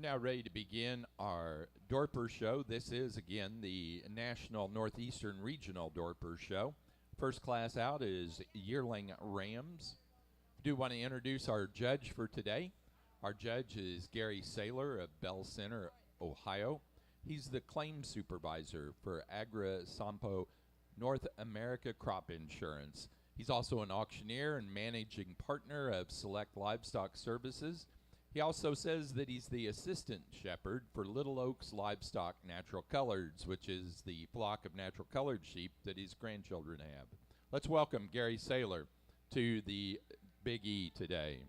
Now ready to begin our Dorper show. This is, again, the National Northeastern Regional Dorper show. First class out is yearling rams. I do want to introduce our judge for today. Our judge is Gary Saylor of Bell Center, Ohio. He's the claims supervisor for Agra Sampo North America Crop Insurance. He's also an auctioneer and managing partner of Select Livestock Services. He also says that he's the assistant shepherd for Little Oaks Livestock Natural Coloreds, which is the flock of natural colored sheep that his grandchildren have. Let's welcome Gary Saylor to the Big E today.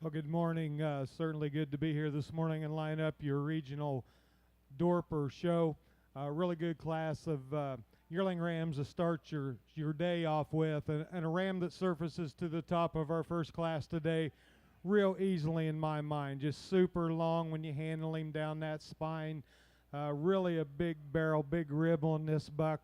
Well, good morning. Certainly good to be here this morning and line up your regional Dorper show. Really good class of yearling rams to start your day off with, and a ram that surfaces to the top of our first class today real easily in my mind. Just super long when you handle him down that spine. Really a big barrel, big rib on this buck.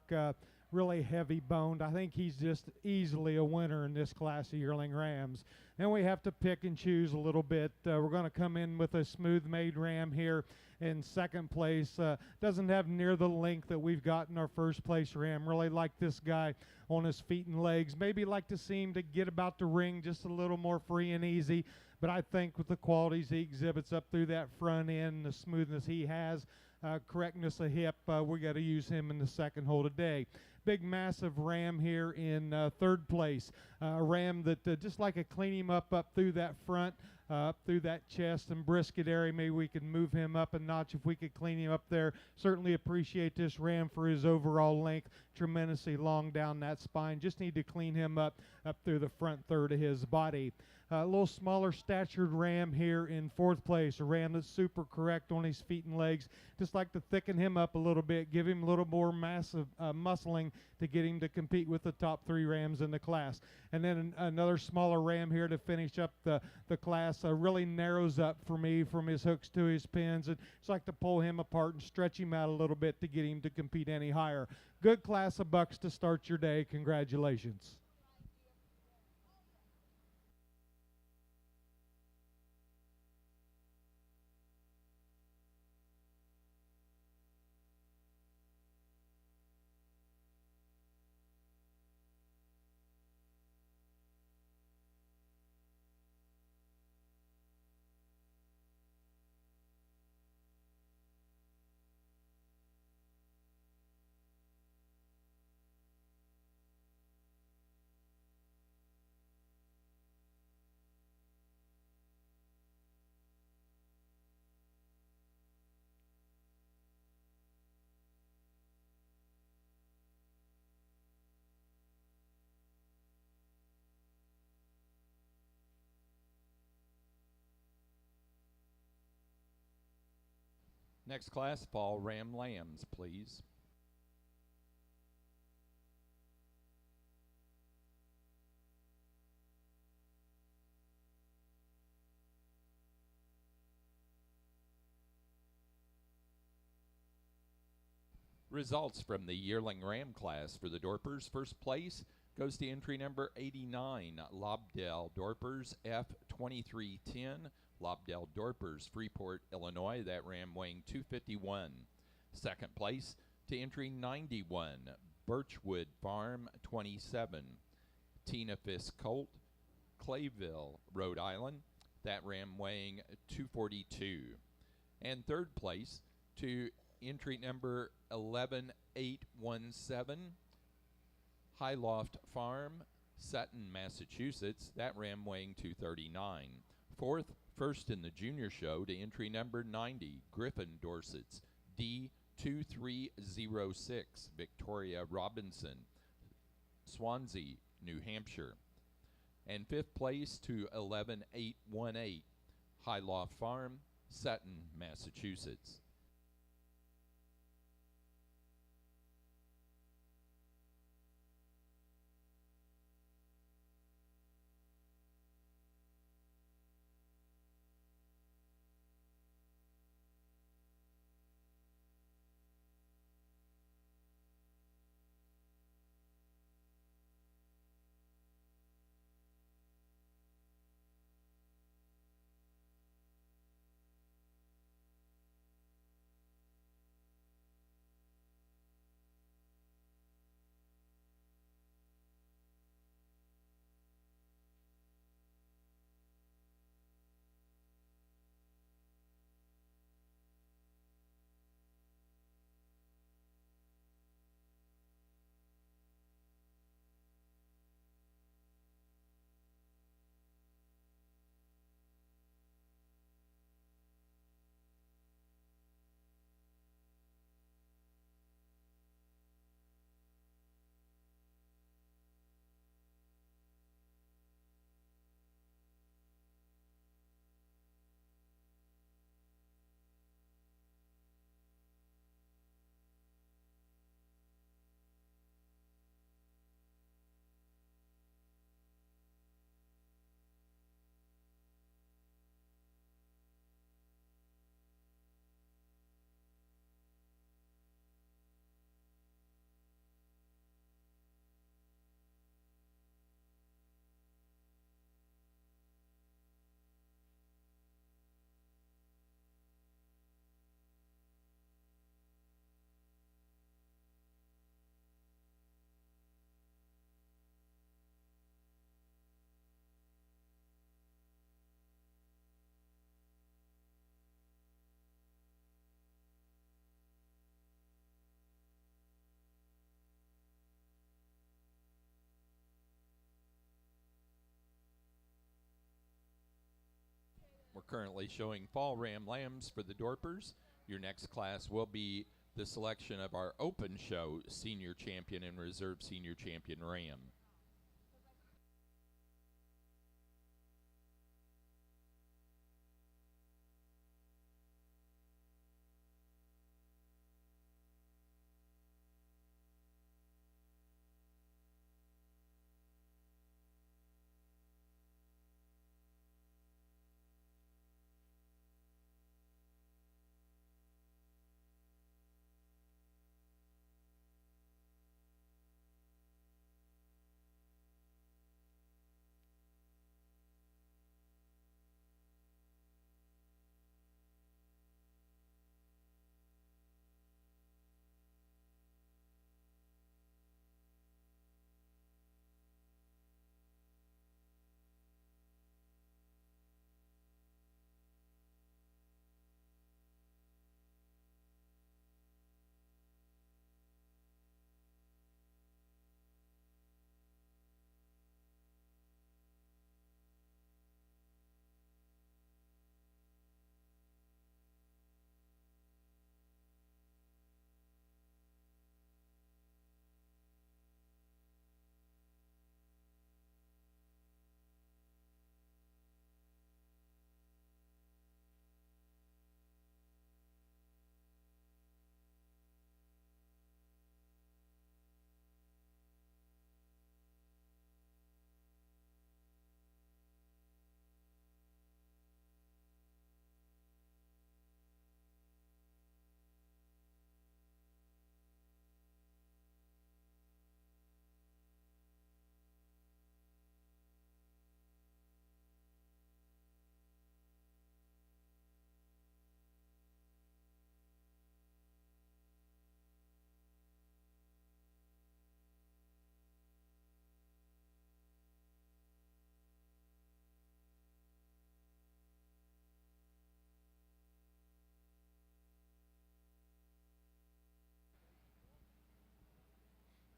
Really heavy boned. I think he's just easily a winner in this class of yearling rams. Then we have to pick and choose a little bit. We're going to come in with a smooth made ram here in second place. Doesn't have near the length that we've got in our first place ram. Really like this guy on his feet and legs. Maybe like to see him to get about the ring just a little more free and easy. But I think with the qualities he exhibits up through that front end, the smoothness he has, correctness of hip, we got to use him in the second hole today. big, massive ram here in third place. A ram that just like to clean him up through that front, up through that chest and brisket area. Maybe we could move him up a notch if we could clean him up there. Certainly appreciate this ram for his overall length, tremendously long down that spine. Just need to clean him up through the front third of his body. A little smaller statured ram here in fourth place, a ram that's super correct on his feet and legs. Just like to thicken him up a little bit, give him a little more massive muscling to get him to compete with the top 3 rams in the class. And then another smaller ram here to finish up the class. Really narrows up for me from his hooks to his pins. And just like to pull him apart and stretch him out a little bit to get him to compete any higher. Good class of bucks to start your day. Congratulations. Next class, fall ram lambs, please. Results from the yearling ram class for the Dorpers. First place goes to entry number 89, Lobdell Dorpers F2310. Lobdell Dorpers, Freeport, Illinois. That ram weighing 251. Second place to entry 91, Birchwood Farm 27. Tina Fisk Colt, Clayville, Rhode Island. That ram weighing 242. And third place to entry number 11817, Highloft Farm, Sutton, Massachusetts. That ram weighing 239. First in the junior show to entry number 90, Griffin Dorset's D2306, Victoria Robinson, Swansea, New Hampshire. And fifth place to 11818, Highloft Farm, Sutton, Massachusetts. We're currently showing fall ram lambs for the Dorpers. Your next class will be the selection of our open show senior champion and reserve senior champion ram.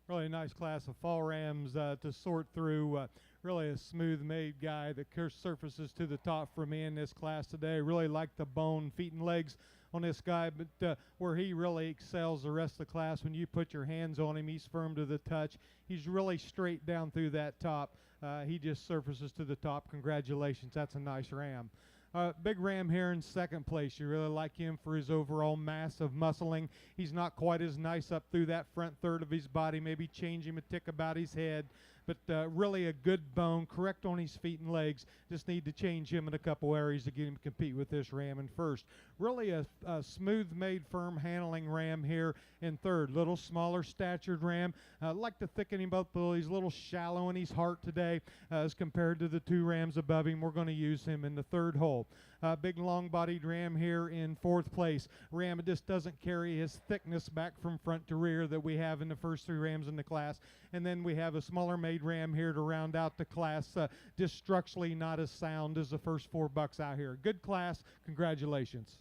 Really nice class of fall rams to sort through. Really a smooth-made guy that surfaces to the top for me in this class today. Really like the bone, feet, and legs on this guy, but where he really excels the rest of the class, when you put your hands on him, he's firm to the touch. He's really straight down through that top. He just surfaces to the top. Congratulations, that's a nice ram. Big ram here in second place. You really like him for his overall mass of muscling. He's not quite as nice up through that front third of his body. Maybe change him a tick about his head. But really a good bone, correct on his feet and legs. Just need to change him in a couple areas to get him to compete with this ram in first. Really a smooth-made, firm handling ram here in third. Little smaller statured ram. Like to thicken him up a little. He's a little shallow in his heart today as compared to the two rams above him. We're going to use him in the third hole. Big long-bodied ram here in fourth place. Ram just doesn't carry his thickness back from front to rear that we have in the first three rams in the class. And then we have a smaller-made ram here to round out the class. Just structurally not as sound as the first four bucks out here. Good class. Congratulations.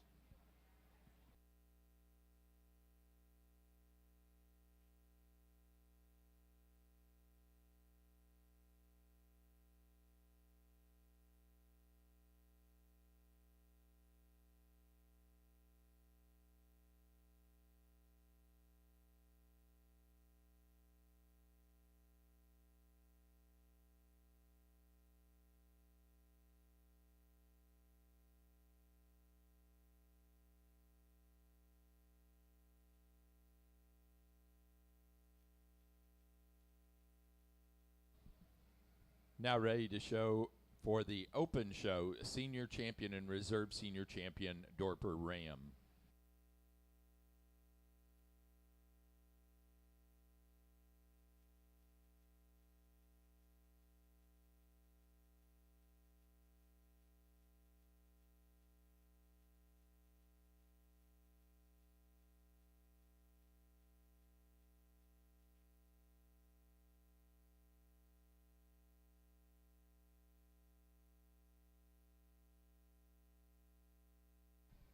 Now ready to show for the open show senior champion and reserve senior champion Dorper ram.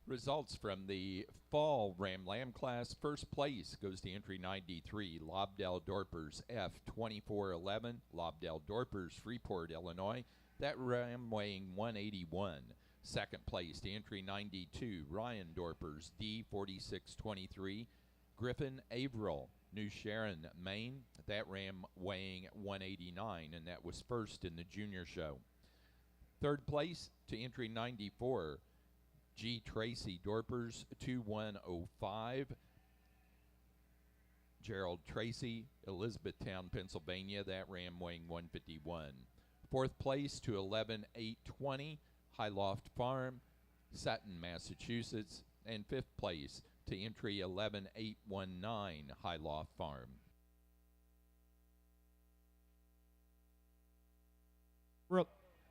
Results from the fall ram lamb class. First place goes to entry 93, Lobdell Dorpers F2411, Lobdell Dorpers, Freeport, Illinois. That ram weighing 181. Second place to entry 92, Ryan Dorper's D4623, Griffin Averill, New Sharon, Maine. That ram weighing 189, and that was first in the junior show. Third place to entry 94, G. Tracy Dorper's 2105, Gerald Tracy, Elizabethtown, Pennsylvania. That ram weighing 151. Fourth place to 11820, Highloft Farm, Sutton, Massachusetts. And fifth place to entry 11819, Highloft Farm.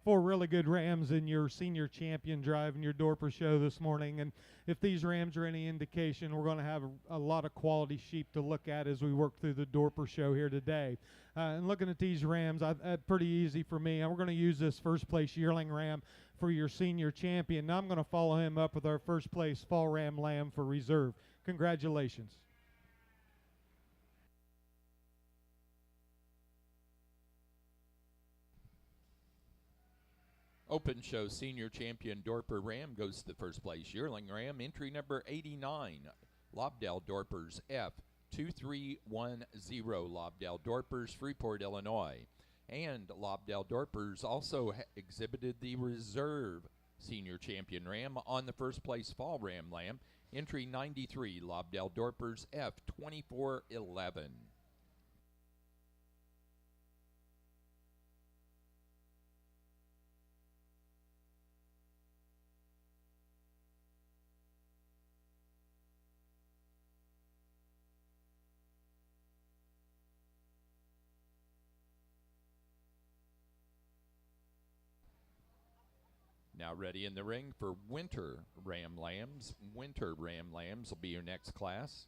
Four really good rams in your senior champion drive in your Dorper show this morning. And if these rams are any indication, we're going to have a lot of quality sheep to look at as we work through the Dorper show here today. And looking at these rams, pretty easy for me. And we're going to use this first place yearling ram for your senior champion. Now I'm going to follow him up with our first place fall ram lamb for reserve. Congratulations. Open show senior champion Dorper ram goes to the first place yearling ram, entry number 89, Lobdell Dorpers F2310, Lobdell Dorpers, Freeport, Illinois. And Lobdell Dorpers also exhibited the reserve senior champion ram on the first place fall ram lamb, entry 93, Lobdell Dorpers F2411. Now ready in the ring for winter ram lambs. Winter ram lambs will be your next class.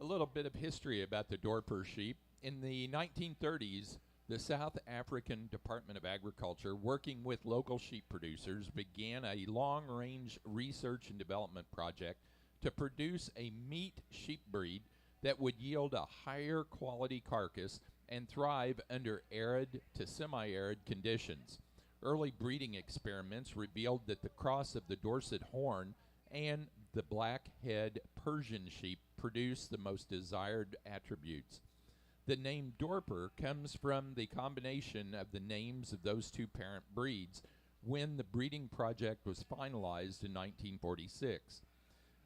little bit of history about the Dorper sheep. In the 1930s, the South African Department of Agriculture, working with local sheep producers, began a long-range research and development project to produce a meat sheep breed that would yield a higher quality carcass and thrive under arid to semi-arid conditions. Early breeding experiments revealed that the cross of the Dorset Horn and the black-head Persian sheep produce the most desired attributes. The name Dorper comes from the combination of the names of those two parent breeds when the breeding project was finalized in 1946.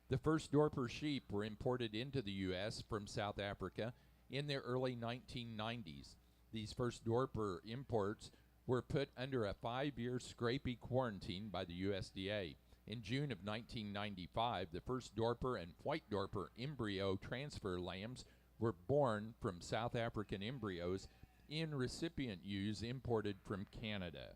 The first Dorper sheep were imported into the U.S. from South Africa in the early 1990s. These first Dorper imports were put under a 5-year scrapie quarantine by the USDA. In June of 1995, the first Dorper and White Dorper embryo transfer lambs were born from South African embryos in recipient ewes imported from Canada.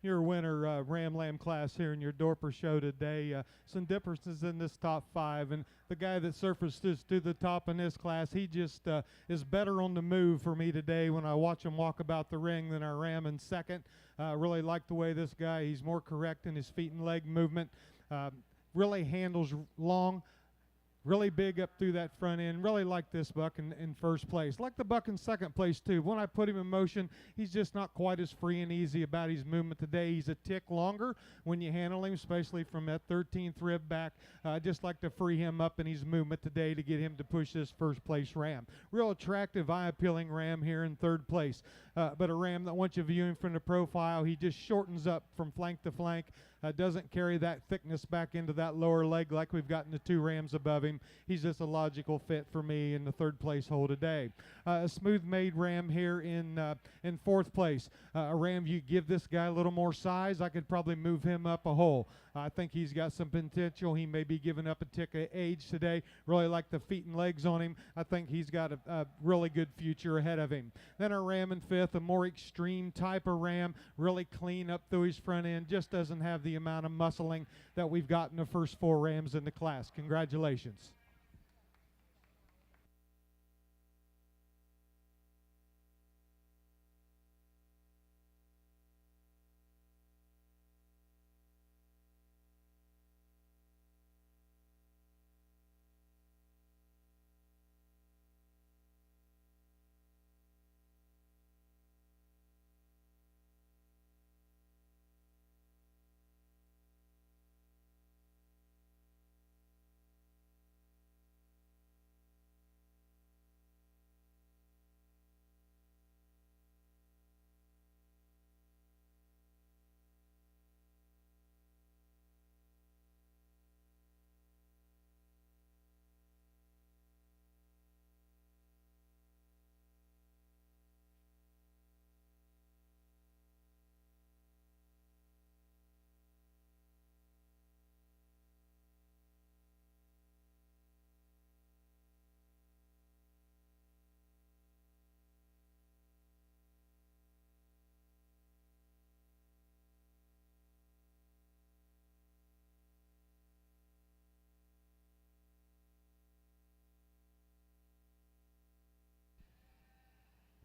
Your winner Ram Lamb class here in your Dorper show today. Some differences in this top 5, and the guy that surfaced to the top in this class, he just is better on the move for me today when I watch him walk about the ring than our Ram in second. Really like the way this guy, he's more correct in his feet and leg movement. Really handles long. Really big up through that front end. Really like this buck in first place. Like the buck in second place, too. When I put him in motion, he's just not quite as free and easy about his movement today. He's a tick longer when you handle him, especially from that 13th rib back. I just like to free him up in his movement today to get him to push this first place ram. Real attractive, eye-appealing ram here in third place. But a ram that once you view him from the profile, he just shortens up from flank to flank. Doesn't carry that thickness back into that lower leg like we've got in the two rams above him. He's just a logical fit for me in the third place hole today. A smooth-made ram here in fourth place. A ram, you give this guy a little more size, I could probably move him up a hole. I think he's got some potential. He may be giving up a tick of age today. Really like the feet and legs on him. I think he's got a really good future ahead of him. Then our ram in fifth, a more extreme type of ram, really clean up through his front end, just doesn't have the amount of muscling that we've got in the first 4 rams in the class. Congratulations.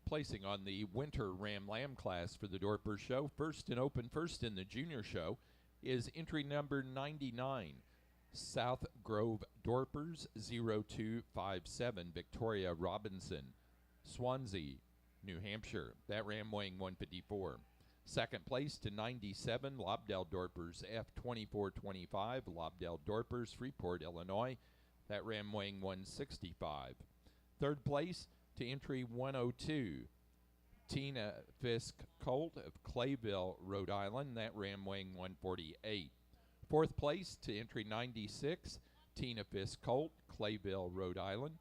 Placing on the winter Ram Lamb class for the Dorper Show, first in the junior show, is entry number 99, South Grove Dorpers 0257, Victoria Robinson, Swansea, New Hampshire. That ram weighing 154. Second place to 97, Lobdell Dorpers F2425, Lobdell Dorpers, Freeport, Illinois. That ram weighing 165. Third place to entry 102, Tina Fisk Colt of Clayville, Rhode Island. That ram weighing 148. Fourth place to entry 96, Tina Fisk Colt, Clayville, Rhode Island.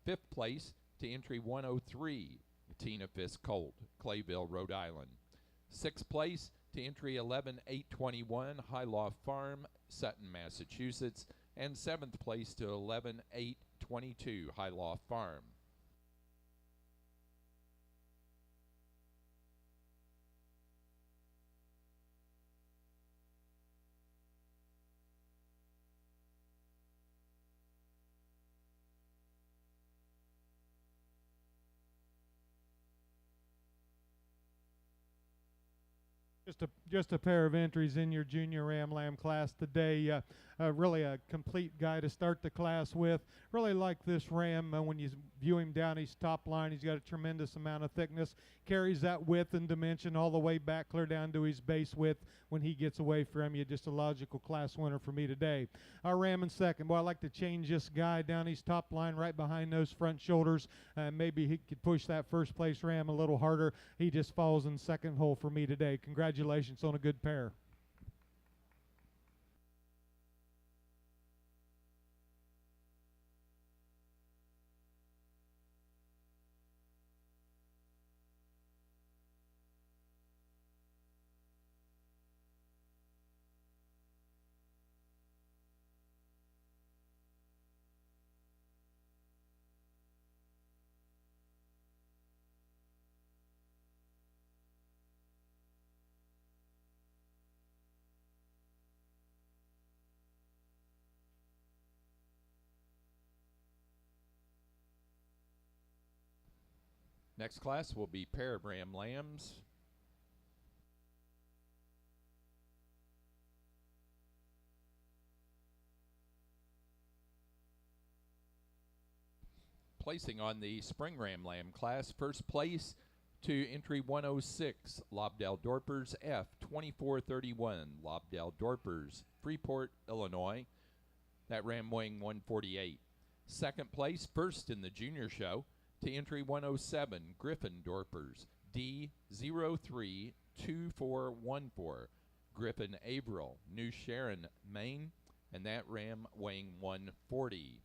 Fifth place to entry 103, Tina Fisk Colt, Clayville, Rhode Island. Sixth place to entry 11821, Highloft Farm, Sutton, Massachusetts. And seventh place to 11822, Highloft Farm. Just a pair of entries in your junior Ram Lamb class today. Really a complete guy to start the class with. Really like this ram. When you view him down his top line, he's got a tremendous amount of thickness. Carries that width and dimension all the way back clear down to his base width. When he gets away from you, just a logical class winner for me today. Our ram in second. Well, I like to change this guy down his top line right behind those front shoulders. Maybe he could push that first place ram a little harder. He just falls in second hole for me today. Congratulations on a good pair. Next class will be pair of Ram Lambs. Placing on the spring Ram Lamb class, first place to entry 106, Lobdell Dorpers F2431, Lobdell Dorpers, Freeport, Illinois. That ram weighing 148. Second place, first in the junior show, to entry 107, Griffin Dorpers D032414, Griffin Averill, New Sharon, Maine, and that ram weighing 140.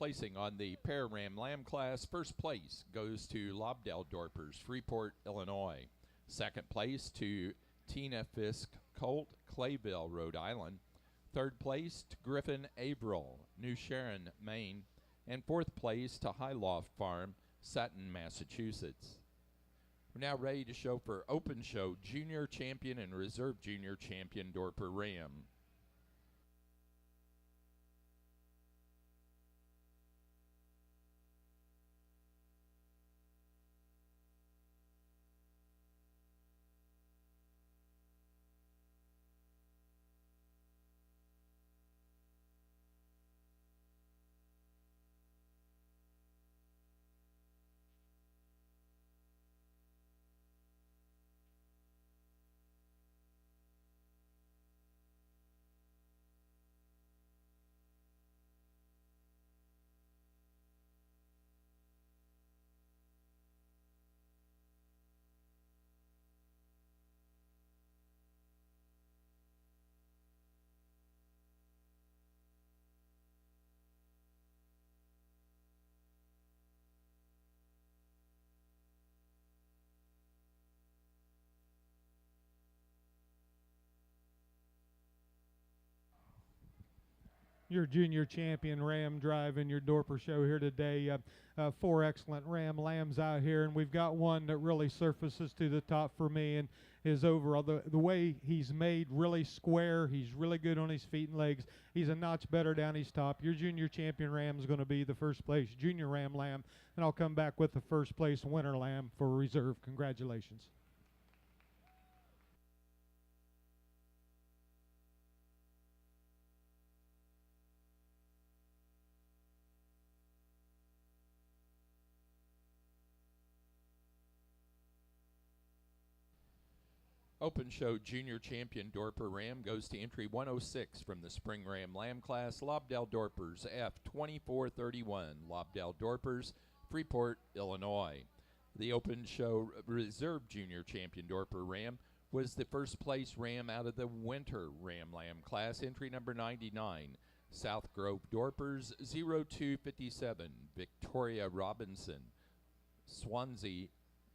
placing on the pair ram lamb class, first place goes to Lobdell Dorpers, Freeport, Illinois. Second place to Tina Fisk Colt, Clayville, Rhode Island. Third place to Griffin Averill, New Sharon, Maine. And fourth place to Highloft Farm, Sutton, Massachusetts. We're now ready to show for Open Show Junior Champion and Reserve Junior Champion Dorper Ram. Your junior champion ram driving your Dorper show here today. Four excellent ram lambs out here, and we've got one that really surfaces to the top for me, and his overall, the way he's made, really square. He's really good on his feet and legs. He's a notch better down his top. Your junior champion ram is going to be the first place junior ram lamb, and I'll come back with the first place winner lamb for reserve. Congratulations. Open Show Junior Champion Dorper Ram goes to entry 106 from the Spring Ram Lamb class, Lobdell Dorpers, F2431, Lobdell Dorpers, Freeport, Illinois. The Open Show Reserve Junior Champion Dorper Ram was the first place ram out of the Winter Ram Lamb class, entry number 99, South Grove Dorpers, 0257, Victoria Robinson, Swansea,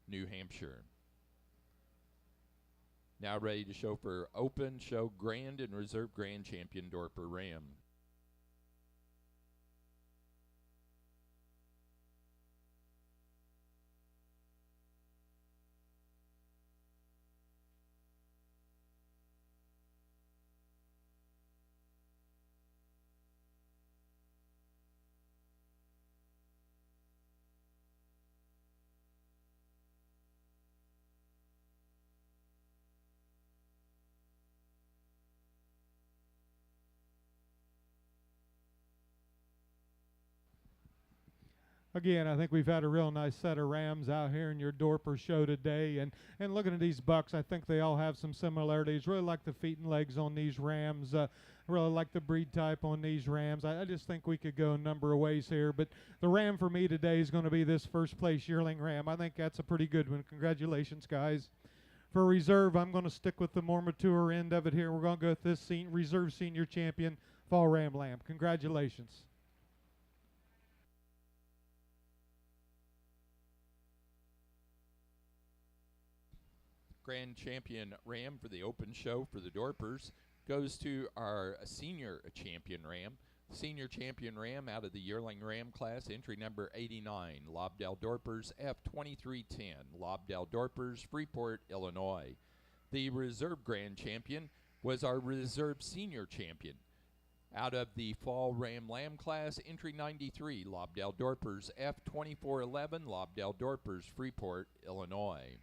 New Hampshire. Now ready to show for Open Show Grand and Reserve Grand Champion Dorper Ram. Again, I think we've had a real nice set of rams out here in your Dorper show today. And looking at these bucks, I think they all have some similarities. Really like the feet and legs on these rams. Really like the breed type on these rams. I just think we could go a number of ways here. But the ram for me today is going to be this first place yearling ram. I think that's a pretty good one. Congratulations, guys. For reserve, I'm going to stick with the more mature end of it here. We're going to go with this reserve senior champion fall ram lamb. Congratulations. Grand Champion Ram for the Open Show for the Dorpers goes to our Senior Champion Ram. Senior Champion Ram out of the yearling ram class, entry number 89, Lobdell Dorpers, F2310, Lobdell Dorpers, Freeport, Illinois. The Reserve Grand Champion was our Reserve Senior Champion. Out of the Fall Ram Lamb class, entry 93, Lobdell Dorpers, F2411, Lobdell Dorpers, Freeport, Illinois.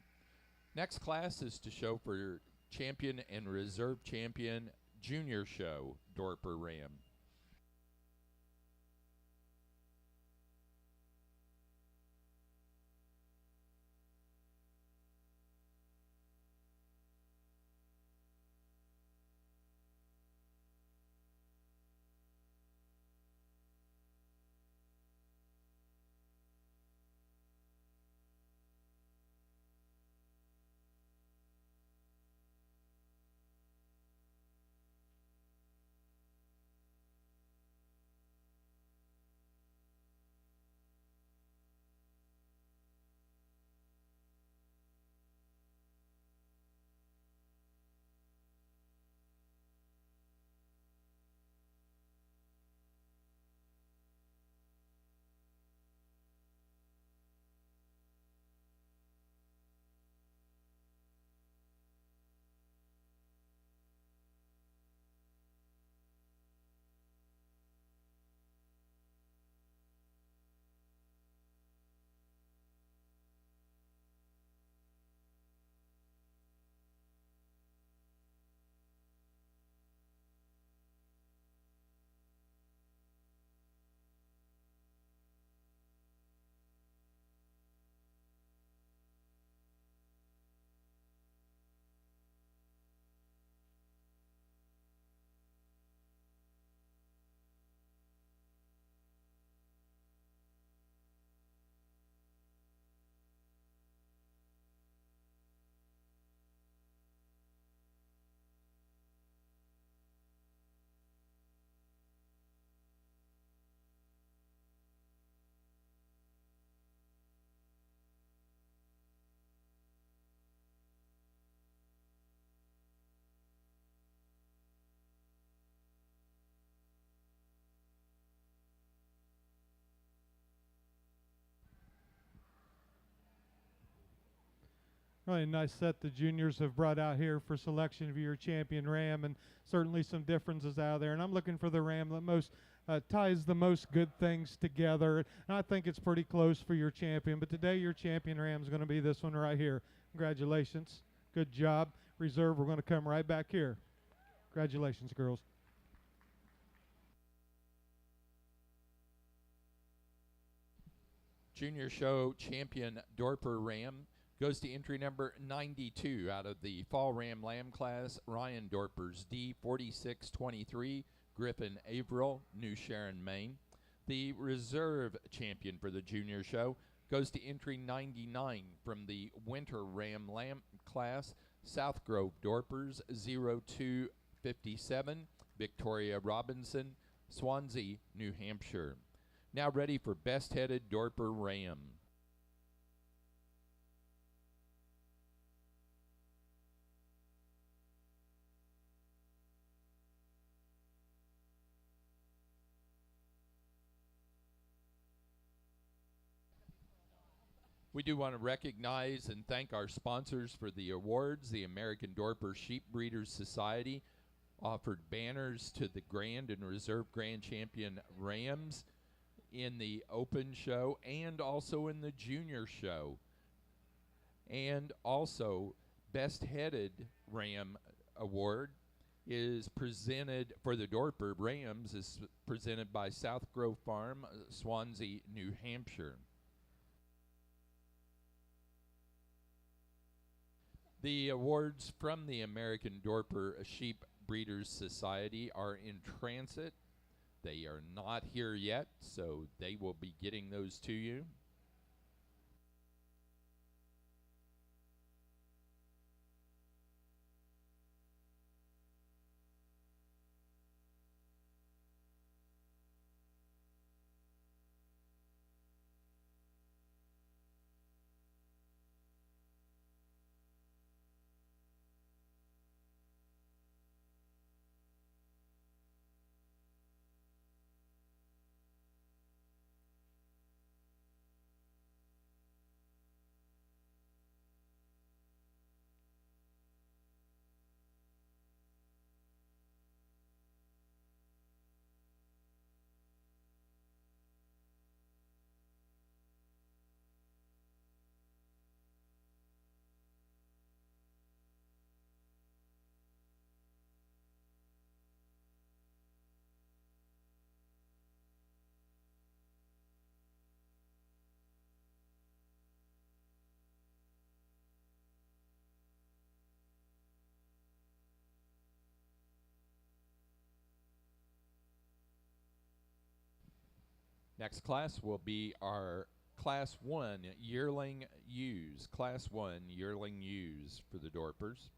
Next class is to show for Champion and Reserve Champion Junior Show Dorper Ram. Really nice set the juniors have brought out here for selection of your champion ram, and certainly some differences out there. And I'm looking for the ram that most ties the most good things together. And I think it's pretty close for your champion. But today your champion ram is going to be this one right here. Congratulations. Good job. Reserve, we're going to come right back here. Congratulations, girls. Junior show champion Dorper Ram goes to entry number 92 out of the Fall Ram Lamb class, Ryan Dorper's D4623, Griffin Averill, New Sharon, Maine. The reserve champion for the junior show goes to entry 99 from the Winter Ram Lamb class, South Grove Dorpers 0257, Victoria Robinson, Swansea, New Hampshire. Now ready for best-headed Dorper Ram. We do want to recognize and thank our sponsors for the awards. The American Dorper Sheep Breeders Society offered banners to the Grand and Reserve Grand Champion Rams in the Open show and also in the Junior show. And also, Best Headed Ram Award is presented for the Dorper Rams, is presented by South Grove Farm, Swansea, New Hampshire. The awards from the American Dorper Sheep Breeders Society are in transit. They are not here yet, so they will be getting those to you. Next class will be our Class 1 yearling ewes. Class 1 yearling ewes for the Dorpers.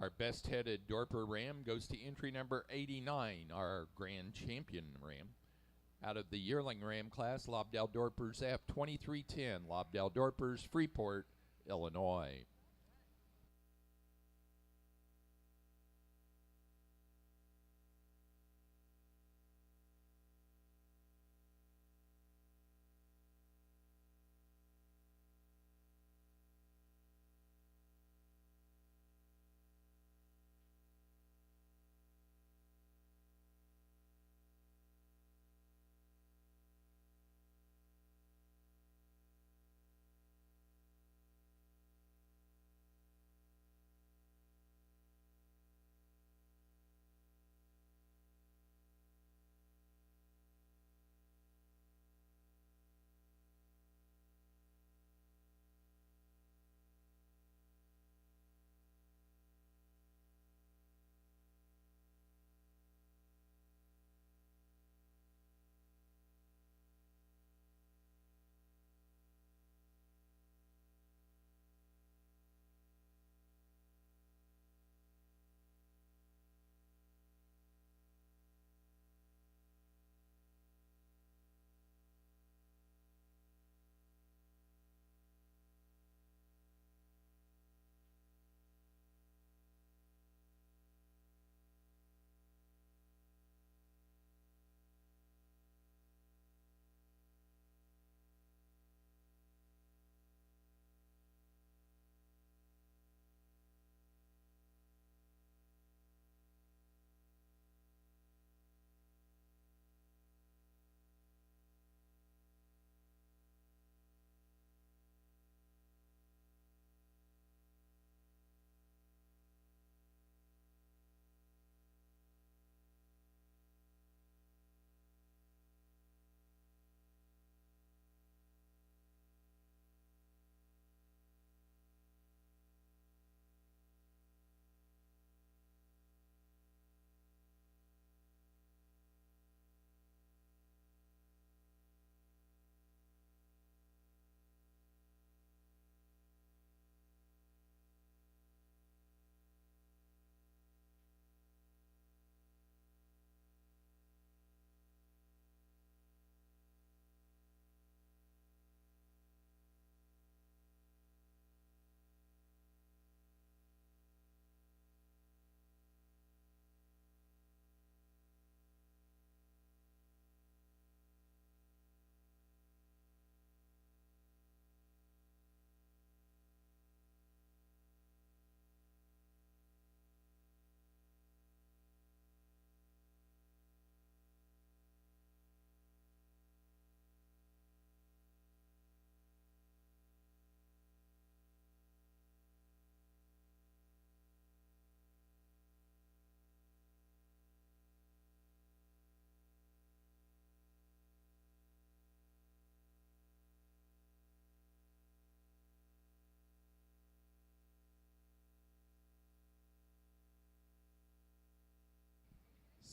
Our best-headed Dorper Ram goes to entry number 89, our Grand Champion Ram. Out of the yearling Ram class, Lobdell Dorpers F2310, Lobdell Dorpers, Freeport, Illinois.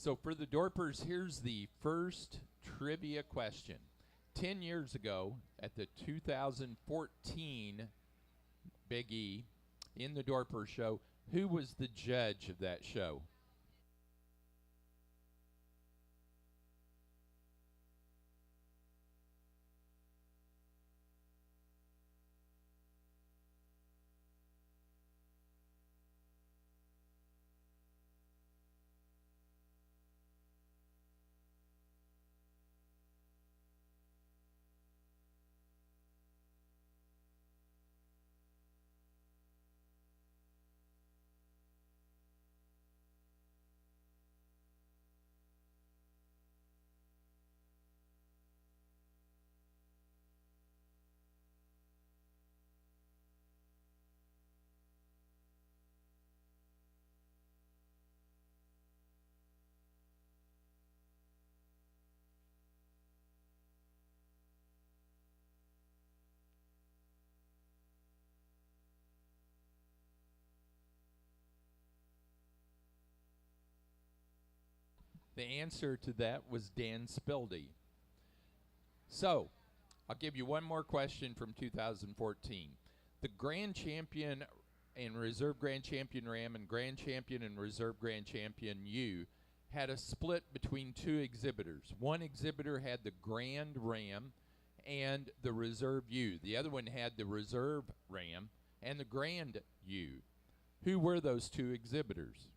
So for the Dorpers, here's the first trivia question. 10 years ago, at the 2014 Big E in the Dorper show, who was the judge of that show? The answer to that was Dan Spildy. So, I'll give you one more question from 2014. The Grand Champion and Reserve Grand Champion Ram and Grand Champion and Reserve Grand Champion ewe had a split between two exhibitors. One exhibitor had the Grand Ram and the Reserve ewe. The other one had the Reserve Ram and the Grand ewe. Who were those two exhibitors?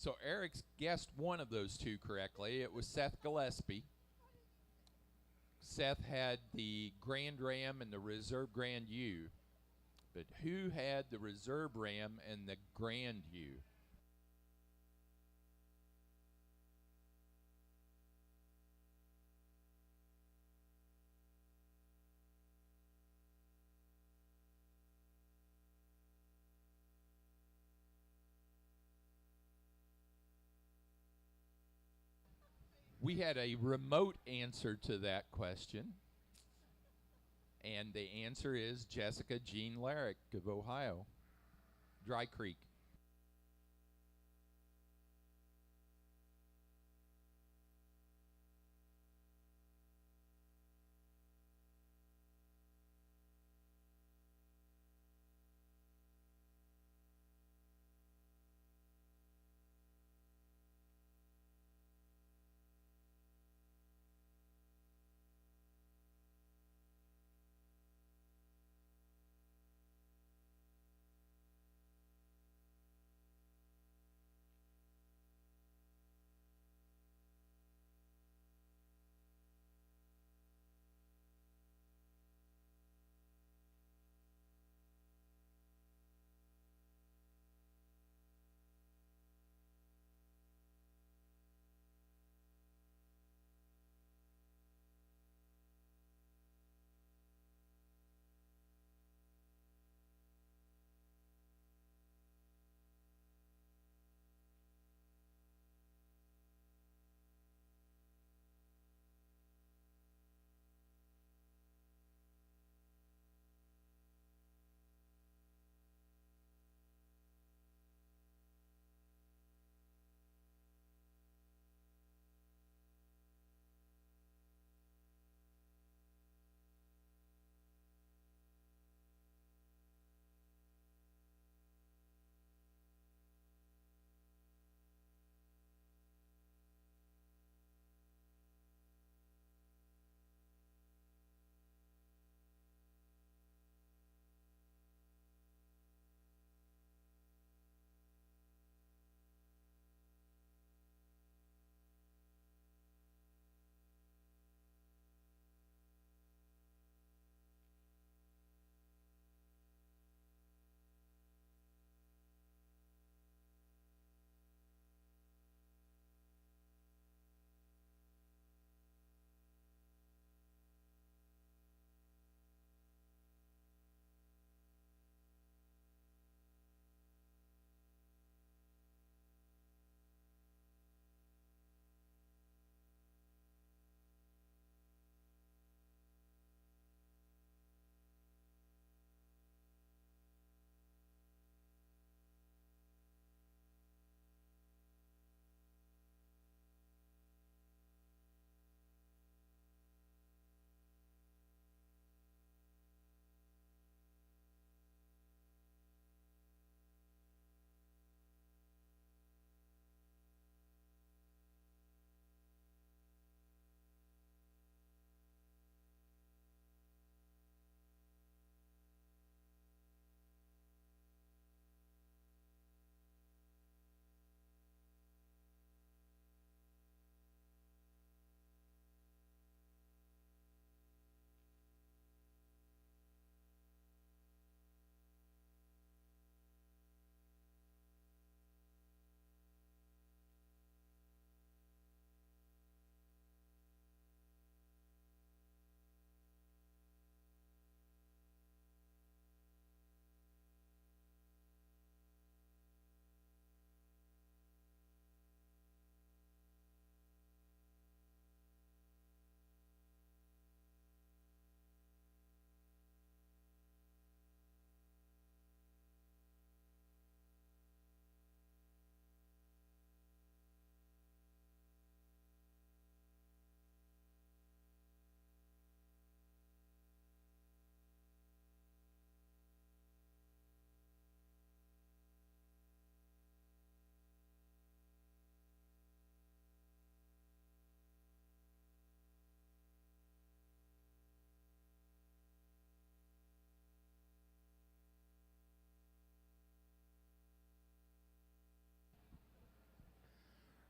So Eric's guessed one of those two correctly. It was Seth Gillespie. Seth had the Grand Ram and the Reserve Grand ewe. But who had the Reserve Ram and the Grand ewe? We had a remote answer to that question. And the answer is Jessica Jean Larrick of Ohio, Dry Creek.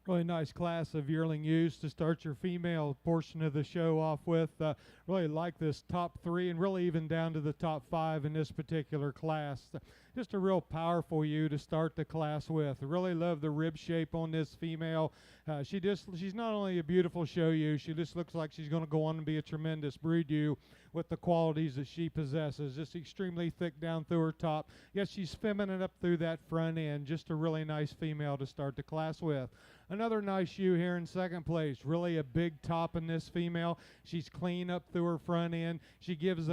Really nice class of yearling ewes to start your female portion of the show off with. Really like this top three and really even down to the top five in this particular class. Just a real powerful ewe to start the class with. I really love the rib shape on this female. She's not only a beautiful show ewe, she just looks like she's going to go on and be a tremendous breed ewe with the qualities that she possesses. Just extremely thick down through her top. Yes, she's feminine up through that front end. Just a really nice female to start the class with. Another nice ewe here in second place. Really a big top in this female. She's clean up through her front end. She gives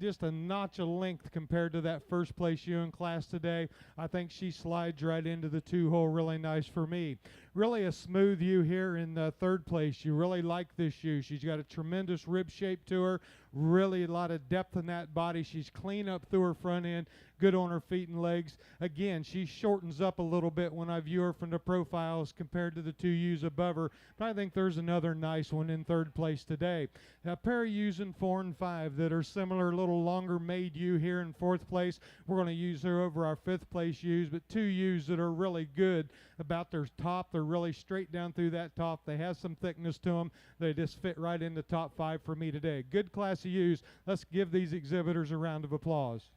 just a notch of length compared to that first place ewe in class today. I think she slides right into the two-hole really nice for me. Really a smooth ewe here in third place. You really like this ewe. She's got a tremendous rib shape to her. Really a lot of depth in that body. She's clean up through her front end. Good on her feet and legs. Again, she shortens up a little bit when I view her from the profiles compared to the two ewes above her. But I think there's another nice one in third place today. A pair of ewes in 4 and 5 that are similar, a little longer made ewe here in fourth place. We're going to use her over our fifth place ewes, but two ewes that are really good about their top. They're really straight down through that top. They have some thickness to them. They just fit right in the top 5 for me today. Good class of ewes. Let's give these exhibitors a round of applause.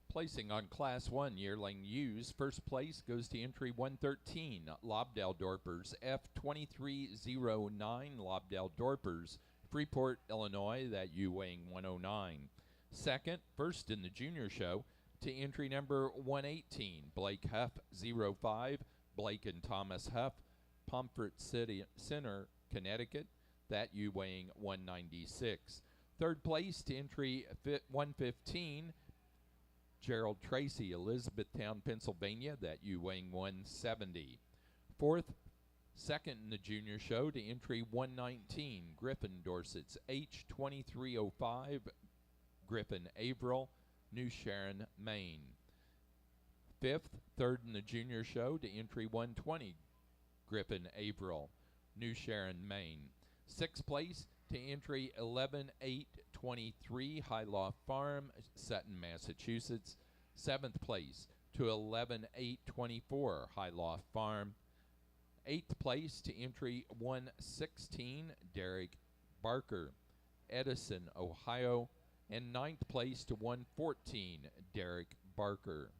Placing on Class 1 yearling ewes, first place goes to entry 113, Lobdell Dorpers, F2309, Lobdell Dorpers, Freeport, Illinois, that ewe weighing 109. Second, first in the junior show, to entry number 118, Blake Huff 05, Blake and Thomas Huff, Pomfret City Center, Connecticut, that ewe weighing 196. Third place to entry 115, Gerald Tracy, Elizabethtown, Pennsylvania, that ewe weighing 170. Fourth, second in the junior show to entry 119, Griffin Dorset's H2305, Griffin Averill, New Sharon, Maine. Fifth, third in the junior show to entry 120, Griffin Averill, New Sharon, Maine. Sixth place to entry 11823, High Loft Farm, Sutton, Massachusetts. Seventh place to 11824, High Loft Farm. Eighth place to entry 116, Derek Barker, Edison, Ohio. And ninth place to 114, Derek Barker.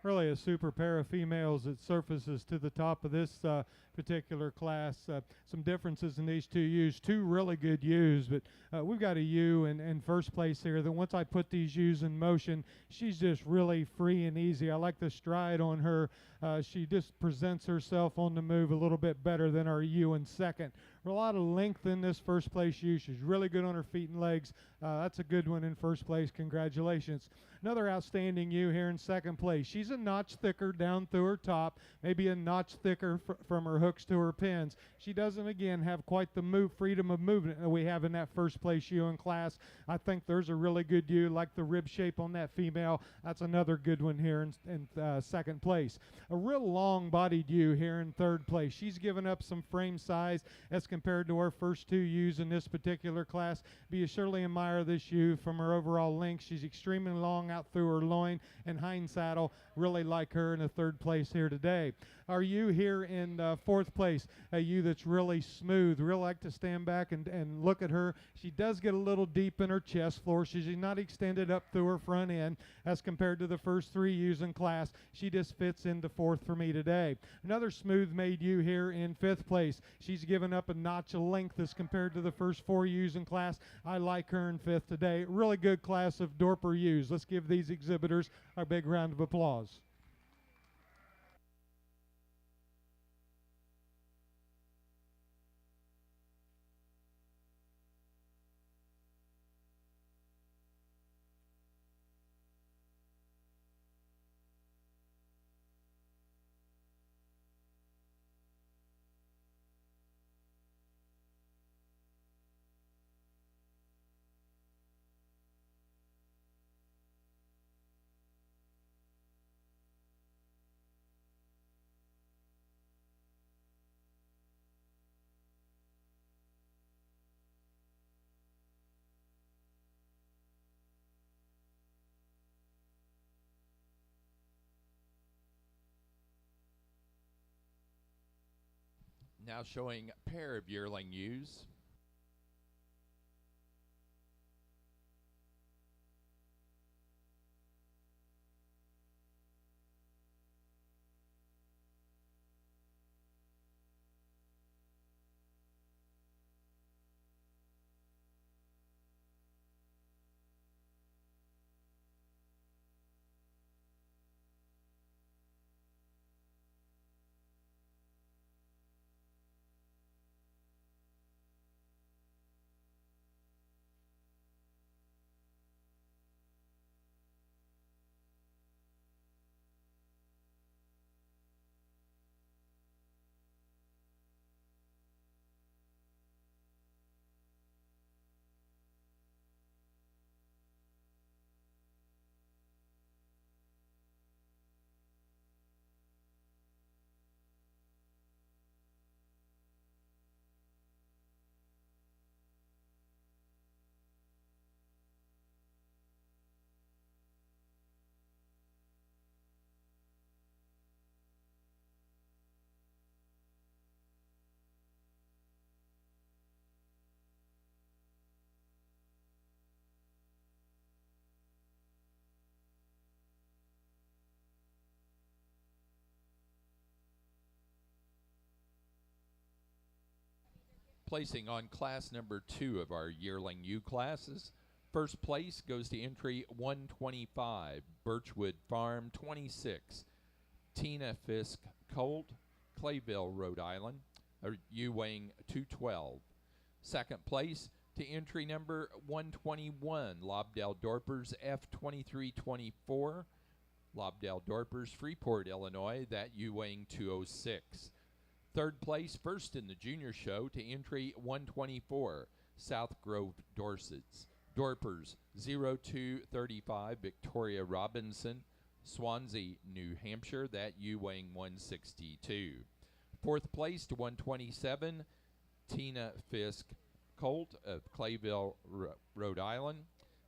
really a super pair of females that surfaces to the top of this particular class. Some differences in these two ewes. Two really good ewes, but we've got a ewe in first place here that once I put these ewes in motion, she's just really free and easy. I like the stride on her. She just presents herself on the move a little bit better than our ewe in second. A lot of length in this first place ewe. She's really good on her feet and legs. That's a good one in first place. Congratulations. Another outstanding ewe here in second place. She's a notch thicker down through her top, maybe a notch thicker from her hooks to her pins. She doesn't, again, have quite the freedom of movement that we have in that first place ewe in class. I think there's a really good ewe, like the rib shape on that female. That's another good one here in second place. A real long-bodied ewe here in third place. She's given up some frame size as compared to our first two ewes in this particular class. But you surely admire this ewe from her overall length. She's extremely long out through her loin and hind saddle. Really like her in the third place here today. Our ewe here in fourth place, a ewe that's really smooth. Really like to stand back and look at her. She does get a little deep in her chest floor. She's not extended up through her front end as compared to the first three ewes in class. She just fits into fourth for me today. Another smooth-made ewe here in fifth place. She's given up a notch of length as compared to the first four ewes in class. I like her in fifth today. Really good class of Dorper ewes. Let's give these exhibitors a big round of applause. Now showing a pair of yearling ewes. Placing on class number 2 of our yearling ewe classes. First place goes to entry 125, Birchwood Farm 26, Tina Fisk Colt, Clayville, Rhode Island, a ewe weighing 212. Second place to entry number 121, Lobdell Dorpers F2324, Lobdell Dorpers, Freeport, Illinois, that ewe weighing 206. Third place, first in the junior show, to entry 124, South Grove Dorsets, Dorpers 0235, Victoria Robinson, Swansea, New Hampshire, that ewe weighing 162. Fourth place to 127, Tina Fisk Colt of Clayville, Rhode Island.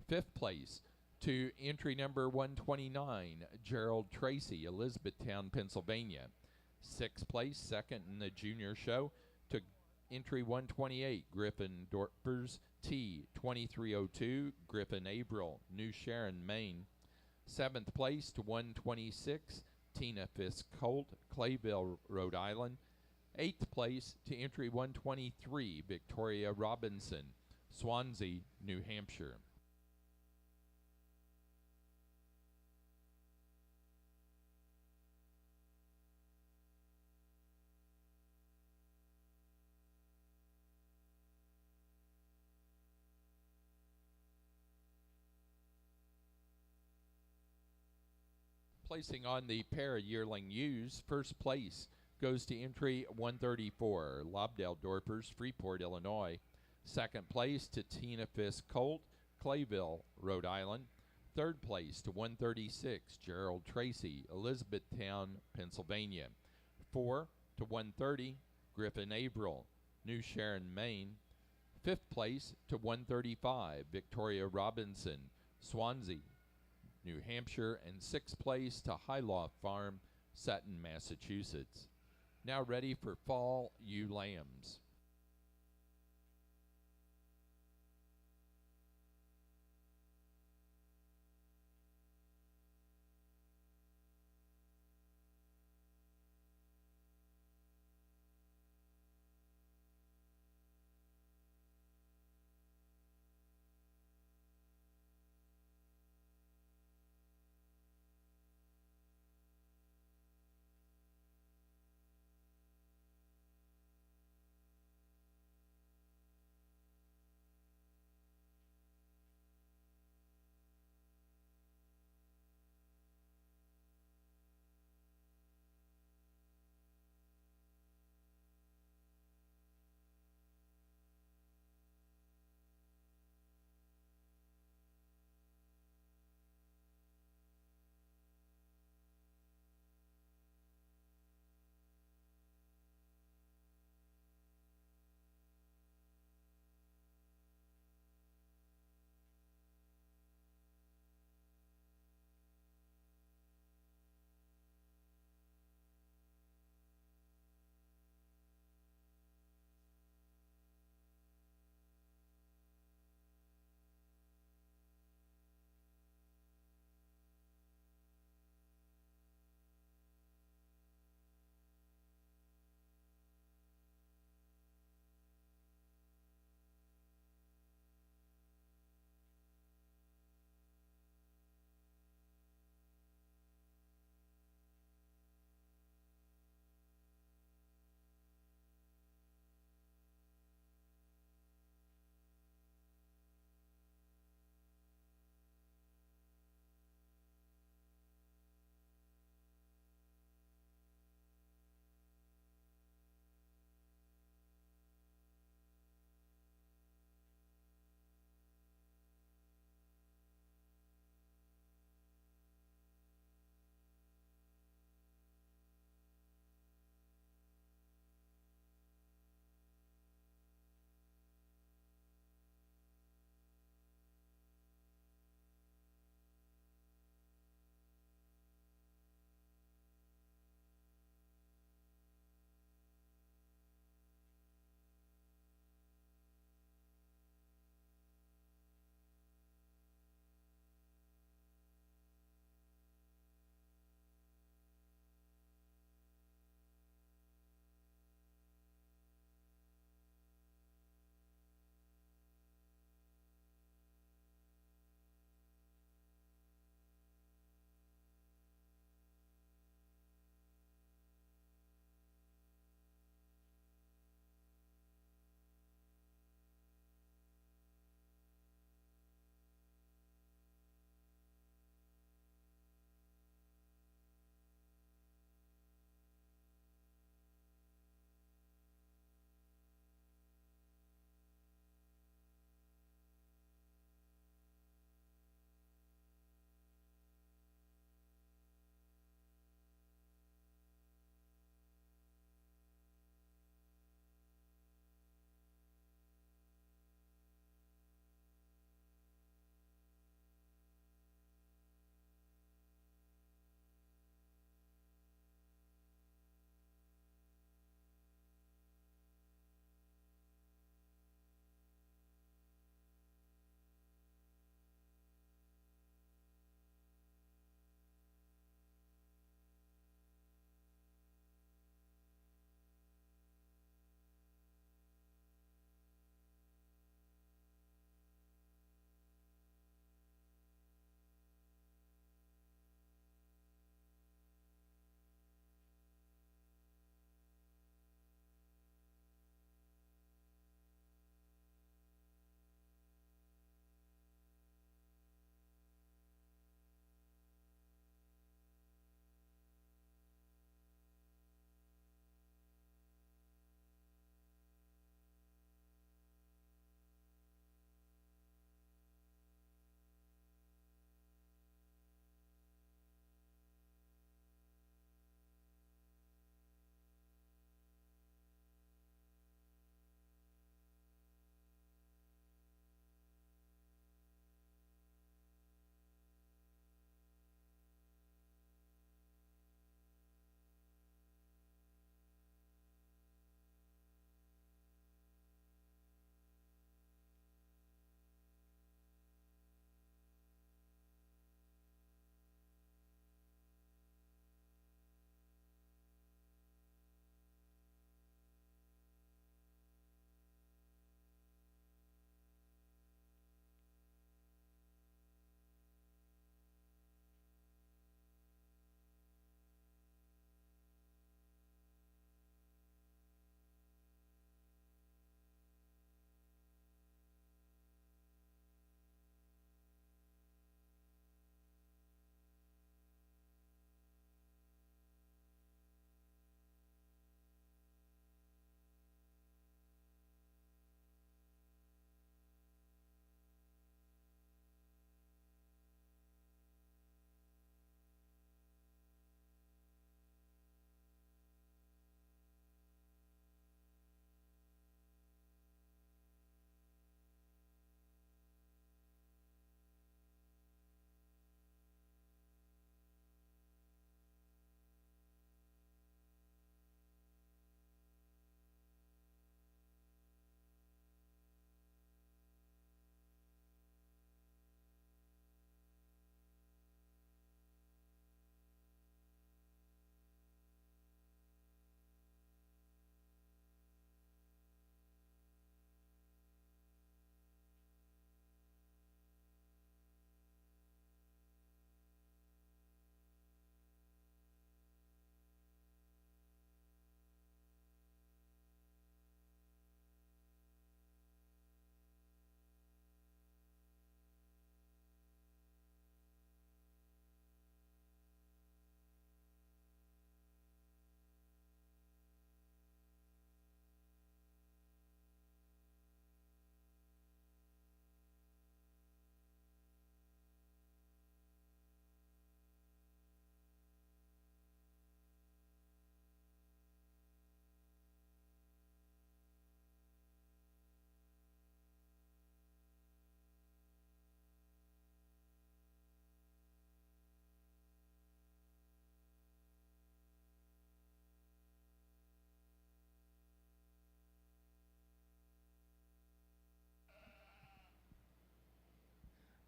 Fifth place to entry number 129, Gerald Tracy, Elizabethtown, Pennsylvania. Sixth place, second in the junior show, to entry 128, Griffin Dorpers T2302, Griffin Abril, New Sharon, Maine. Seventh place to 126, Tina Fisk Colt, Clayville, Rhode Island. 8th place to entry 123, Victoria Robinson, Swansea, New Hampshire. Placing on the pair of yearling ewes, first place goes to entry 134, Lobdell Dorpers, Freeport, Illinois. Second place to Tina Fisk Colt, Clayville, Rhode Island. Third place to 136, Gerald Tracy, Elizabethtown, Pennsylvania. 4 to 130, Griffin Averill, New Sharon, Maine. Fifth place to 135, Victoria Robinson, Swansea, New Hampshire. And sixth place to Highloft Farm, Sutton, Massachusetts. Now ready for fall ewe lambs.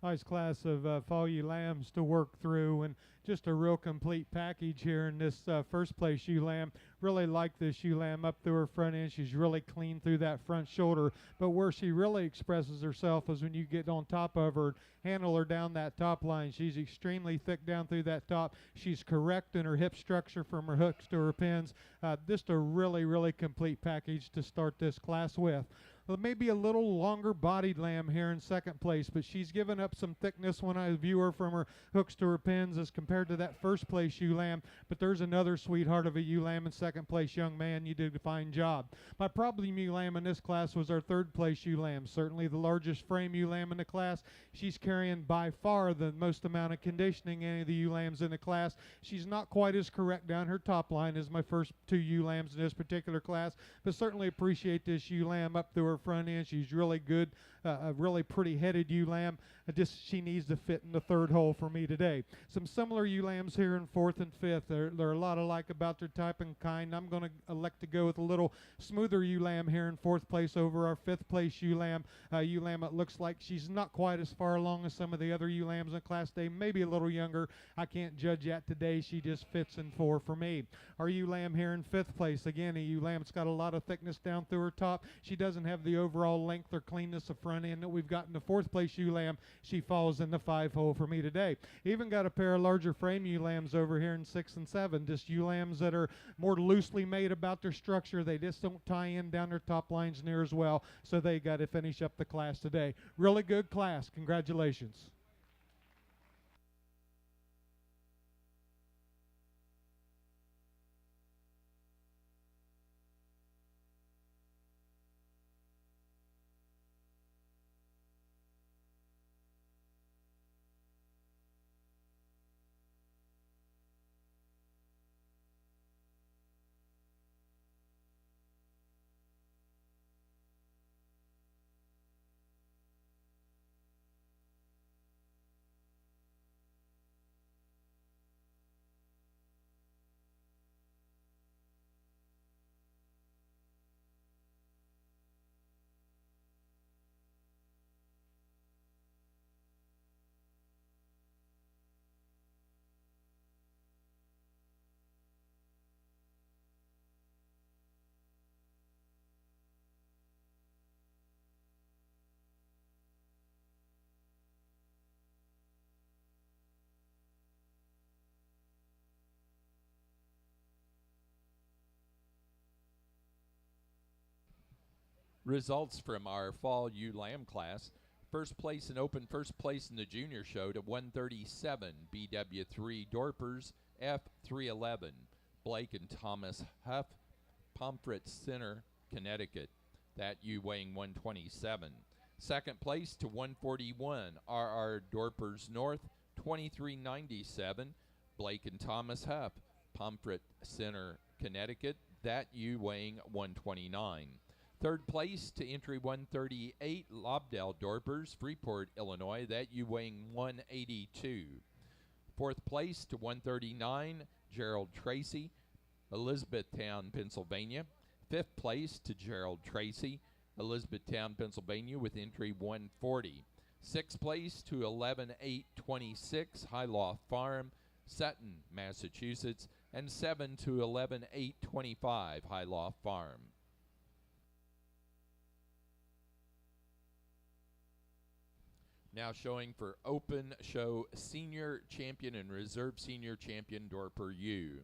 Nice class of fall ewe lambs to work through, and just a real complete package here in this first place ewe lamb. Really like this ewe lamb up through her front end. She's really clean through that front shoulder, but where she really expresses herself is when you get on top of her, handle her down that top line. She's extremely thick down through that top. She's correct in her hip structure from her hooks to her pins. Just a really complete package to start this class with. Maybe a little longer bodied lamb here in second place, but she's given up some thickness when I view her from her hooks to her pins as compared to that first place ewe lamb. But there's another sweetheart of a ewe lamb in second place. Young man, you did a fine job. My problem ewe lamb in this class was our third place ewe lamb, certainly the largest frame ewe lamb in the class. She's carrying by far the most amount of conditioning any of the ewe lambs in the class. She's not quite as correct down her top line as my first two ewe lambs in this particular class, but certainly appreciate this ewe lamb up through her front end. She's really good, a really pretty headed ewe lamb. She needs to fit in the third hole for me today. Some similar ewe lambs here in fourth and fifth. There are a lot alike about their type and kind. I'm going to elect to go with a little smoother ewe lamb here in fourth place over our fifth place ewe lamb. Ewe lamb, it looks like she's not quite as far along as some of the other ewe lambs in class today, maybe a little younger. I can't judge yet today. She just fits in four for me. Our ewe lamb here in fifth place, again, a ewe lamb. It's got a lot of thickness down through her top. She doesn't have the overall length or cleanness of front end that we've got in the fourth place ewe lamb. She falls in the five hole for me today. Even got a pair of larger frame ewe lambs over here in 6 and 7. Just ewe lambs that are more loosely made about their structure. They just don't tie in down their top lines near as well. So they got to finish up the class today. Really good class. Congratulations. Results from our fall ewe lamb class. First place in open, first place in the junior show to 137, BW3 Dorpers, F311, Blake and Thomas Huff, Pomfret Center, Connecticut. That ewe weighing 127. Second place to 141, RR Dorpers North, 2397, Blake and Thomas Huff, Pomfret Center, Connecticut. That ewe weighing 129. Third place to entry 138, Lobdell Dorpers, Freeport, Illinois. That ewe weighing 182. Fourth place to 139, Gerald Tracy, Elizabethtown, Pennsylvania. Fifth place to Gerald Tracy, Elizabethtown, Pennsylvania, with entry 140. Sixth place to 11826, Highloft Farm, Sutton, Massachusetts. And 7 to 11825, Highloft Farm. Now showing for open show senior champion and reserve senior champion Dorper ewe.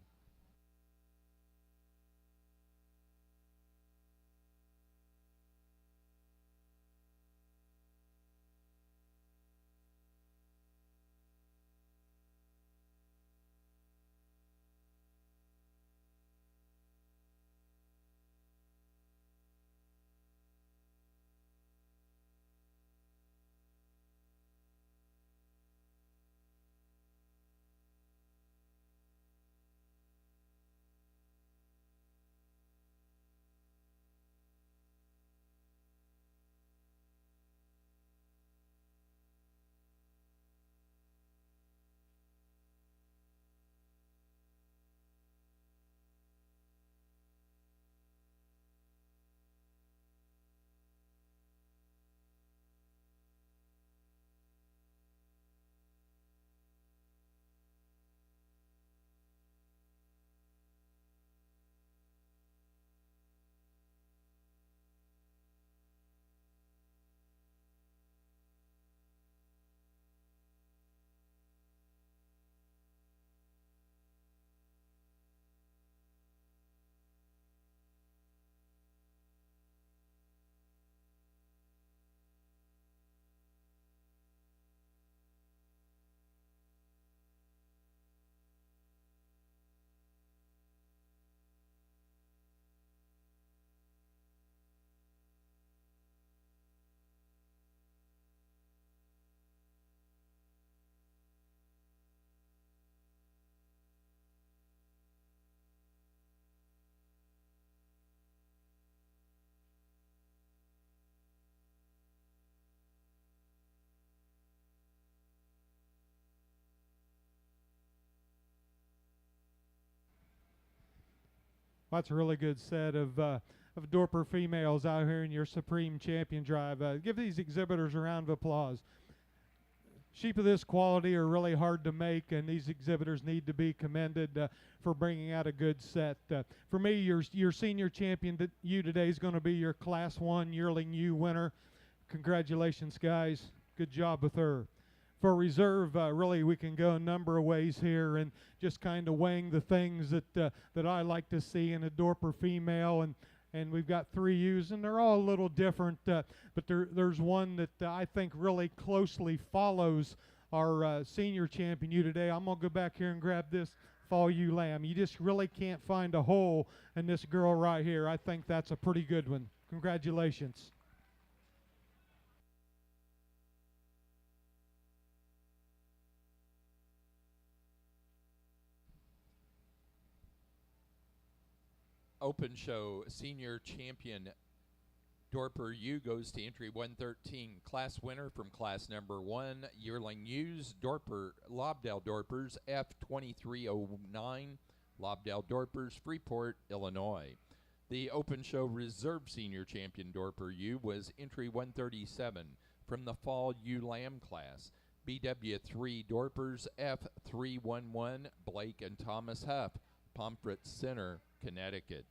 That's a really good set of Dorper females out here in your Supreme Champion Drive. Give these exhibitors a round of applause. Sheep of this quality are really hard to make, and these exhibitors need to be commended for bringing out a good set. For me, your senior champion ewe today is going to be your Class 1 yearling ewe winner. Congratulations, guys. Good job with her. For reserve, really, we can go a number of ways here, and just kind of weighing the things that I like to see in a Dorper female, and we've got 3 ewes, and they're all a little different, but there's one that I think really closely follows our senior champion ewe today. I'm going to go back here and grab this fall ewe lamb. You just really can't find a hole in this girl right here. I think that's a pretty good one. Congratulations. Open show senior champion Dorper ewe goes to entry 113. Class winner from class number 1, yearling ewes, Dorper, Lobdell Dorpers, F2309, Lobdell Dorpers, Freeport, Illinois. The open show reserve senior champion Dorper ewe was entry 137 from the fall ewe lamb class. BW3 Dorpers, F311, Blake and Thomas Huff, Pomfret Center, Connecticut.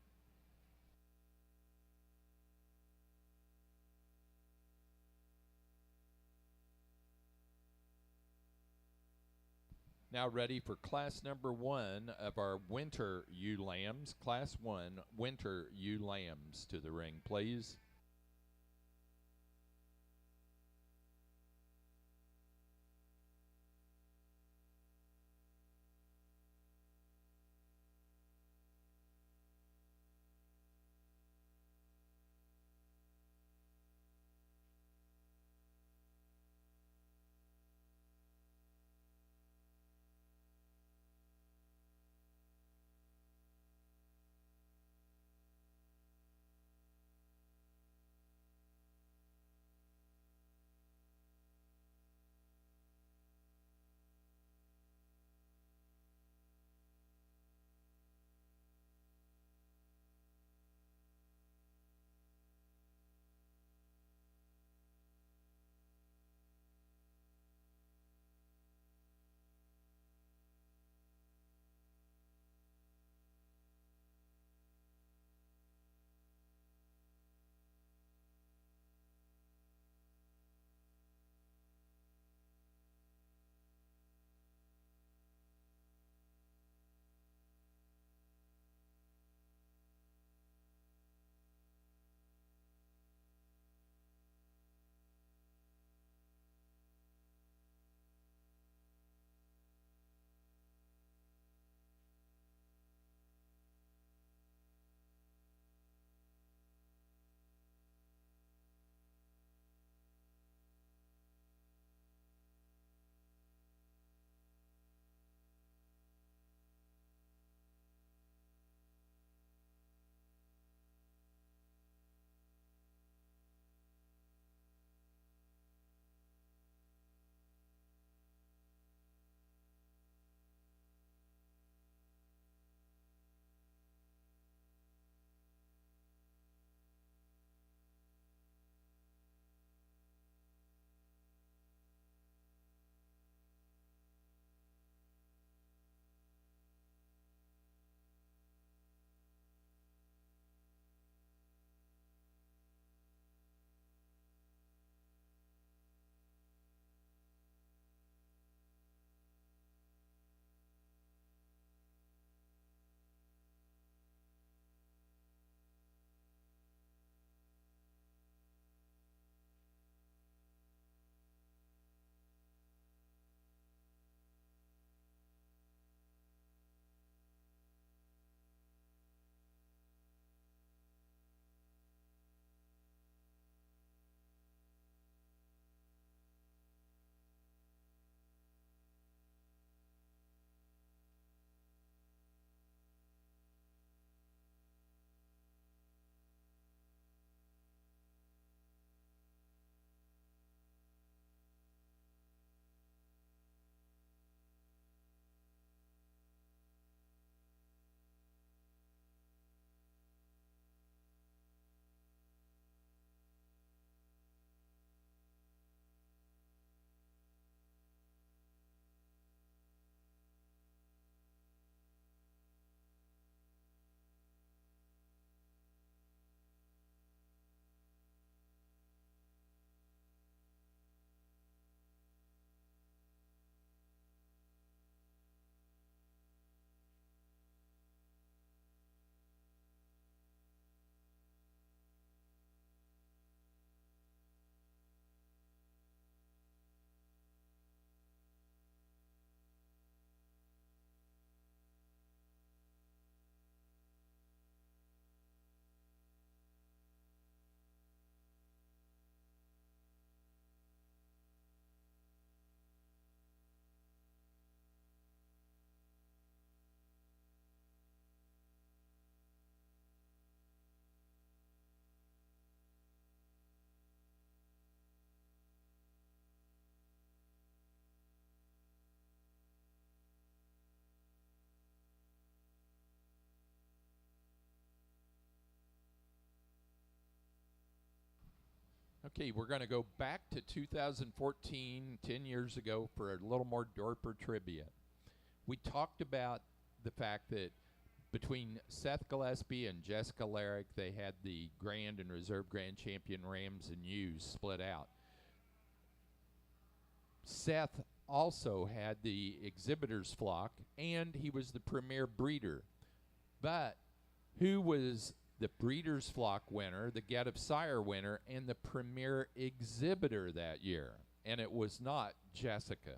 Now ready for class number 1 of our winter ewe lambs. Class 1 winter ewe lambs to the ring, please. Okay, we're going to go back to 2014, 10 years ago, for a little more Dorper trivia. We talked about the fact that between Seth Gillespie and Jessica Larrick, they had the Grand and Reserve Grand Champion Rams and ewes split out. Seth also had the exhibitor's flock, and he was the premier breeder. But who was the breeder's flock winner, the get of sire winner, and the premier exhibitor that year? And it was not Jessica.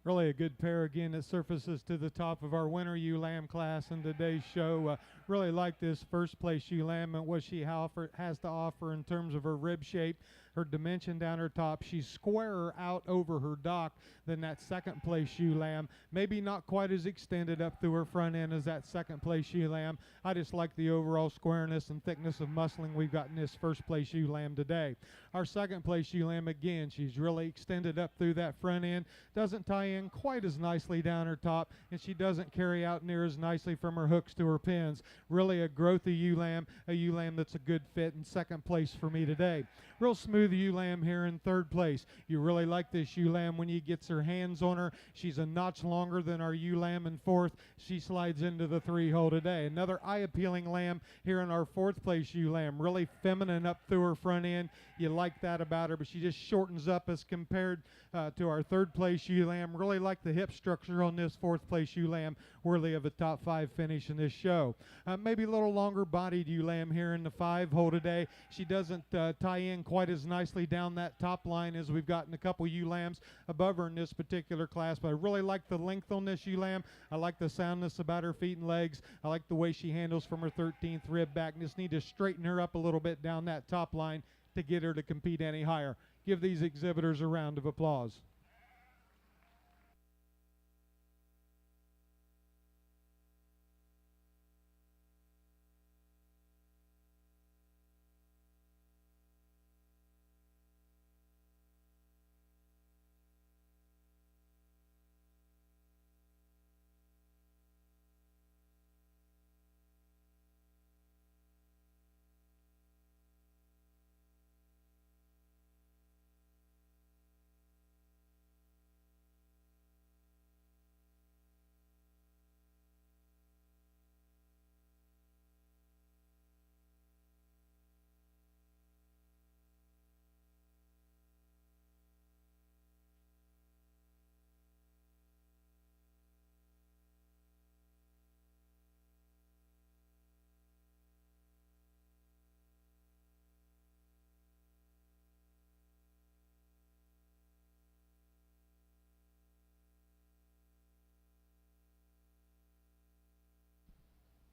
Really a good pair again that surfaces to the top of our winter ewe lamb class in today's show. Really like this first place ewe lamb and what she has to offer in terms of her rib shape. her dimension down her top. She's squarer out over her dock than that second place ewe lamb. Maybe not quite as extended up through her front end as that second place ewe lamb. I just like the overall squareness and thickness of muscling we've got in this first place ewe lamb today. Our second place ewe lamb, again, she's really extended up through that front end, doesn't tie in quite as nicely down her top, and she doesn't carry out near as nicely from her hooks to her pins. Really a growthy ewe lamb, a ewe lamb that's a good fit in second place for me today. Real smooth ewe lamb here in third place. You really like this ewe lamb when you gets her hands on her. She's a notch longer than our ewe lamb in fourth. She slides into the 3-hole today. Another eye-appealing lamb here in our fourth place ewe lamb. Really feminine up through her front end. You like that about her, but she just shortens up as compared to our third place ewe lamb. Really like the hip structure on this fourth place ewe lamb, worthy of a top 5 finish in this show. Maybe a little longer bodied ewe lamb here in the 5-hole today. She doesn't tie in quite as nicely down that top line as we've gotten a couple ewe lambs above her in this particular class, but I really like the length on this ewe lamb. I like the soundness about her feet and legs. I like the way she handles from her 13th rib back. Just need to straighten her up a little bit down that top line to get her to compete any higher. Give these exhibitors a round of applause.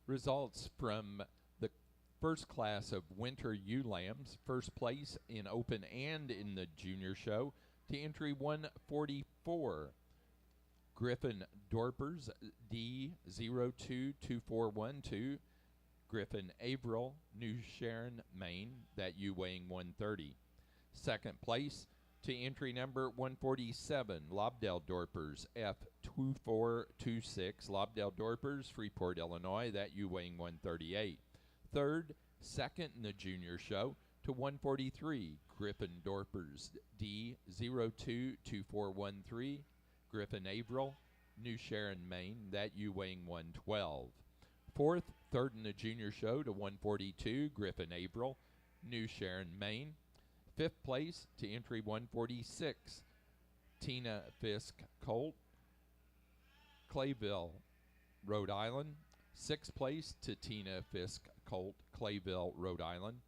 Results from the first class of winter ewe lambs. First place in open and in the junior show to entry 144. Griffin Dorpers D022412. Griffin Averill, New Sharon, Maine. That ewe weighing 130. Second place to entry number 147, Lobdell Dorpers F2426. Lobdell Dorpers, Freeport, Illinois. That ewe weighing 138. Third, second in the junior show to 143, Griffin Dorpers D022413. Griffin Averill, New Sharon, Maine. That ewe weighing 112. Fourth, third in the junior show to 142, Griffin Averill, New Sharon, Maine. Fifth place to entry 146, Tina Fisk Colt, Clayville, Rhode Island. Sixth place to Tina Fisk Colt, Clayville, Rhode Island.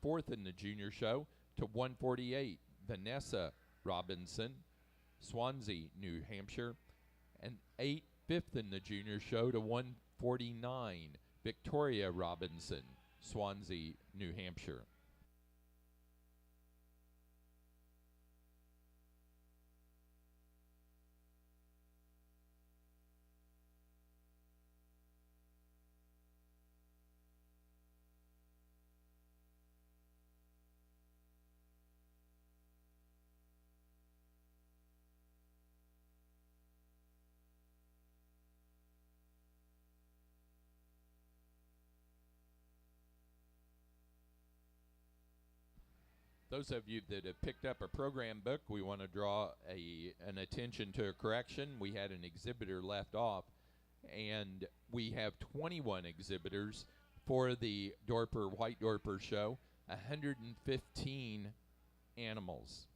Fourth in the junior show to 148, Vanessa Robinson, Swansea, New Hampshire. And fifth in the junior show to 149, Victoria Robinson, Swansea, New Hampshire. Those of you that have picked up a program book, we want to draw an attention to a correction. We had an exhibitor left off, and we have 21 exhibitors for the Dorper, White Dorper show, 115 animals.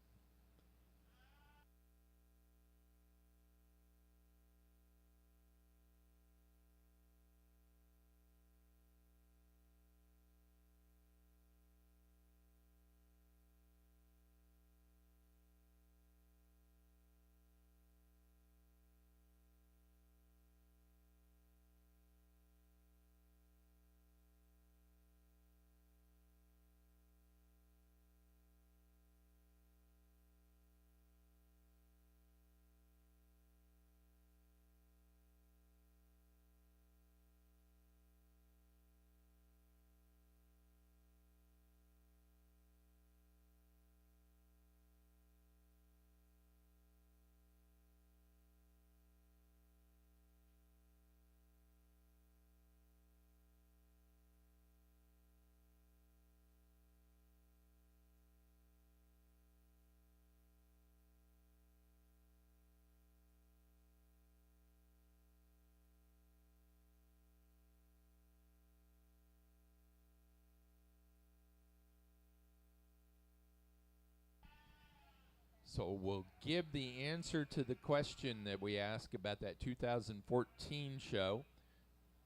So we'll give the answer to the question that we asked about that 2014 show.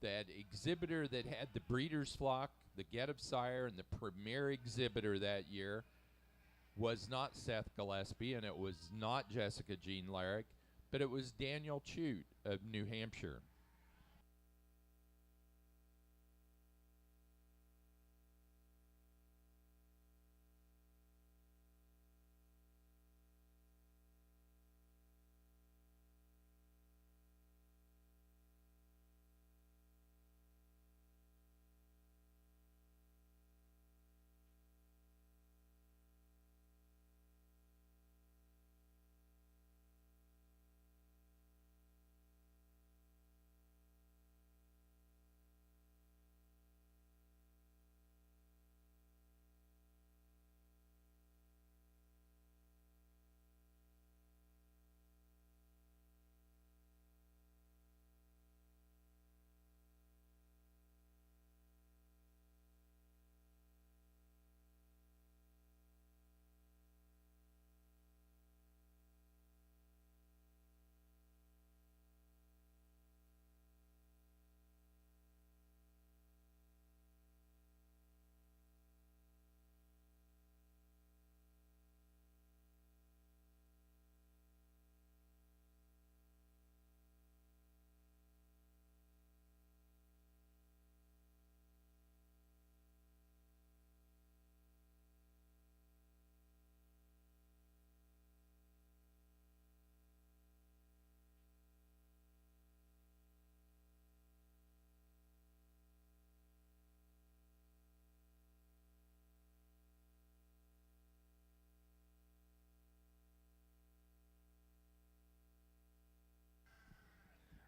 That exhibitor that had the breeder's flock, the get of sire, and the premier exhibitor that year was not Seth Gillespie, and it was not Jessica Jean Larrick, but it was Daniel Chute of New Hampshire.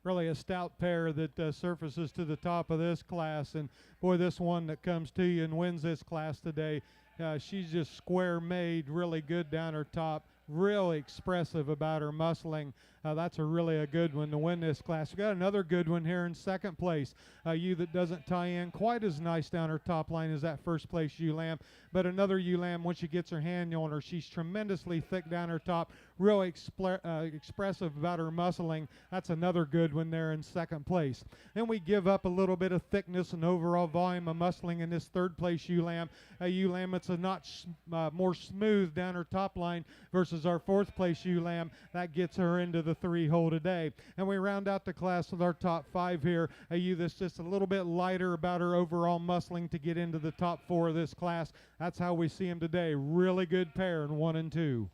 Really a stout pair that surfaces to the top of this class. And boy, this one that comes to you and wins this class today, she's just square made, really good down her top, really expressive about her muscling. That's really a good one to win this class. We got another good one here in second place. A ewe that doesn't tie in quite as nice down her top line as that first place ewe lamb, but another ewe lamb, once she gets her hand on her, she's tremendously thick down her top, really expressive about her muscling. That's another good one there in second place. Then we give up a little bit of thickness and overall volume of muscling in this third place ewe lamb. A ewe lamb that's a notch more smooth down her top line versus our fourth place ewe lamb. That gets her into the 3-hole today. And we round out the class with our top 5 here. A ewe that's just a little bit lighter about her overall muscling to get into the top 4 of this class. That's how we see them today. Really good pair in 1 and 2.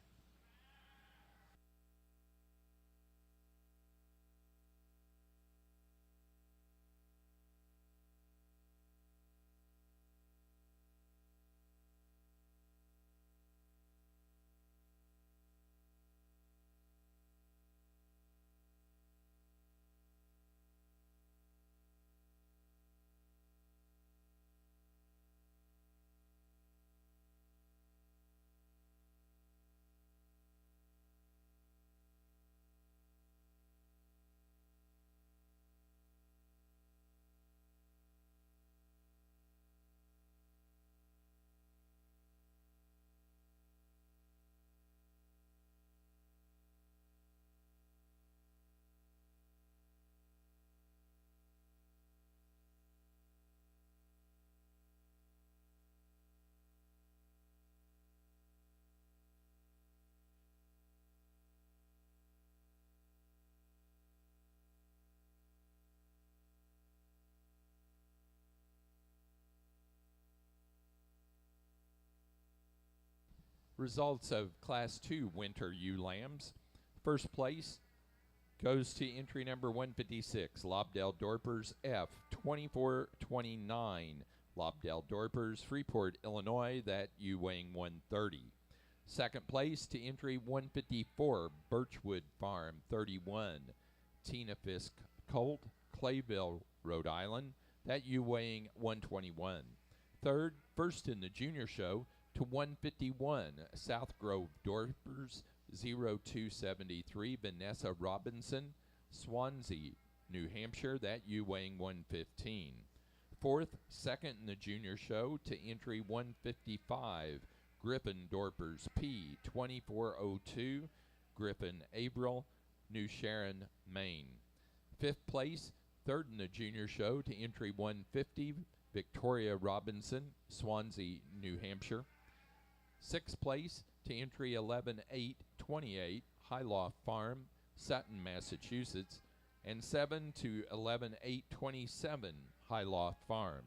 Results of Class 2 winter ewe lambs. First place goes to entry number 156, Lobdell Dorpers F, 2429. Lobdell Dorpers, Freeport, Illinois, that ewe weighing 130. Second place to entry 154, Birchwood Farm, 31. Tina Fisk Colt, Clayville, Rhode Island, that ewe weighing 121. Third, first in the junior show, to 151, South Grove Dorpers, 0273, Vanessa Robinson, Swansea, New Hampshire, that ewe weighing 115. Fourth, second in the junior show to entry 155, Griffin Dorpers P2402, Griffin Abril, New Sharon, Maine. 5th place, 3rd in the junior show to entry 150, Victoria Robinson, Swansea, New Hampshire. 6th place to entry 11-8-28, Highloft Farm, Sutton, Massachusetts. And 7 to 11-8-27, Highloft Farm.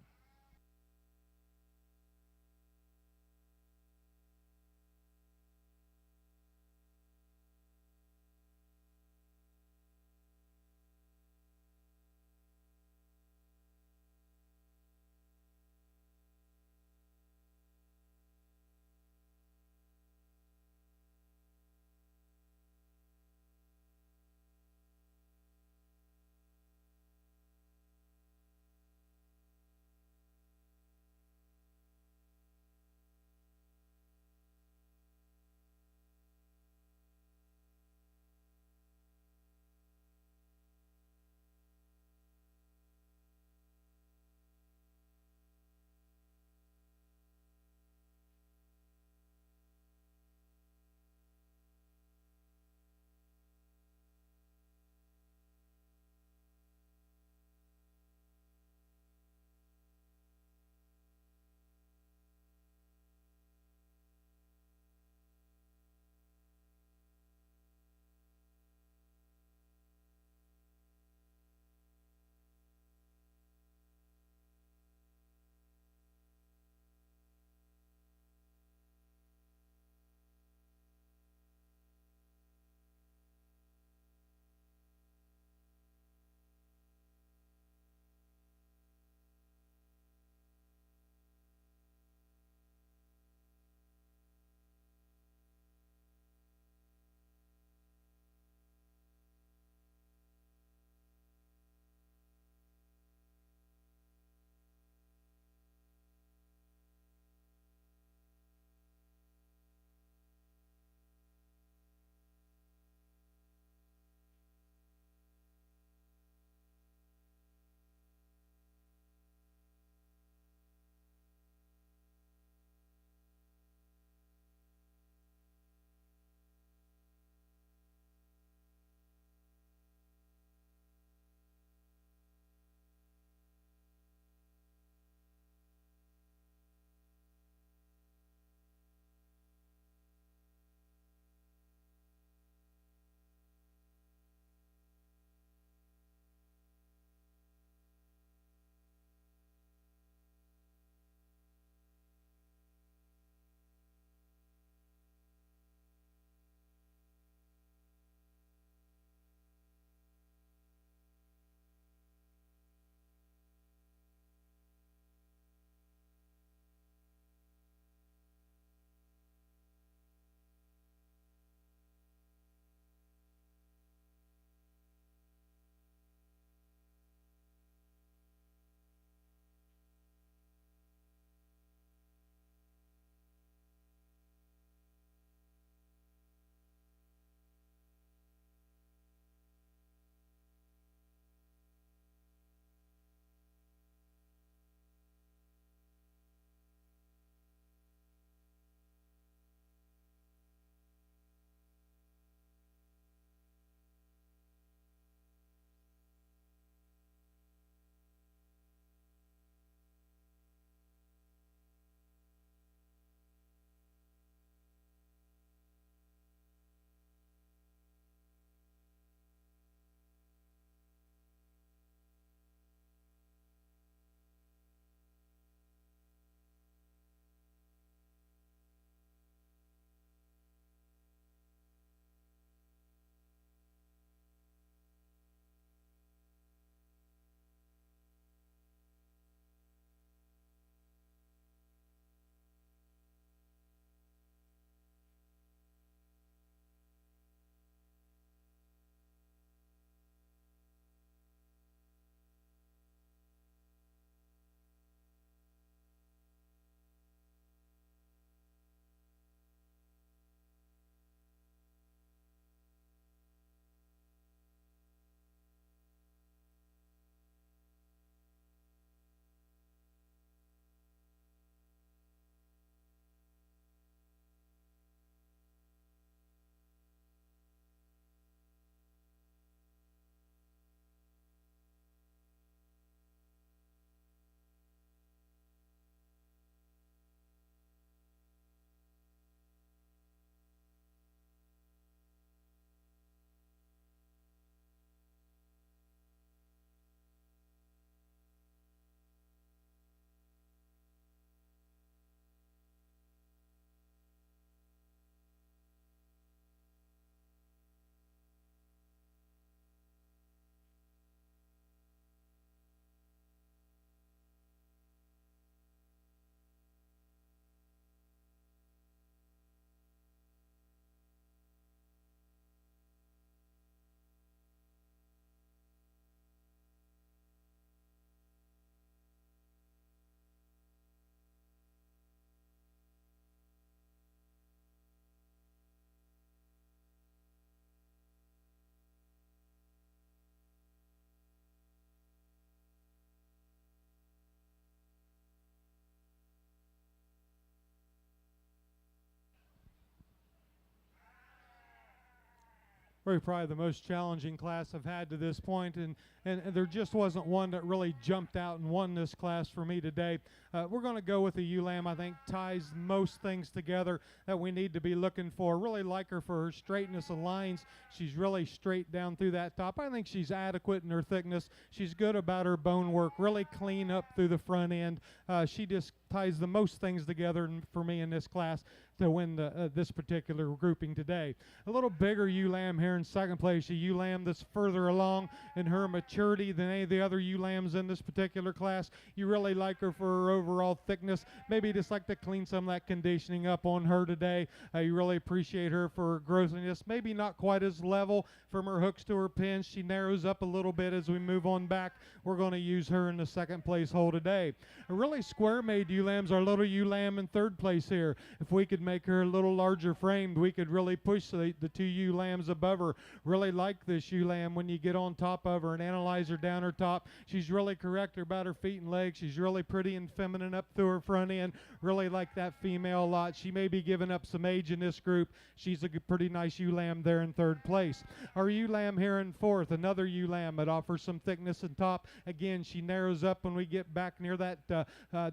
probably the most challenging class I've had to this point, and there just wasn't one that really jumped out and won this class for me today. We're going to go with a ewe lamb. I think ties most things together that we need to be looking for. Really like her for her straightness of lines. She's really straight down through that top. I think she's adequate in her thickness. She's good about her bone work, really clean up through the front end. She just ties the most things together for me in this class to win this particular grouping today. A little bigger ewe lamb here in second place, a ewe lamb that's further along in her maturity than any of the other ewe lambs in this particular class. You really like her for her overall thickness. Maybe just like to clean some of that conditioning up on her today. You really appreciate her for her grossiness. Maybe not quite as level from her hooks to her pins. She narrows up a little bit as we move on back. We're going to use her in the second place hole today. A really square-made ewe lamb's our little ewe lamb in third place here. If we could make her a little larger framed, we could really push the two ewe lambs above her. Really like this ewe lamb when you get on top of her and analyze her down her top. She's really correct about her feet and legs. She's really pretty and feminine up through her front end. Really like that female a lot. She may be giving up some age in this group. She's a pretty nice ewe lamb there in third place. Our ewe lamb here in fourth, another ewe lamb that offers some thickness and top. Again, she narrows up when we get back near that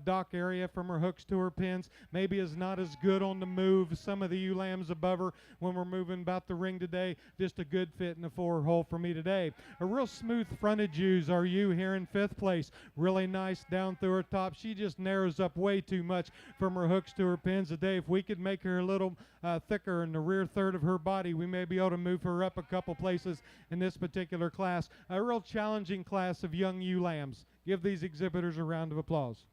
dock area from her hooks to her pins. Maybe is not as good on the move. Some of the ewe lambs above her when we're moving about the ring today. Just a good fit in the four hole for me today. A real smooth fronted ewes are ewe here in fifth place. Really nice down through her top. She just narrows up way too much from her hooks to her pins today. If we could make her a little thicker in the rear third of her body, we may be able to move her up a couple places in this particular class. A real challenging class of young ewe lambs. Give these exhibitors a round of applause.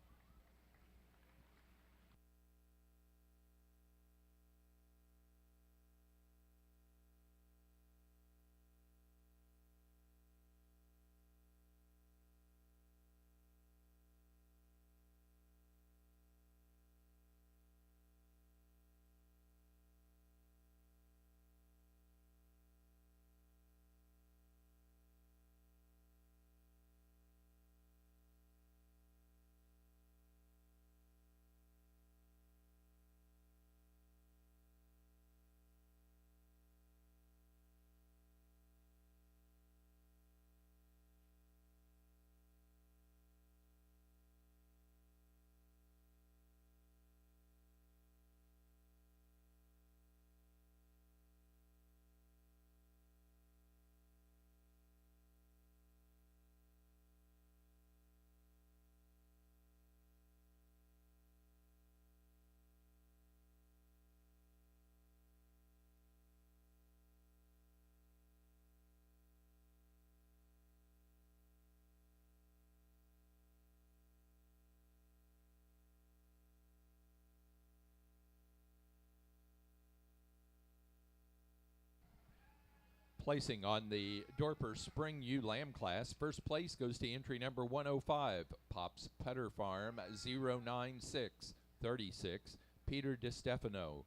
Placing on the Dorper Spring Ewe Lamb class, first place goes to entry number 105, Pop's Putter Farm 09636, Peter DiStefano,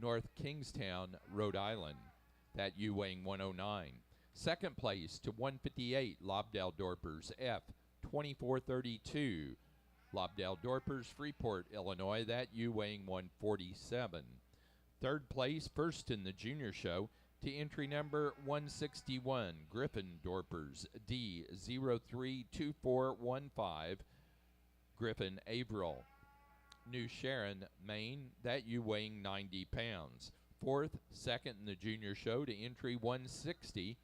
North Kingstown, Rhode Island. That ewe weighing 109. Second place to 158, Lobdell Dorpers F 2432, Lobdell Dorpers, Freeport, Illinois. That ewe weighing 147. Third place, first in the junior show, to entry number 161, Griffin Dorpers D 032415, Griffin Averill, New Sharon, Maine. That ewe weighing 90 pounds. Fourth, second in the junior show, to entry 160,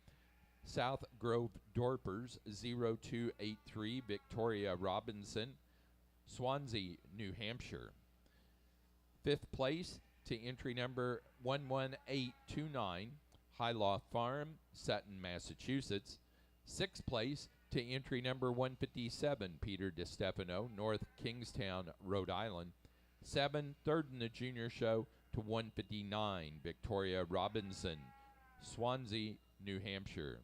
South Grove Dorpers 0283, Victoria Robinson, Swansea, New Hampshire. Fifth place to entry number 11829, Highloft Farm, Sutton, Massachusetts. Sixth place to entry number 157, Peter DiStefano, North Kingstown, Rhode Island. Third in the junior show to 159, Victoria Robinson, Swansea, New Hampshire.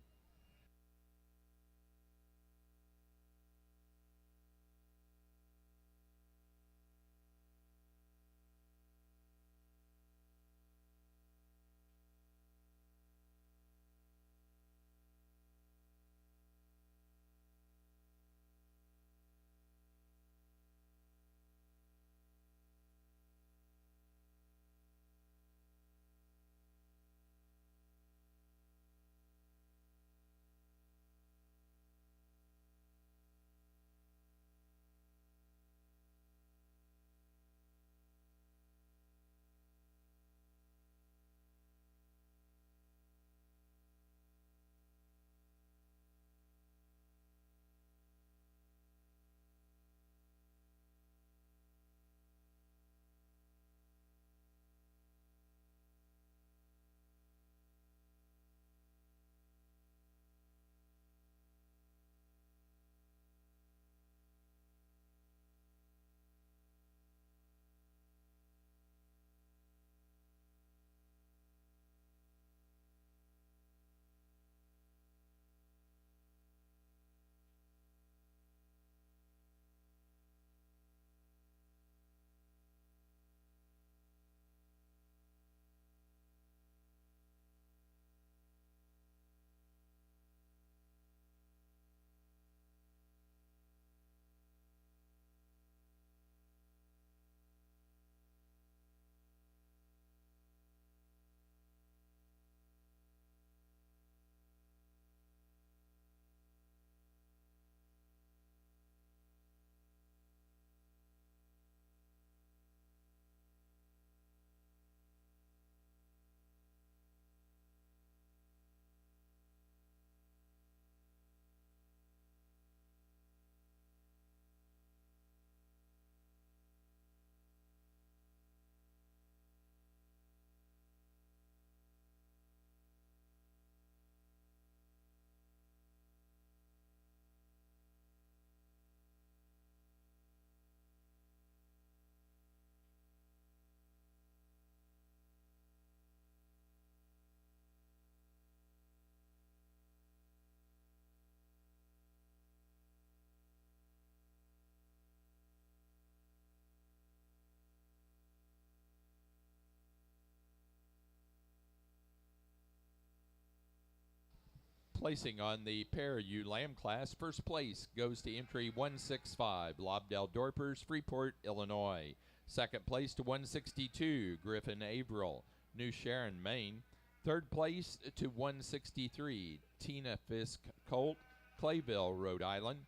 Placing on the pair ewe lamb class, first place goes to entry 165, Lobdell Dorpers, Freeport, Illinois. Second place to 162, Griffin Averill, New Sharon, Maine. Third place to 163, Tina Fisk Colt, Clayville, Rhode Island.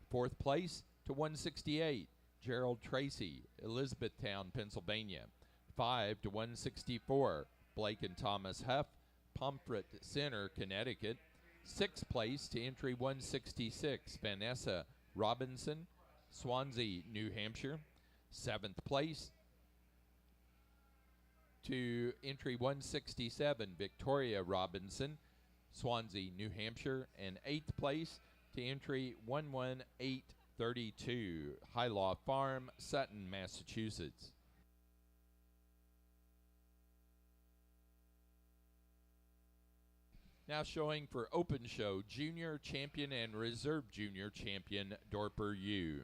Fourth place to 168, Gerald Tracy, Elizabethtown, Pennsylvania. 5 to 164, Blake and Thomas Huff, Pomfret Center, Connecticut. Sixth place to entry 166, Vanessa Robinson, Swansea, New Hampshire. Seventh place to entry 167, Victoria Robinson, Swansea, New Hampshire. And eighth place to entry 11832, High Law Farm, Sutton, Massachusetts. Now showing for Open Show Junior Champion and Reserve Junior Champion Dorper ewe.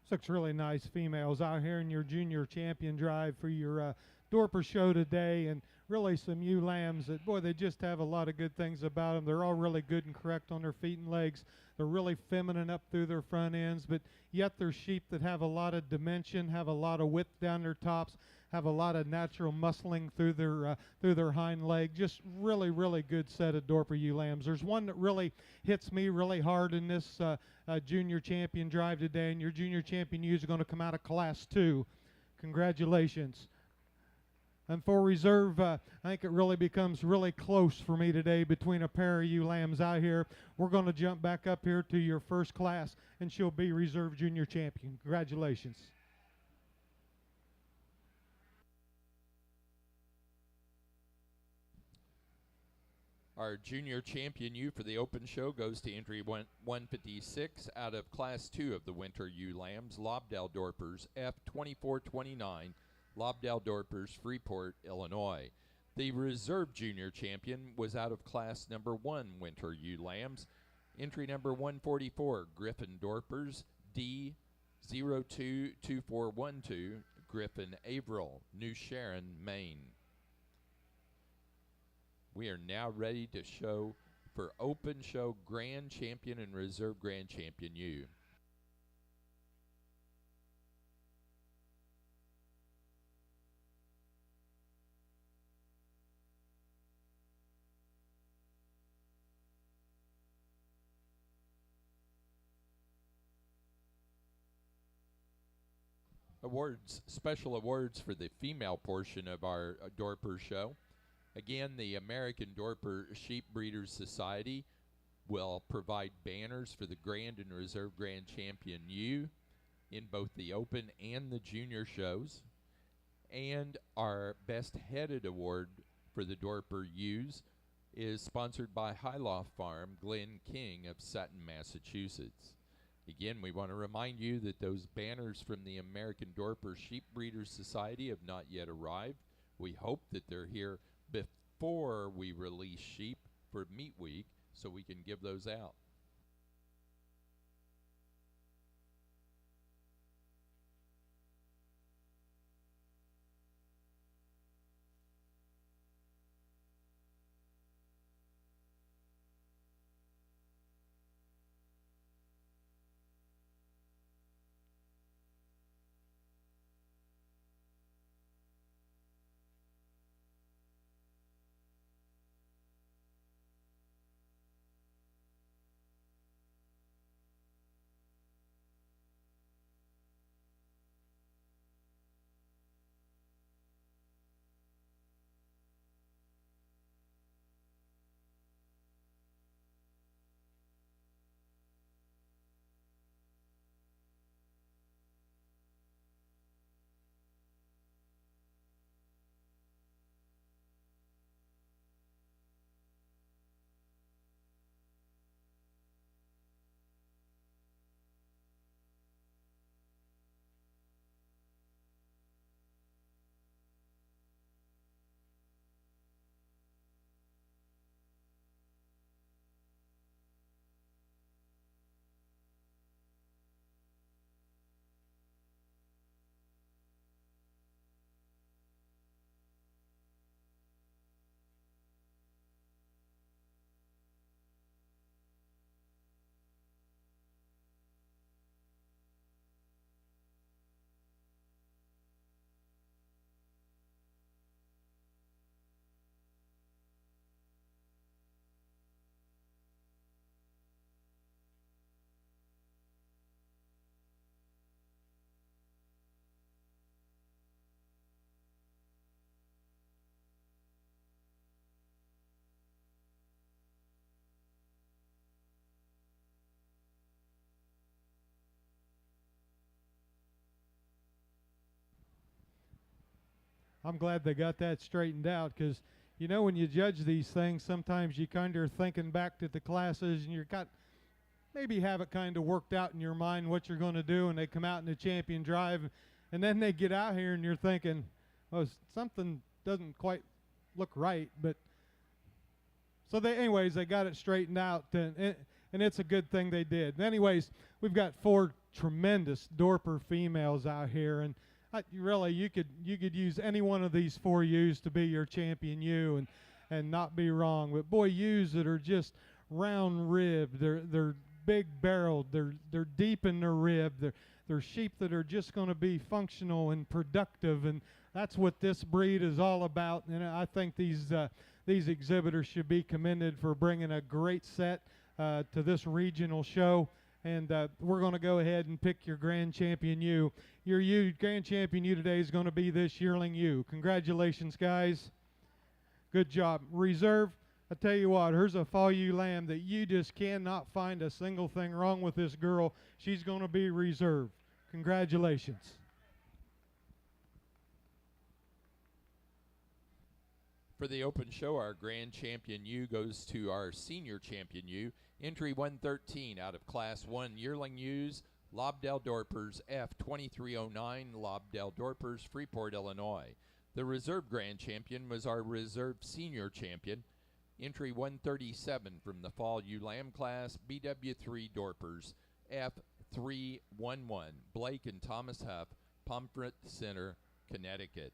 Six really nice females out here in your junior champion drive for your Dorper show today, and really some ewe lambs that, boy, they just have a lot of good things about them. They're all really good and correct on their feet and legs. They're really feminine up through their front ends, but yet they're sheep that have a lot of dimension, have a lot of width down their tops, have a lot of natural muscling through their hind leg. Just really, really good set of Dorper ewe lambs. There's one that really hits me really hard in this junior champion drive today, and your junior champion ewes are going to come out of class 2. Congratulations. And for reserve, I think it really becomes really close for me today between a pair of ewe lambs out here. We're going to jump back up here to your first class, and she'll be reserve junior champion. Congratulations. Our junior champion ewe for the Open Show goes to entry 156 out of Class 2 of the Winter Ewe Lambs, Lobdell Dorpers, F2429, Lobdell Dorpers, Freeport, Illinois. The reserve junior champion was out of Class number 1 Winter Ewe Lambs, entry number 144, Griffin Dorpers, D022412, Griffin Averill, New Sharon, Maine. We are now ready to show for Open Show Grand Champion and Reserve Grand Champion ewe. Awards, special awards for the female portion of our Dorper show. Again, the American Dorper Sheep Breeders Society will provide banners for the Grand and Reserve Grand Champion ewe in both the Open and the Junior shows. And our Best Headed Award for the Dorper ewes is sponsored by High Law Farm, Glenn King of Sutton, Massachusetts. Again, we want to remind you that those banners from the American Dorper Sheep Breeders Society have not yet arrived. We hope that they're here before we release sheep for Meat Week so we can give those out. I'm glad they got that straightened out, because you know, when you judge these things, sometimes you kind of are thinking back to the classes, and you're got maybe have it kind of worked out in your mind what you're going to do, and they come out in the champion drive, and then they get out here and you're thinking, oh, something doesn't quite look right. But so anyways, they got it straightened out, and it's a good thing they did. And anyways, we've got 4 tremendous Dorper females out here, and you could use any one of these 4 ewes to be your champion ewe, and not be wrong. But boy, ewes that are just round ribbed, they're big barreled, they're deep in their rib, they're sheep that are just going to be functional and productive, and that's what this breed is all about. And I think these exhibitors should be commended for bringing a great set to this regional show. And we're going to go ahead and pick your grand champion ewe. Your grand champion ewe today is going to be this yearling ewe. Congratulations, guys. Good job. Reserve, I tell you what, here's a fall ewe lamb that you just cannot find a single thing wrong with this girl. She's going to be reserved. Congratulations. For the open show, our grand champion ewe goes to our senior champion ewe. Entry 113 out of Class 1 yearling ewes, Lobdell Dorpers, F2309, Lobdell Dorpers, Freeport, Illinois. The reserve grand champion was our reserve senior champion. Entry 137 from the fall ewe lamb class, BW3 Dorpers, F311, Blake and Thomas Huff, Pomfret Center, Connecticut.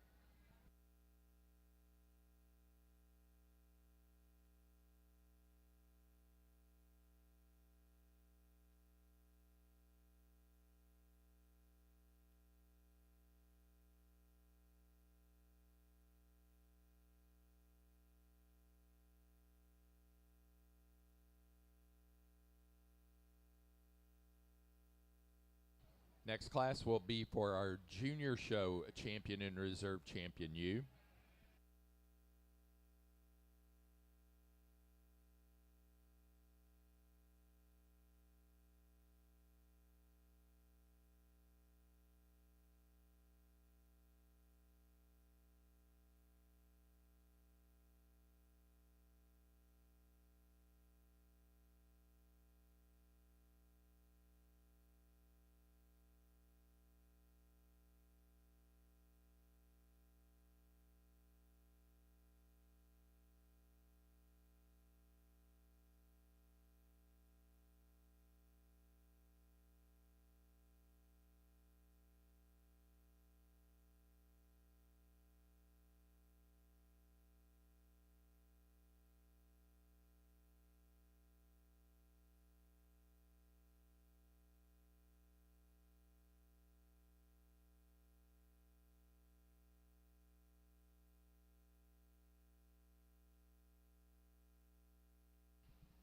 Next class will be for our junior show champion and reserve champion ewe.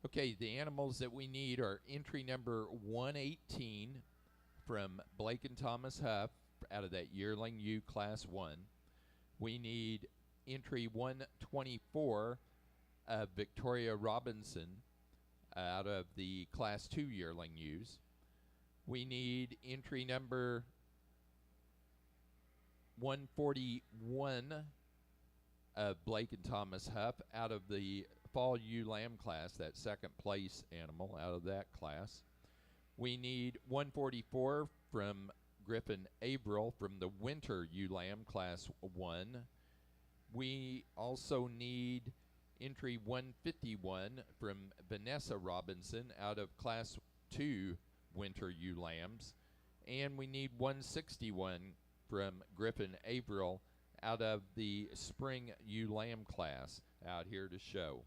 Okay, the animals that we need are entry number 118 from Blake and Thomas Huff out of that yearling ewe class 1. We need entry 124 of Victoria Robinson out of the class 2 yearling ewes. We need entry number 141 of Blake and Thomas Huff out of the fall ewe lamb class, that second place animal out of that class. We need 144 from Griffin Averill from the winter ewe lamb class 1. We also need entry 151 from Vanessa Robinson out of class 2 winter ewe lambs. And we need 161 from Griffin Averill out of the spring ewe lamb class out here to show.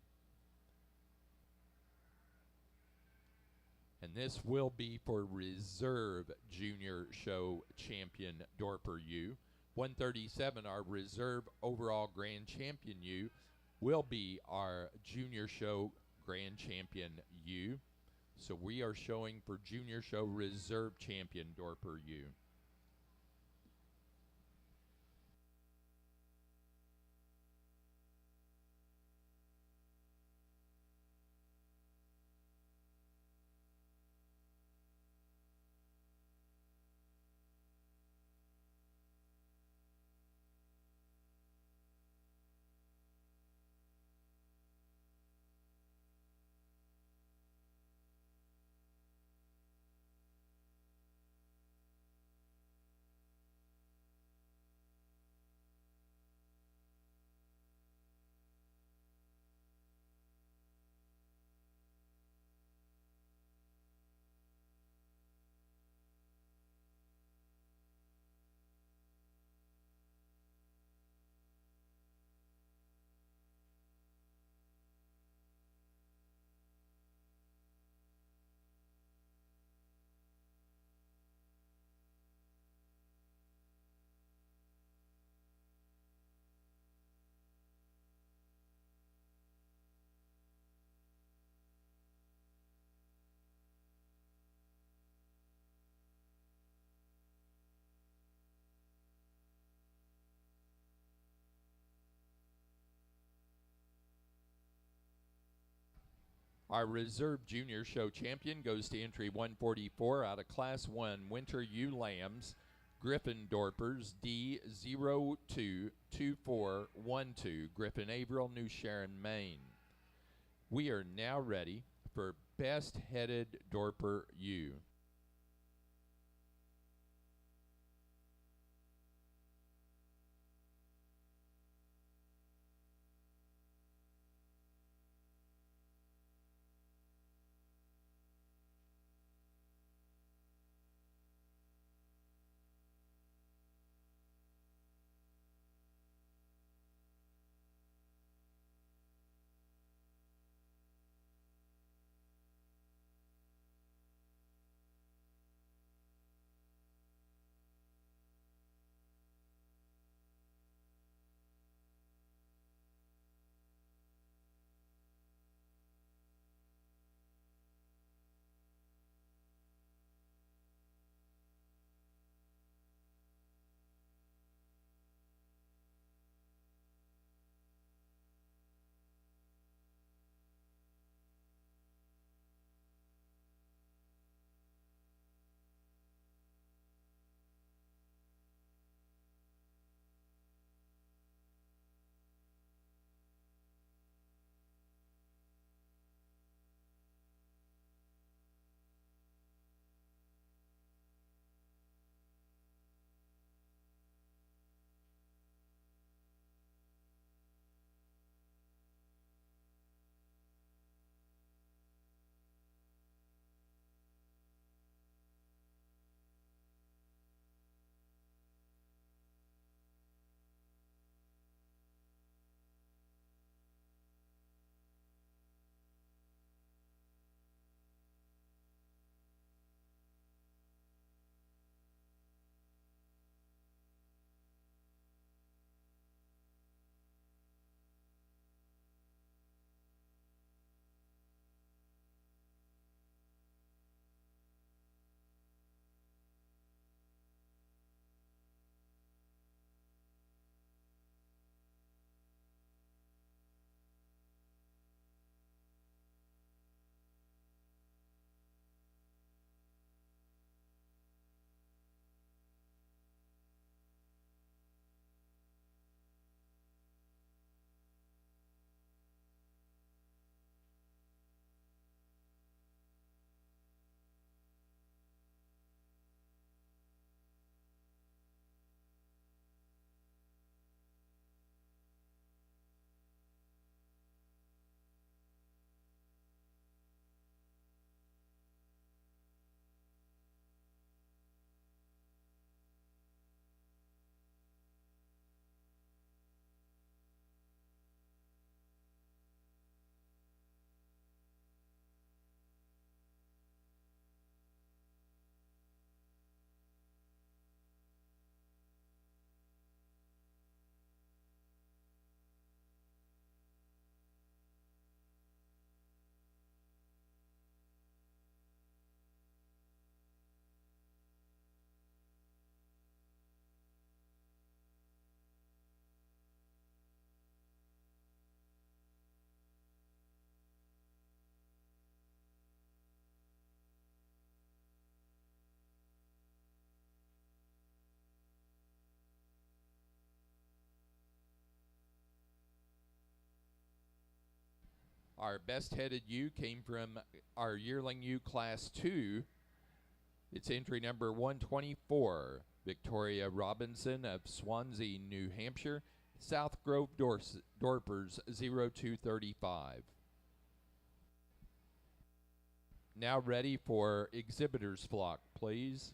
And this will be for reserve junior show champion Dorper ewe. 137, our reserve overall grand champion ewe, will be our junior show grand champion ewe. So we are showing for junior show reserve champion Dorper ewe. Our reserve junior show champion goes to entry 144 out of Class 1 Winter Ewe Lambs, Griffin Dorpers D022412, Griffin Averill, New Sharon, Maine. We are now ready for Best Headed Dorper Ewe. Our best headed ewe came from our yearling ewe Class 2. It's entry number 124, Victoria Robinson of Swansea, New Hampshire, South Grove Dorpers 0235. Now ready for exhibitor's flock, please.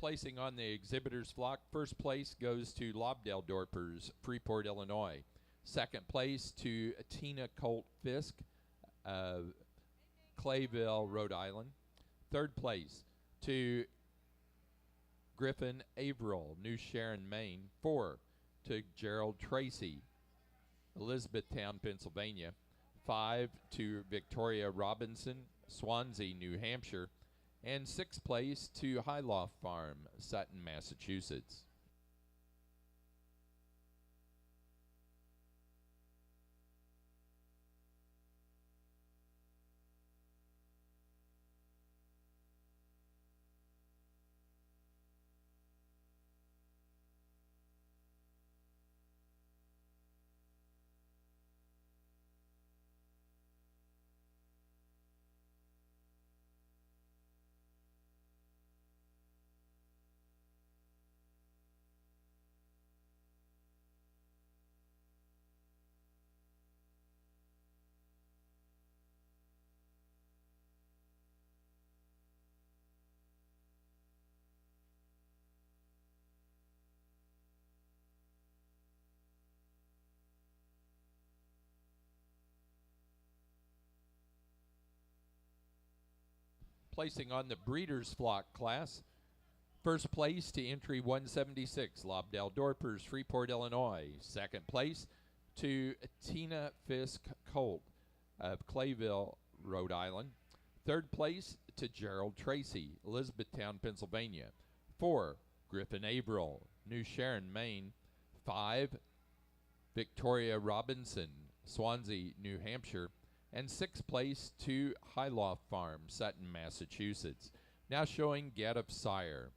Placing on the exhibitors flock, first place goes to Lobdell Dorpers, Freeport, Illinois. Second place to Tina Colt Fisk, Clayville, Rhode Island. Third place to Griffin Averill, New Sharon, Maine. 4 to Gerald Tracy, Elizabethtown, Pennsylvania. 5 to Victoria Robinson, Swansea, New Hampshire. And 6th place to Highloft Farm, Sutton, Massachusetts. Placing on the breeders flock class, first place to entry 176, Lobdell Dorpers, Freeport, Illinois. Second place to Tina Fisk Colt of Clayville, Rhode Island. Third place to Gerald Tracy, Elizabethtown, Pennsylvania. 4, Griffin Averill, New Sharon, Maine. 5, Victoria Robinson, Swansea, New Hampshire. And 6th place to Highloft Farm, Sutton, Massachusetts. Now showing Get of Sire.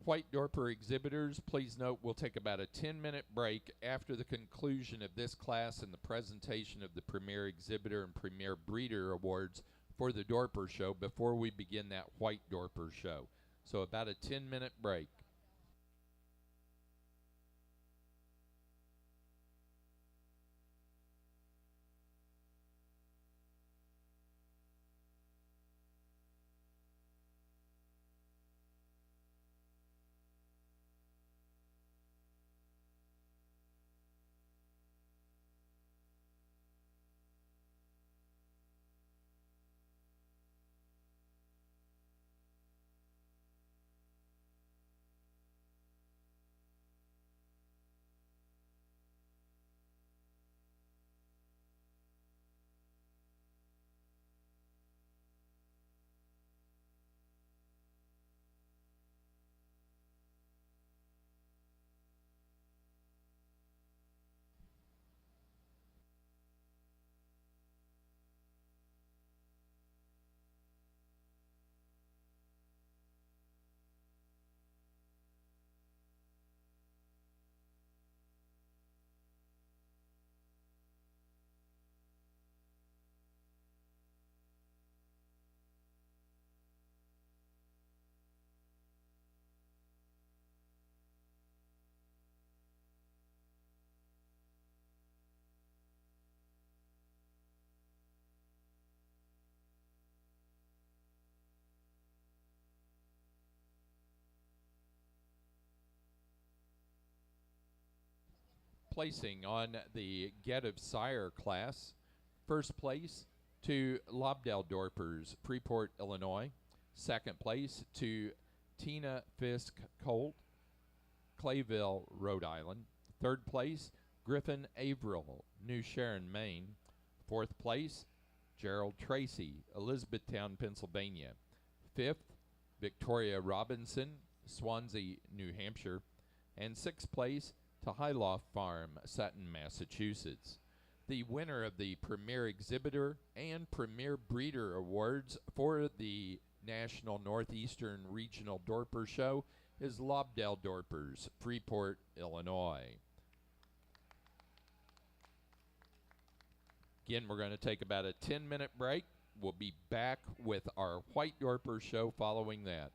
White Dorper exhibitors, please note we'll take about a 10-minute break after the conclusion of this class and the presentation of the Premier Exhibitor and Premier Breeder Awards for the Dorper Show before we begin that White Dorper Show. So about a 10-minute break. placing on the Get of Sire class. First place to Lobdell Dorpers, Freeport, Illinois. Second place to Tina Fisk Colt, Clayville, Rhode Island. Third place, Griffin Averill, New Sharon, Maine. Fourth place, Gerald Tracy, Elizabethtown, Pennsylvania. Fifth, Victoria Robinson, Swansea, New Hampshire. And sixth place to Highloft Farm, Sutton, Massachusetts. The winner of the Premier Exhibitor and Premier Breeder Awards for the National Northeastern Regional Dorper Show is Lobdell Dorpers, Freeport, Illinois. Again, we're going to take about a 10-minute break. We'll be back with our White Dorper Show following that.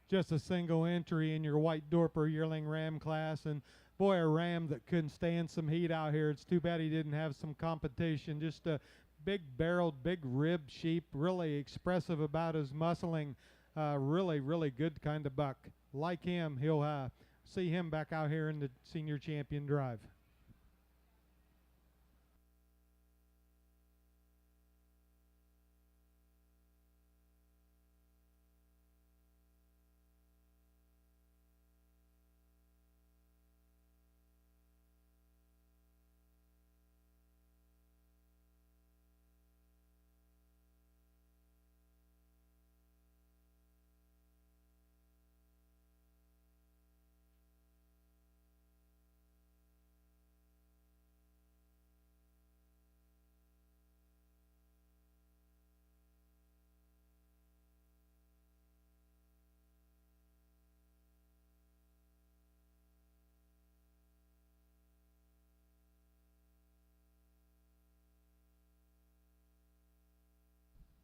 just a single entry in your white Dorper yearling ram class. And boy, a ram that couldn't stand some heat out here. It's too bad he didn't have some competition. Just a big barreled, big ribbed sheep, really expressive about his muscling. Really, really good kind of buck. Like him, he'll see him back out here in the senior champion drive.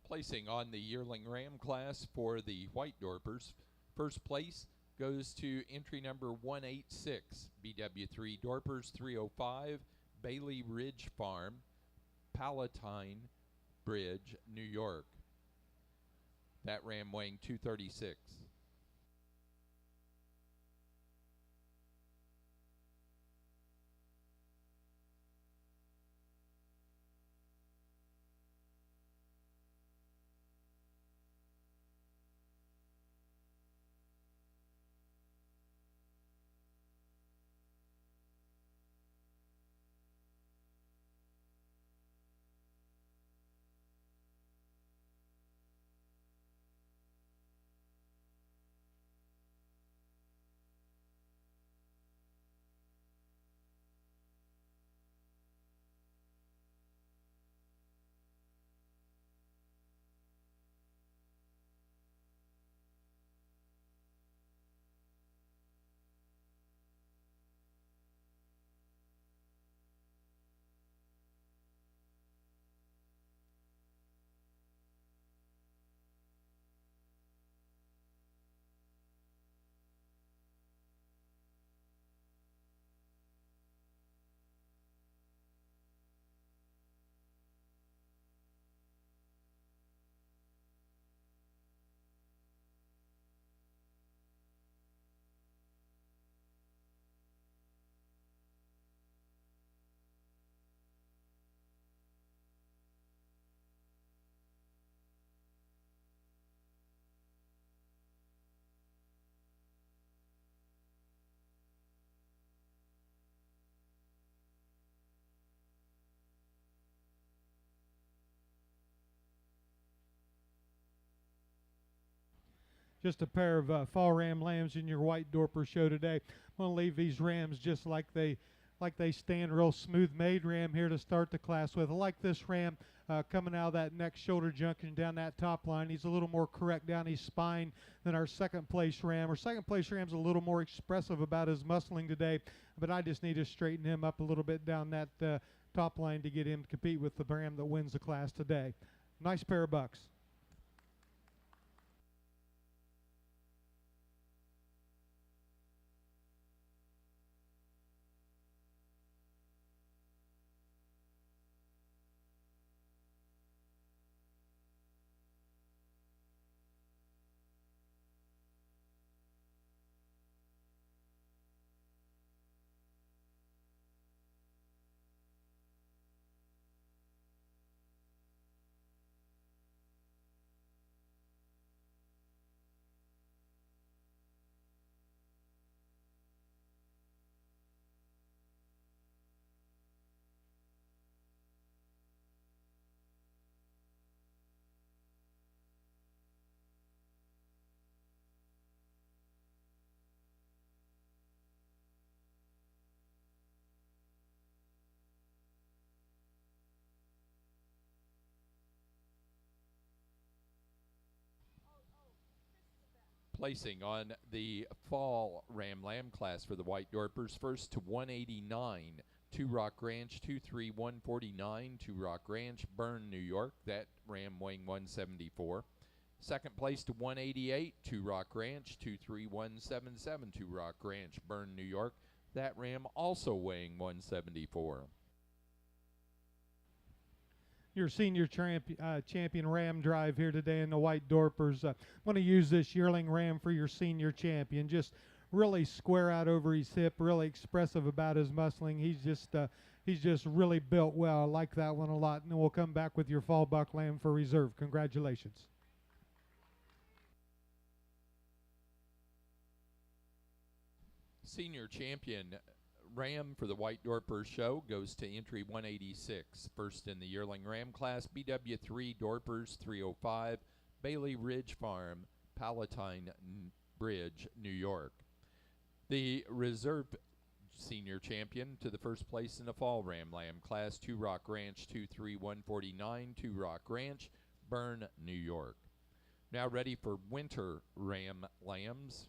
Placing on the yearling ram class for the white Dorpers, first place goes to entry number 186, BW3 Dorpers 305, Bailey Ridge Farm, Palatine Bridge, New York. That ram weighing 236. Just a pair of fall ram lambs in your white Dorper show today. I'm going to leave these rams just like they stand, real smooth made ram here to start the class with. I like this ram coming out of that neck shoulder junction down that top line. He's a little more correct down his spine than our second place ram. Our second place ram's a little more expressive about his muscling today, but I just need to straighten him up a little bit down that top line to get him to compete with the ram that wins the class today. Nice pair of bucks. Placing on the fall ram lamb class for the white Dorpers, first to 189, Two Rock Ranch 23149, Two Rock Ranch, Bern, New York. That ram weighing 174. Second place to 188, Two Rock Ranch, 23177, Two Rock Ranch, Bern, New York. That ram also weighing 174. Your senior champion ram drive here today in the white Dorpers. I'm going to use this yearling ram for your senior champion. Just really square out over his hip, really expressive about his muscling. He's just really built well. I like that one a lot. And then we'll come back with your fall buck lamb for reserve. Congratulations. Senior champion ram for the White Dorper show goes to entry 186. First in the yearling ram class, BW3 Dorpers 305, Bailey Ridge Farm, Palatine Bridge, New York. The reserve senior champion to the first place in the fall ram lamb class, Two Rock Ranch 23149, Two Rock Ranch, Bern, New York. Now ready for winter ram lambs.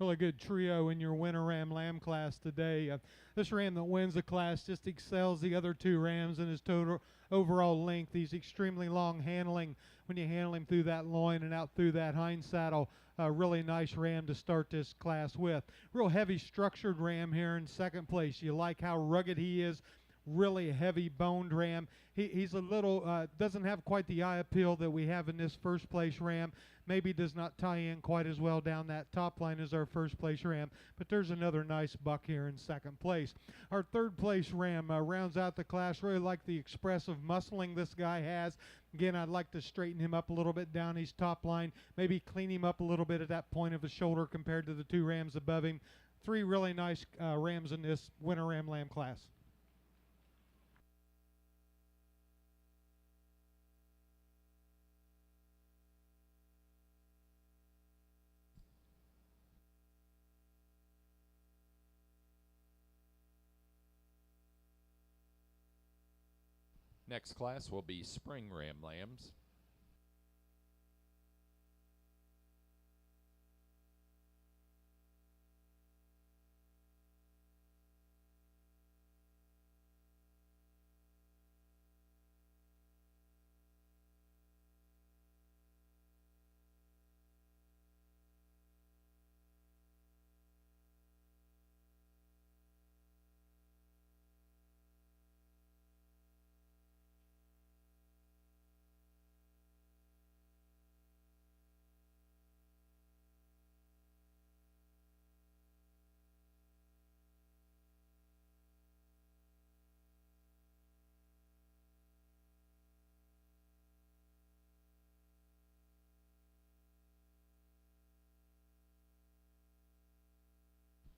Really good trio in your winter ram lamb class today. This ram that wins the class just excels the other two rams in his total overall length. He's extremely long handling when you handle him through that loin and out through that hind saddle. a really nice ram to start this class with. Real heavy structured ram here in second place. You like how rugged he is. Really heavy boned ram. He's a little, doesn't have quite the eye appeal that we have in this first place ram. Maybe does not tie in quite as well down that top line as our first place ram, but there's another nice buck here in second place. Our third place ram rounds out the class. Really like the expressive muscling this guy has. Again, I'd like to straighten him up a little bit down his top line, maybe clean him up a little bit at that point of the shoulder compared to the two rams above him. Three really nice rams in this winter ram lamb class. Next class will be spring ram lambs.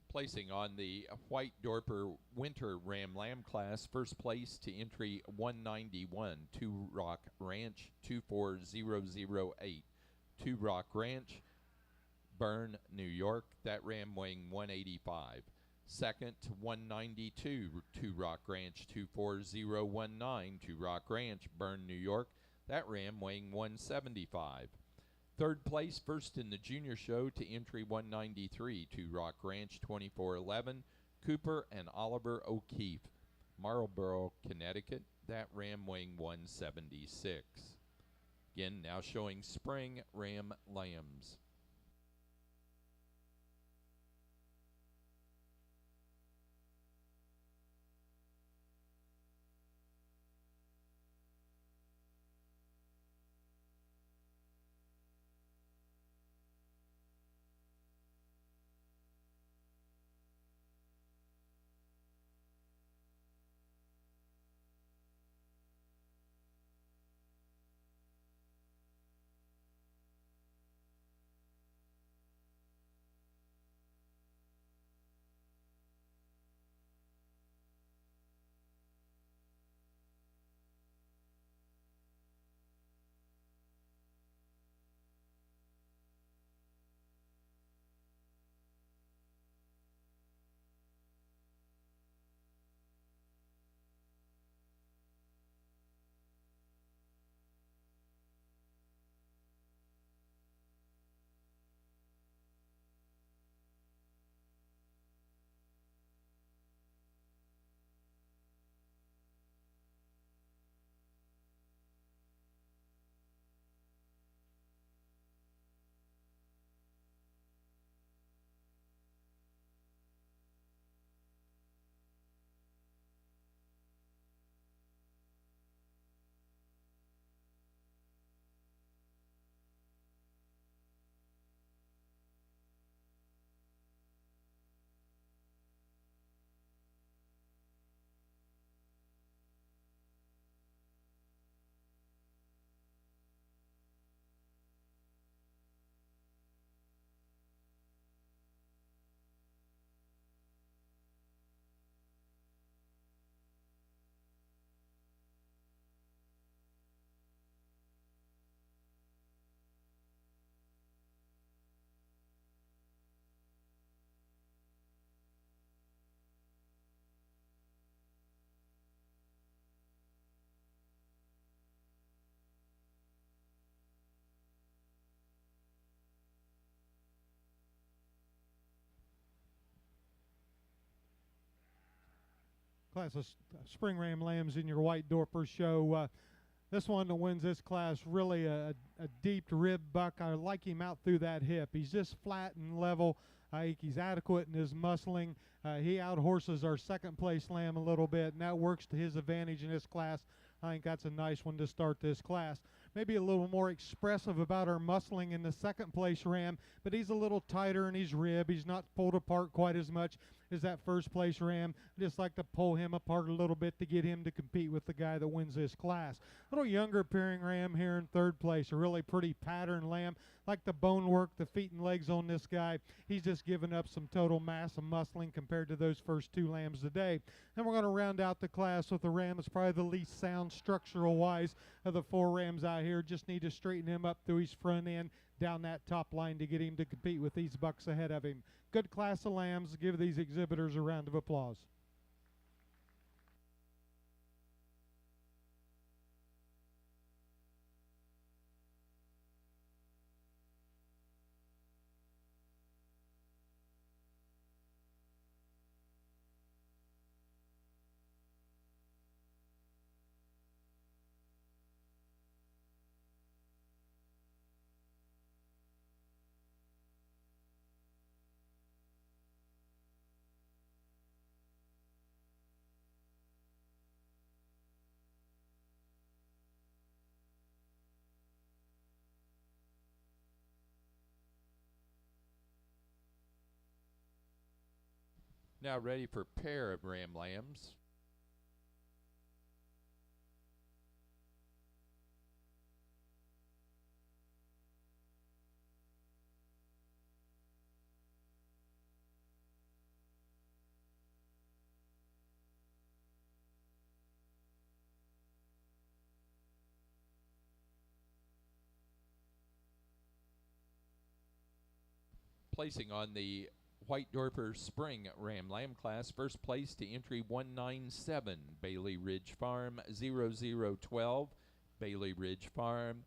Placing on the white Dorper winter ram lamb class, first place to entry 191, Two Rock Ranch 24008. Two Rock Ranch, Bern, New York. That ram weighing 185. Second, 192, Two Rock Ranch 24019. Two Rock Ranch, Bern, New York. That ram weighing 175. Third place, first in the junior show to entry 193, Two Rock Ranch 2411, Cooper and Oliver O'Keefe, Marlborough, Connecticut. That ram weighing 176. Again, now showing spring ram lambs. Class of spring ram lambs in your white Dorper show. This one that wins this class, really a deep rib buck. I like him out through that hip. He's just flat and level. He's adequate in his muscling. He outhorses our second place lamb a little bit, and that works to his advantage in this class. I think that's a nice one to start this class. Maybe a little more expressive about our muscling in the second place ram, but he's a little tighter in his rib. He's not pulled apart quite as much as that first place ram. I just like to pull him apart a little bit to get him to compete with the guy that wins this class. A little younger appearing ram here in third place, a really pretty pattern lamb. Like the bone work, the feet and legs on this guy. He's just given up some total mass and muscling compared to those first two lambs today. Then we're going to round out the class with a ram that's probably the least sound structural wise of the four rams out here. Just need to straighten him up through his front end down that top line to get him to compete with these bucks ahead of him. Good class of lambs. Give these exhibitors a round of applause. Now ready for pair of ram lambs. Placing on the White Dorper Spring Ram Lamb class, first place to entry 197, Bailey Ridge Farm, 0012, Bailey Ridge Farm,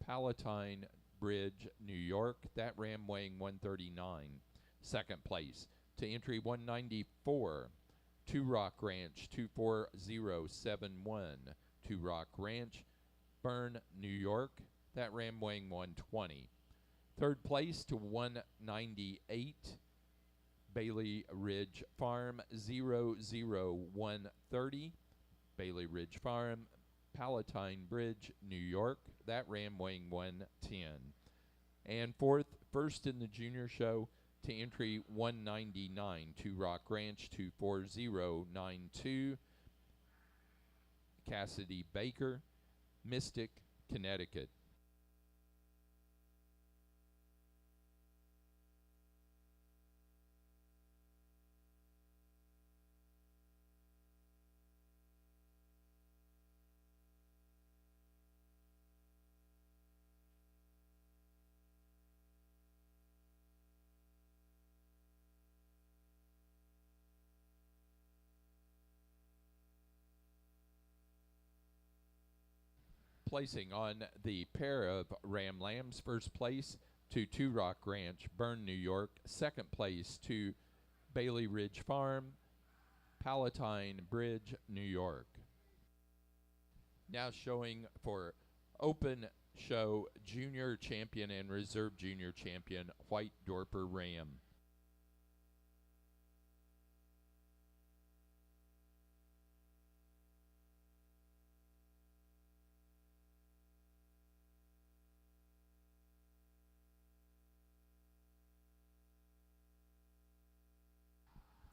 Palatine Bridge, New York. That ram weighing 139. Second place to entry 194, Two Rock Ranch, 24071, Two Rock Ranch, Bern, New York. That ram weighing 120. Third place to 198, Bailey Ridge Farm, 00130, Bailey Ridge Farm, Palatine Bridge, New York. That ram weighing 110. And fourth, first in the junior show to entry 199, Two Rock Ranch, 24092, Cassidy Baker, Mystic, Connecticut. Placing on the pair of ram lambs, first place to Two Rock Ranch, Bern, New York. Second place to Bailey Ridge Farm, Palatine Bridge, New York. Now showing for open show junior champion and reserve junior champion, White Dorper Ram.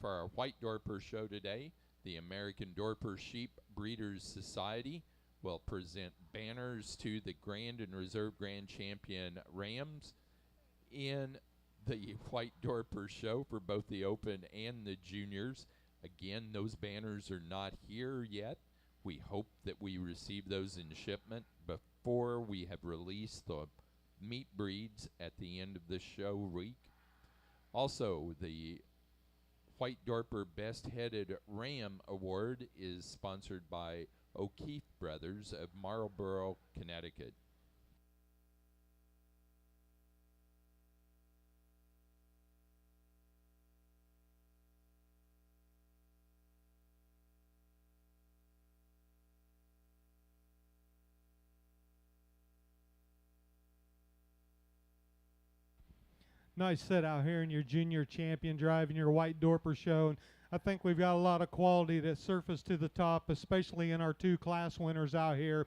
For our White Dorper show today, the American Dorper Sheep Breeders Society will present banners to the Grand and Reserve Grand Champion Rams in the White Dorper show for both the Open and the Juniors. Again, those banners are not here yet. We hope that we receive those in shipment before we have released the meat breeds at the end of the show week. Also, the White Dorper Best Headed Ram Award is sponsored by O'Keefe Brothers of Marlborough, Connecticut. Nice set out here in your junior champion driving your white Dorper show. And I think we've got a lot of quality that surfaced to the top, especially in our two class winners out here.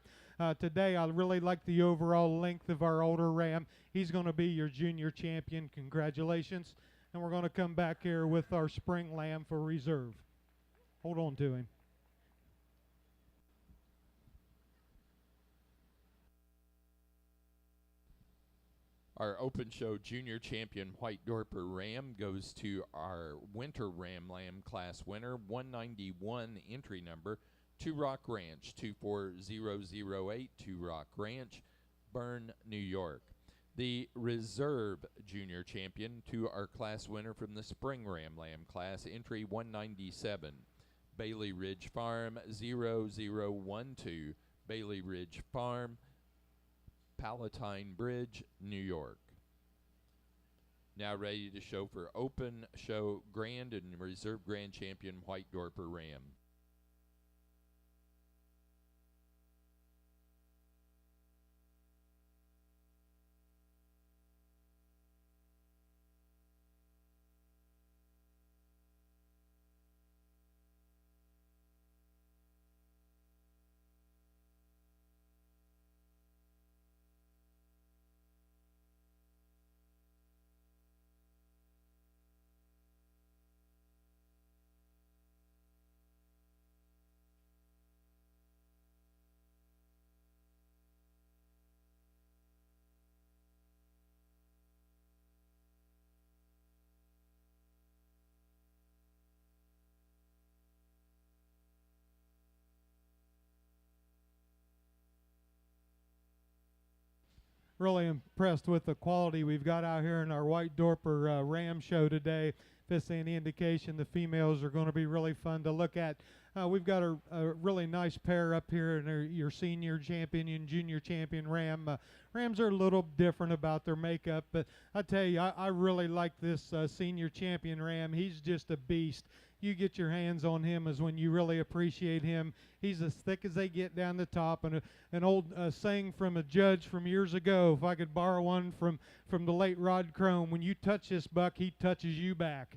Today, I really like the overall length of our older ram. He's going to be your junior champion. Congratulations. And we're going to come back here with our spring lamb for reserve. Hold on to him. Our Open Show Junior Champion White Dorper Ram goes to our Winter Ram Lamb class winner, 191 entry number, Two Rock Ranch, 24008, Two Rock Ranch, Bern, New York. The Reserve Junior Champion to our class winner from the Spring Ram Lamb class, entry 197, Bailey Ridge Farm, 0012, Bailey Ridge Farm, Palatine Bridge, New York. Now ready to show for Open Show Grand and Reserve Grand Champion White Dorper Ram. Really impressed with the quality we've got out here in our white Dorper Ram show today. If it's any indication, the females are going to be really fun to look at. We've got a really nice pair up here in your senior champion and junior champion ram. Rams are a little different about their makeup, but I tell you, I really like this senior champion ram. He's just a beast. You get your hands on him is when you really appreciate him. He's as thick as they get down the top. And an old saying from a judge from years ago, if I could borrow one from the late Rod Crone, when you touch this buck, he touches you back.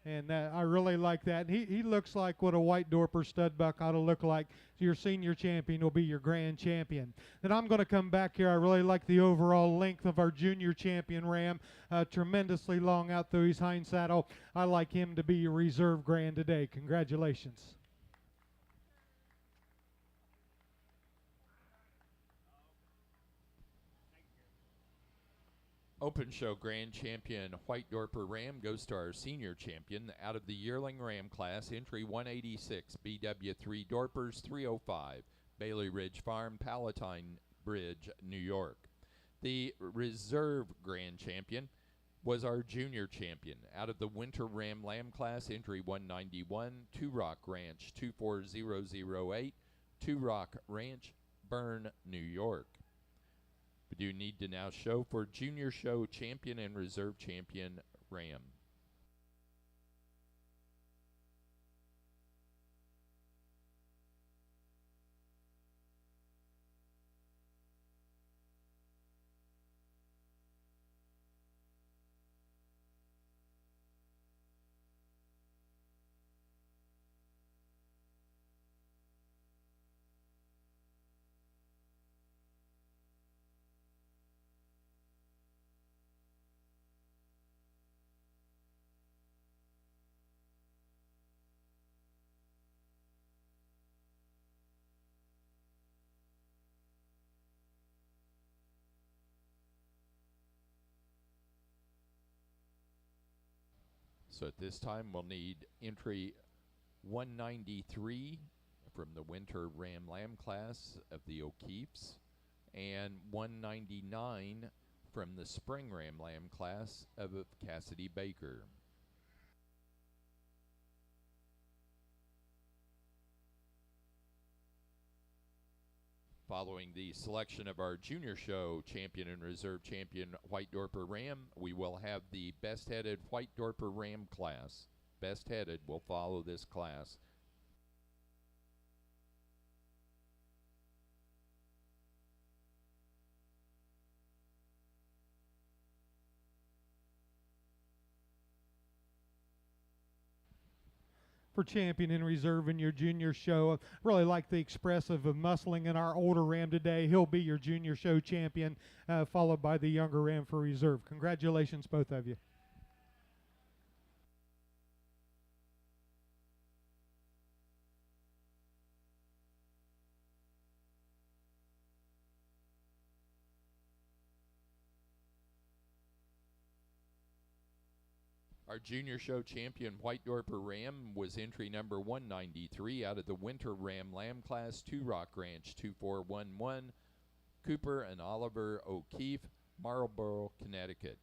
And I really like that. And he looks like what a white Dorper stud buck ought to look like. Your senior champion will be your grand champion. Then I'm going to come back here. I really like the overall length of our junior champion ram. Tremendously long out through his hind saddle. I like him to be your reserve grand today. Congratulations. Open Show Grand Champion White Dorper Ram goes to our senior champion out of the yearling ram class, entry 186, BW3 Dorpers 305, Bailey Ridge Farm, Palatine Bridge, New York. The reserve Grand Champion was our junior champion out of the Winter Ram Lamb class, entry 191, Two Rock Ranch 24008, Two Rock Ranch, Bern, New York. We do need to now show for Junior Show Champion and Reserve Champion Ram. So at this time, we'll need entry 193 from the Winter Ram Lamb class of the O'Keeffes and 199 from the Spring Ram Lamb class of Cassidy Baker. Following the selection of our Junior Show Champion and Reserve Champion White Dorper Ram, we will have the best-headed White Dorper Ram class. Best-headed will follow this class. Dorper champion in reserve in your junior show. Really like the expressive of muscling in our older ram today. He'll be your junior show champion, followed by the younger ram for reserve. Congratulations, both of you. Our junior show champion White Dorper Ram was entry number 193 out of the Winter Ram Lamb class, 2 Rock Ranch 2411, Cooper and Oliver O'Keefe, Marlborough, Connecticut.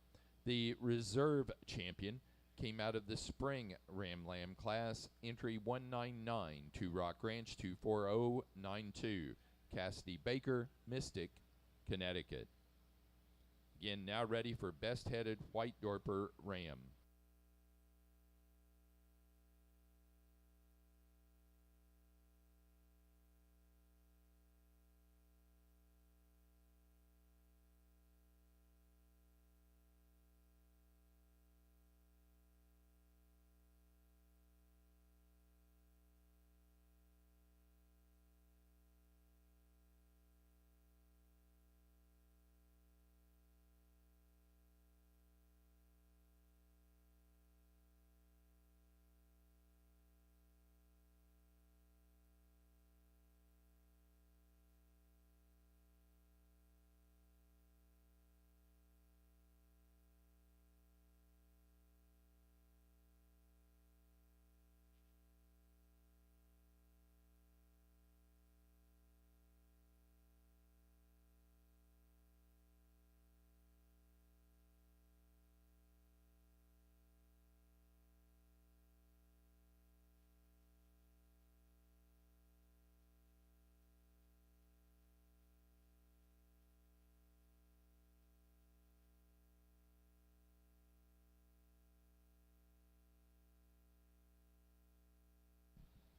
The reserve champion came out of the Spring Ram Lamb class, entry 199, 2 Rock Ranch 24092, Cassidy Baker, Mystic, Connecticut. Again, now ready for best-headed White Dorper Ram.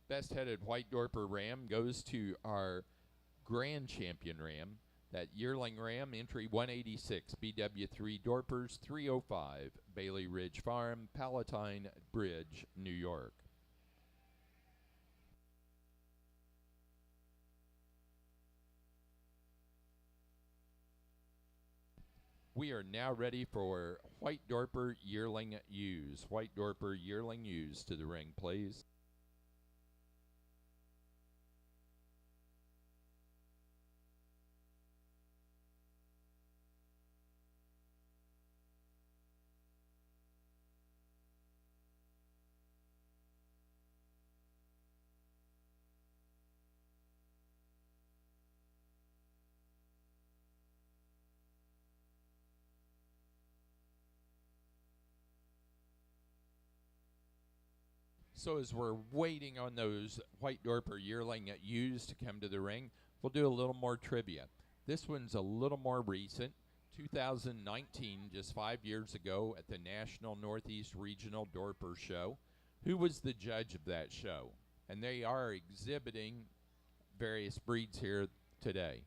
Best-headed White Dorper Ram goes to our grand champion ram, that yearling ram, entry 186, BW3 Dorpers 305, Bailey Ridge Farm, Palatine Bridge, New York. We are now ready for White Dorper yearling ewes. White Dorper yearling ewes to the ring, please. So as we're waiting on those White Dorper yearling ewes to come to the ring, we'll do a little more trivia. This one's a little more recent. 2019, just 5 years ago, at the National Northeast Regional Dorper Show. Who was the judge of that show? And they are exhibiting various breeds here today.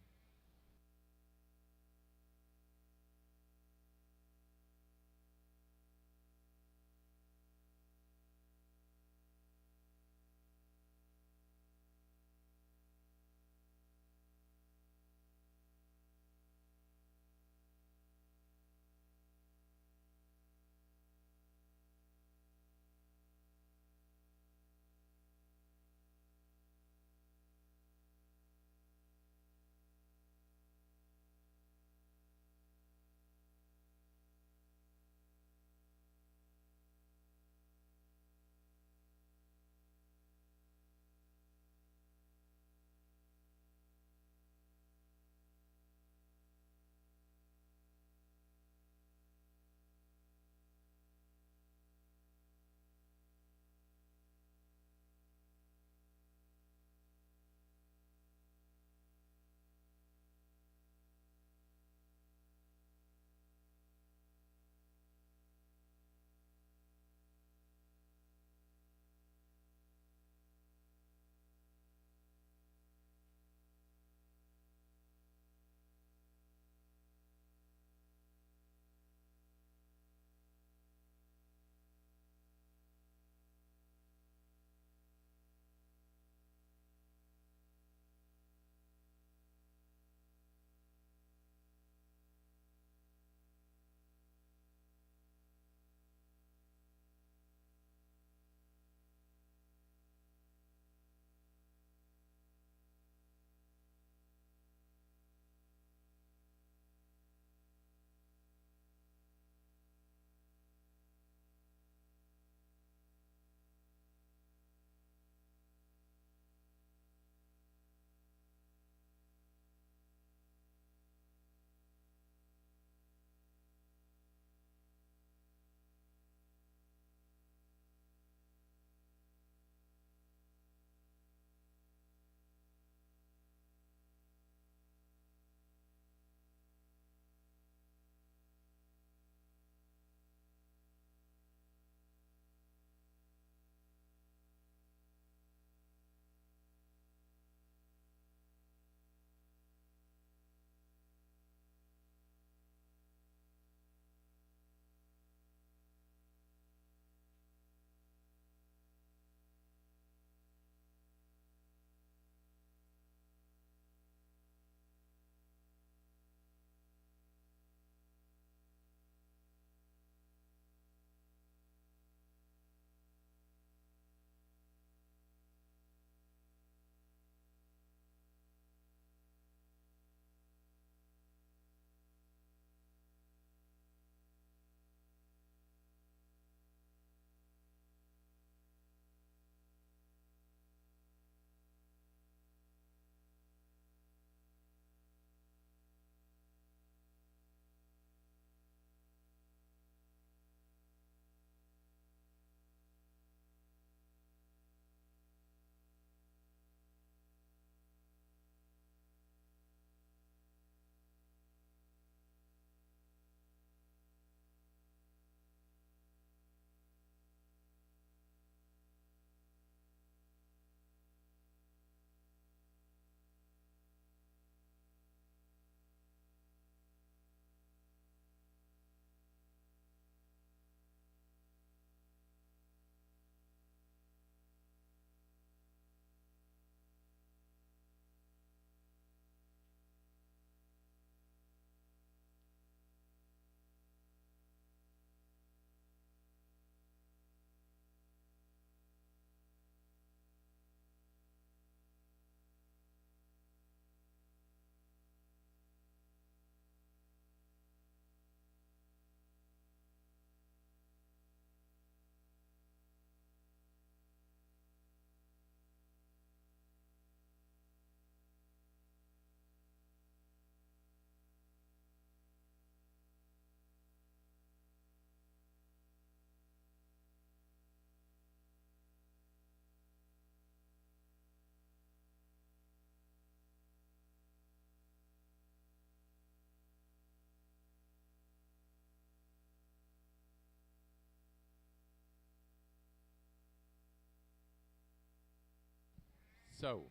So,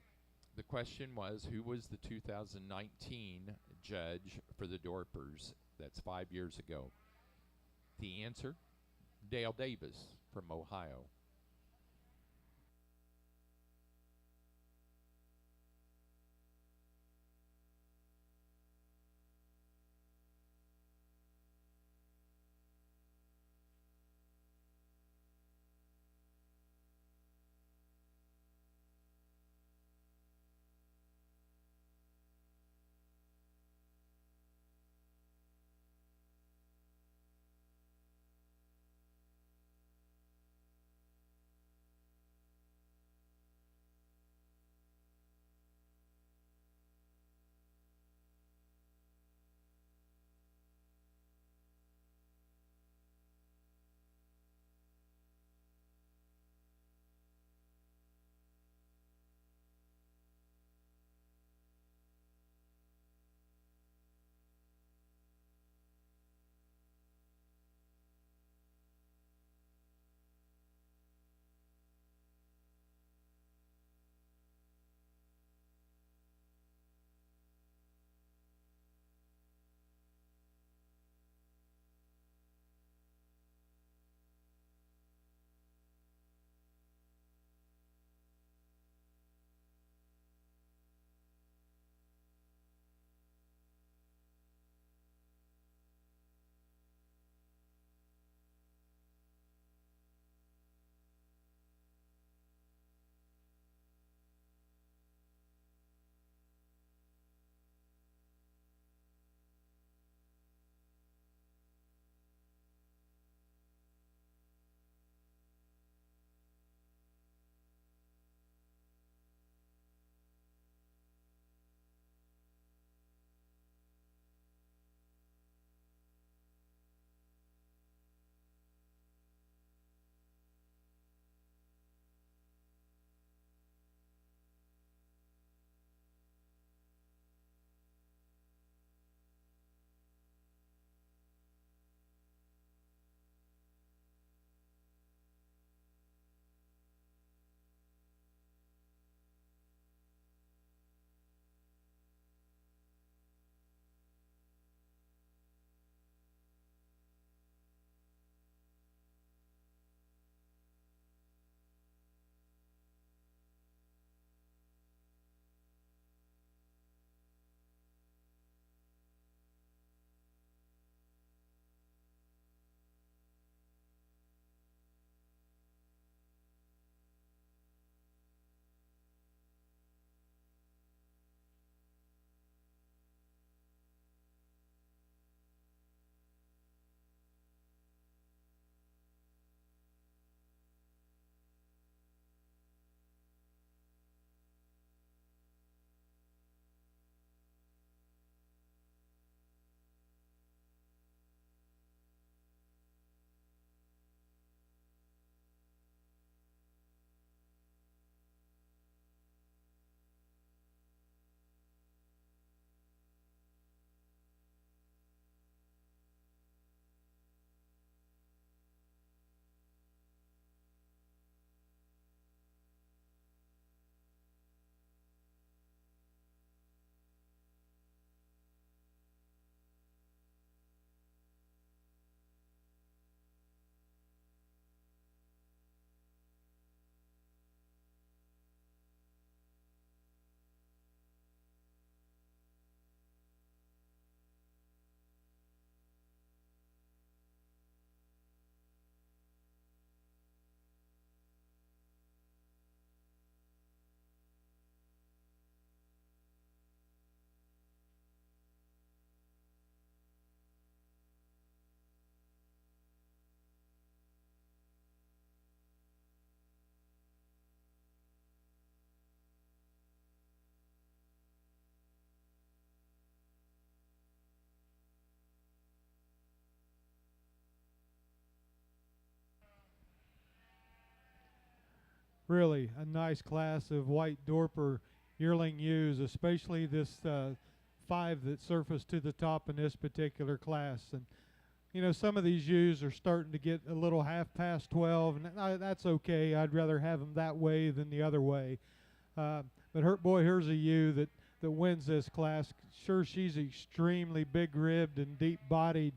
the question was, who was the 2019 judge for the Dorpers? That's 5 years ago. The answer, Dale Davis from Ohio. Really a nice class of white Dorper yearling ewes, especially this 5 that surfaced to the top in this particular class. And you know, some of these ewes are starting to get a little half past 12, and that's okay. I'd rather have them that way than the other way. But here's a ewe that wins this class. Sure, she's extremely big-ribbed and deep-bodied,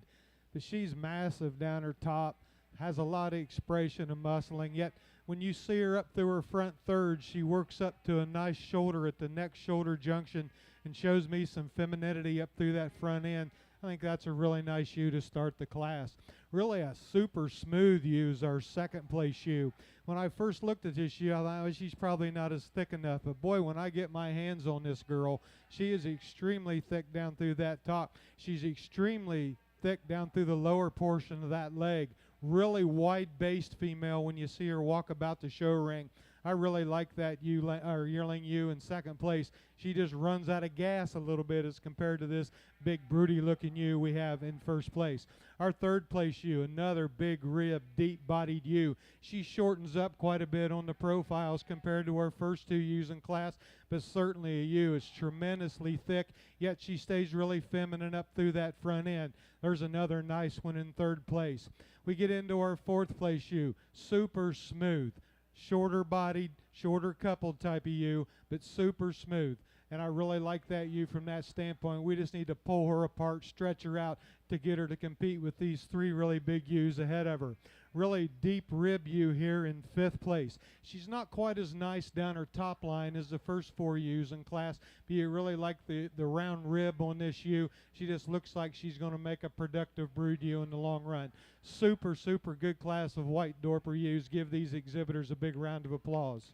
but she's massive down her top, has a lot of expression and muscling, yet when you see her up through her front third, she works up to a nice shoulder at the neck shoulder junction and shows me some femininity up through that front end. I think that's a really nice ewe to start the class. Really a super smooth ewe is our second place ewe. When I first looked at this ewe, I thought, well, she's probably not as thick enough. But boy, when I get my hands on this girl, she is extremely thick down through that top. She's extremely thick down through the lower portion of that leg. Really wide-based female when you see her walk about the show ring. I really like that yearling ewe in second place. She just runs out of gas a little bit as compared to this big broody-looking ewe we have in first place. Our third place ewe, another big rib, deep-bodied ewe. She shortens up quite a bit on the profiles compared to our first two ewes in class, but certainly a ewe is tremendously thick, yet she stays really feminine up through that front end. There's another nice one in third place. We get into our fourth place ewe, super smooth. Shorter bodied, shorter coupled type of ewe, but super smooth. And I really like that ewe from that standpoint. We just need to pull her apart, stretch her out to get her to compete with these three really big ewes ahead of her. Really deep rib ewe here in fifth place. She's not quite as nice down her top line as the first four ewes in class, but you really like the round rib on this ewe. She just looks like she's going to make a productive brood ewe in the long run. Super, super good class of white Dorper ewes. Give these exhibitors a big round of applause.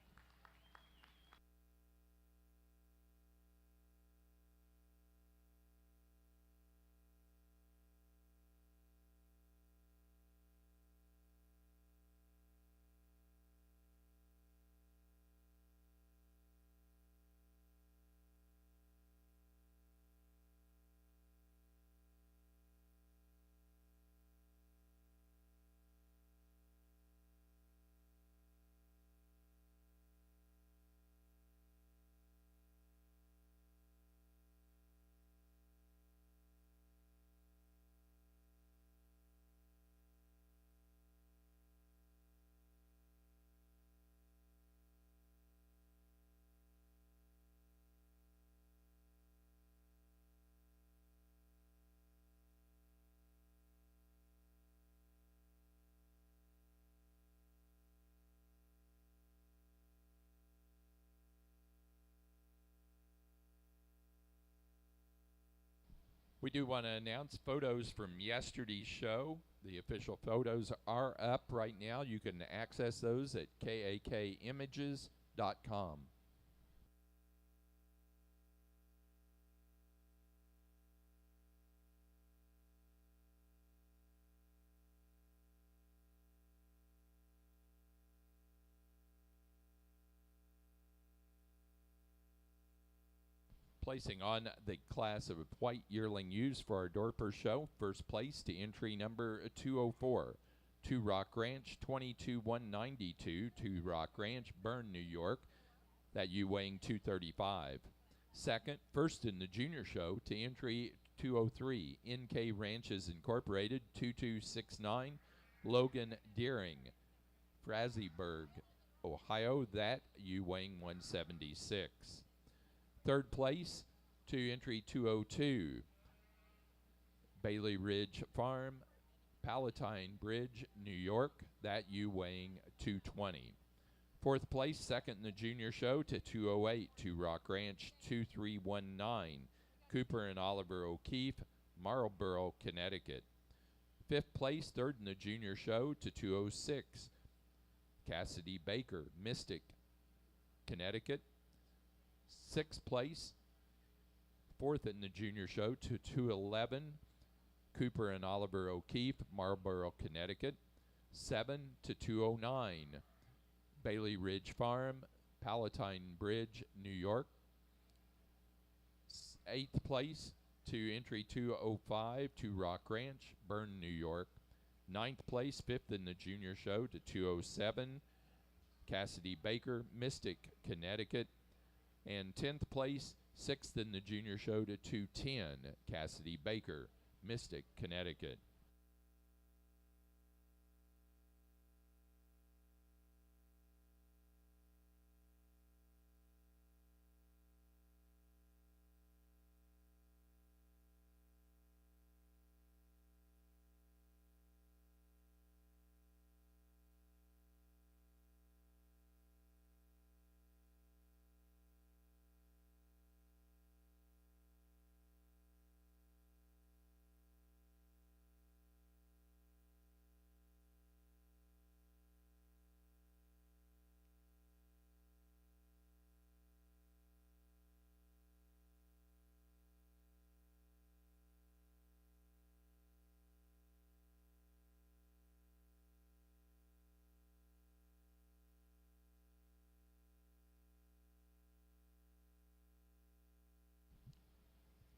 We do want to announce photos from yesterday's show. The official photos are up right now. You can access those at kakimages.com. Placing on the class of white yearling ewes for our Dorper show. First place to entry number 204, Two Rock Ranch, 22,192, Two Rock Ranch, Bern, New York. That ewe weighing 235. Second, first in the junior show to entry 203, NK Ranches Incorporated, 2269, Logan Deering, Frazeburg, Ohio. That ewe weighing 176. Third place to entry 202, Bailey Ridge Farm, Palatine Bridge, New York. That ewe weighing 220. Fourth place, second in the junior show to 208, Two Rock Ranch, 2319, Cooper and Oliver O'Keefe, Marlborough, Connecticut. Fifth place, third in the junior show to 206, Cassidy Baker, Mystic, Connecticut. Sixth place, fourth in the junior show to 211, Cooper and Oliver O'Keefe, Marlborough, Connecticut. 7 to 209, Bailey Ridge Farm, Palatine Bridge, New York. Eighth place to entry 205, Two Rock Ranch, Bern, New York. Ninth place, fifth in the junior show to 207, Cassidy Baker, Mystic, Connecticut. And 10th place, sixth in the junior show to 210, Cassidy Baker, Mystic, Connecticut.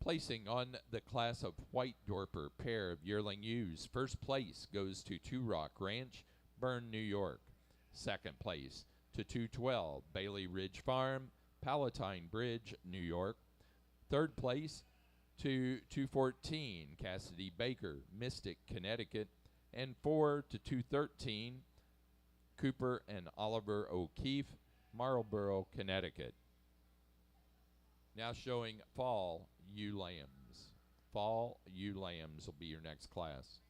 Placing on the class of white Dorper pair of yearling ewes, first place goes to Two Rock Ranch, Bern, New York. Second place to 212 Bailey Ridge Farm, Palatine Bridge, New York. Third place to 214 Cassidy Baker, Mystic, Connecticut. And 4 to 213 Cooper and Oliver O'Keefe, Marlborough, Connecticut. Now showing fall ewe lambs. Fall ewe lambs will be your next class.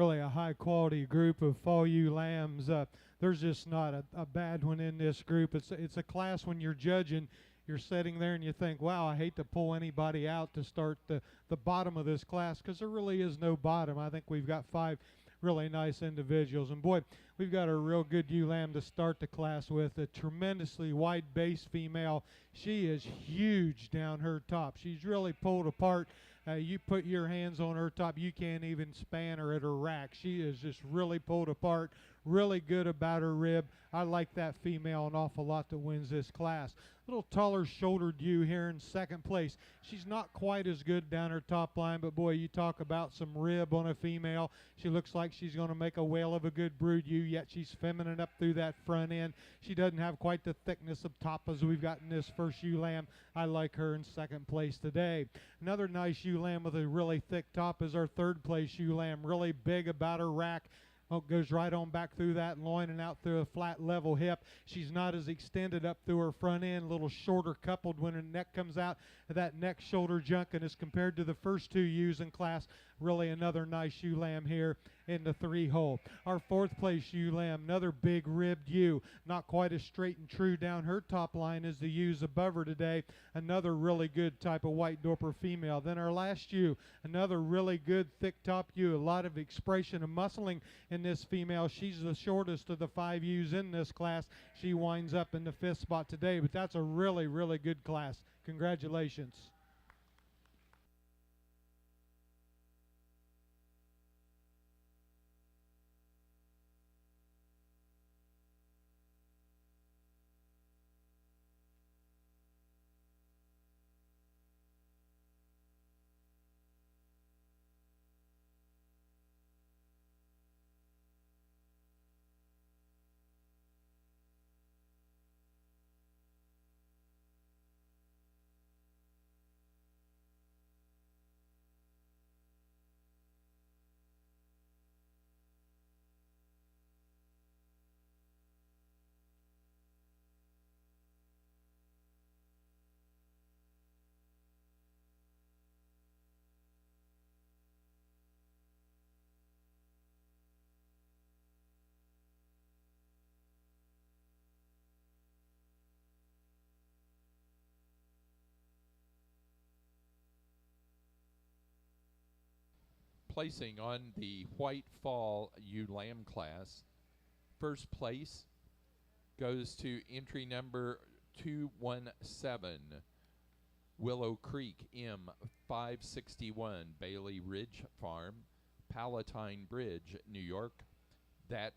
really a high-quality group of fall ewe lambs. There's just not a bad one in this group. It's a class when you're judging, you're sitting there and you think, wow, I hate to pull anybody out to start the bottom of this class, because there really is no bottom. I think we've got 5 really nice individuals. And boy, we've got a real good ewe lamb to start the class with, a tremendously wide base female. She is huge down her top. She's really pulled apart. You put your hands on her top, you can't even span her at her rack. She is just really pulled apart, really good about her rib. I like that female an awful lot that wins this class. A little taller shouldered ewe here in second place. She's not quite as good down her top line, but boy, you talk about some rib on a female. She looks like she's going to make a whale of a good brood ewe, yet she's feminine up through that front end. She doesn't have quite the thickness of top as we've got in this first ewe lamb. I like her in second place today. Another nice ewe lamb with a really thick top is our third place ewe lamb. Really big about her rack. Oh, goes right on back through that loin and out through a flat level hip. She's not as extended up through her front end, a little shorter coupled when her neck comes out. That neck shoulder junction is compared to the first 2 ewes in class. Really another nice ewe lamb here in the 3-hole. Our fourth place ewe lamb, another big ribbed ewe. Not quite as straight and true down her top line as the ewes above her today. Another really good type of white Dorper female. Then our last ewe, another really good thick top ewe. A lot of expression and muscling in this female. She's the shortest of the 5 ewes in this class. She winds up in the 5th spot today, but that's a really, really good class. Congratulations. Placing on the white fall ewe lamb class, first place goes to entry number 217, Willow Creek M561, Bailey Ridge Farm, Palatine Bridge, New York. That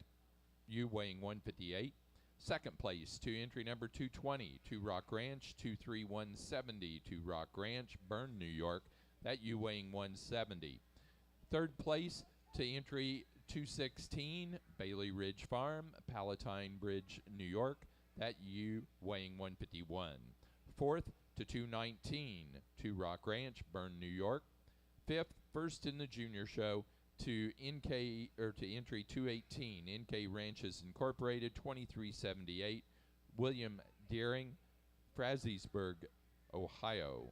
ewe weighing 158. Second place to entry number 220, Two Rock Ranch, 23170, Two Rock Ranch, Bern, New York. That ewe weighing 170. Third place to entry 216, Bailey Ridge Farm, Palatine Bridge, New York. That ewe weighing 151. Fourth to 219, Two Rock Ranch, Bern, New York. Fifth, first in the junior show to entry 218, NK Ranches Incorporated, 2378, William Deering, Frazeysburg, Ohio.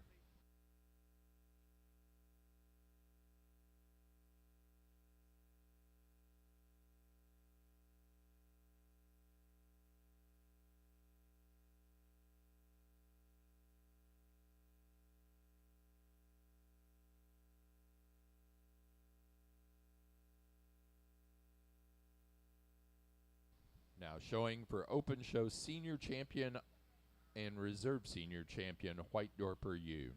Now showing for Open Show Senior Champion and Reserve Senior Champion, White Dorper ewe.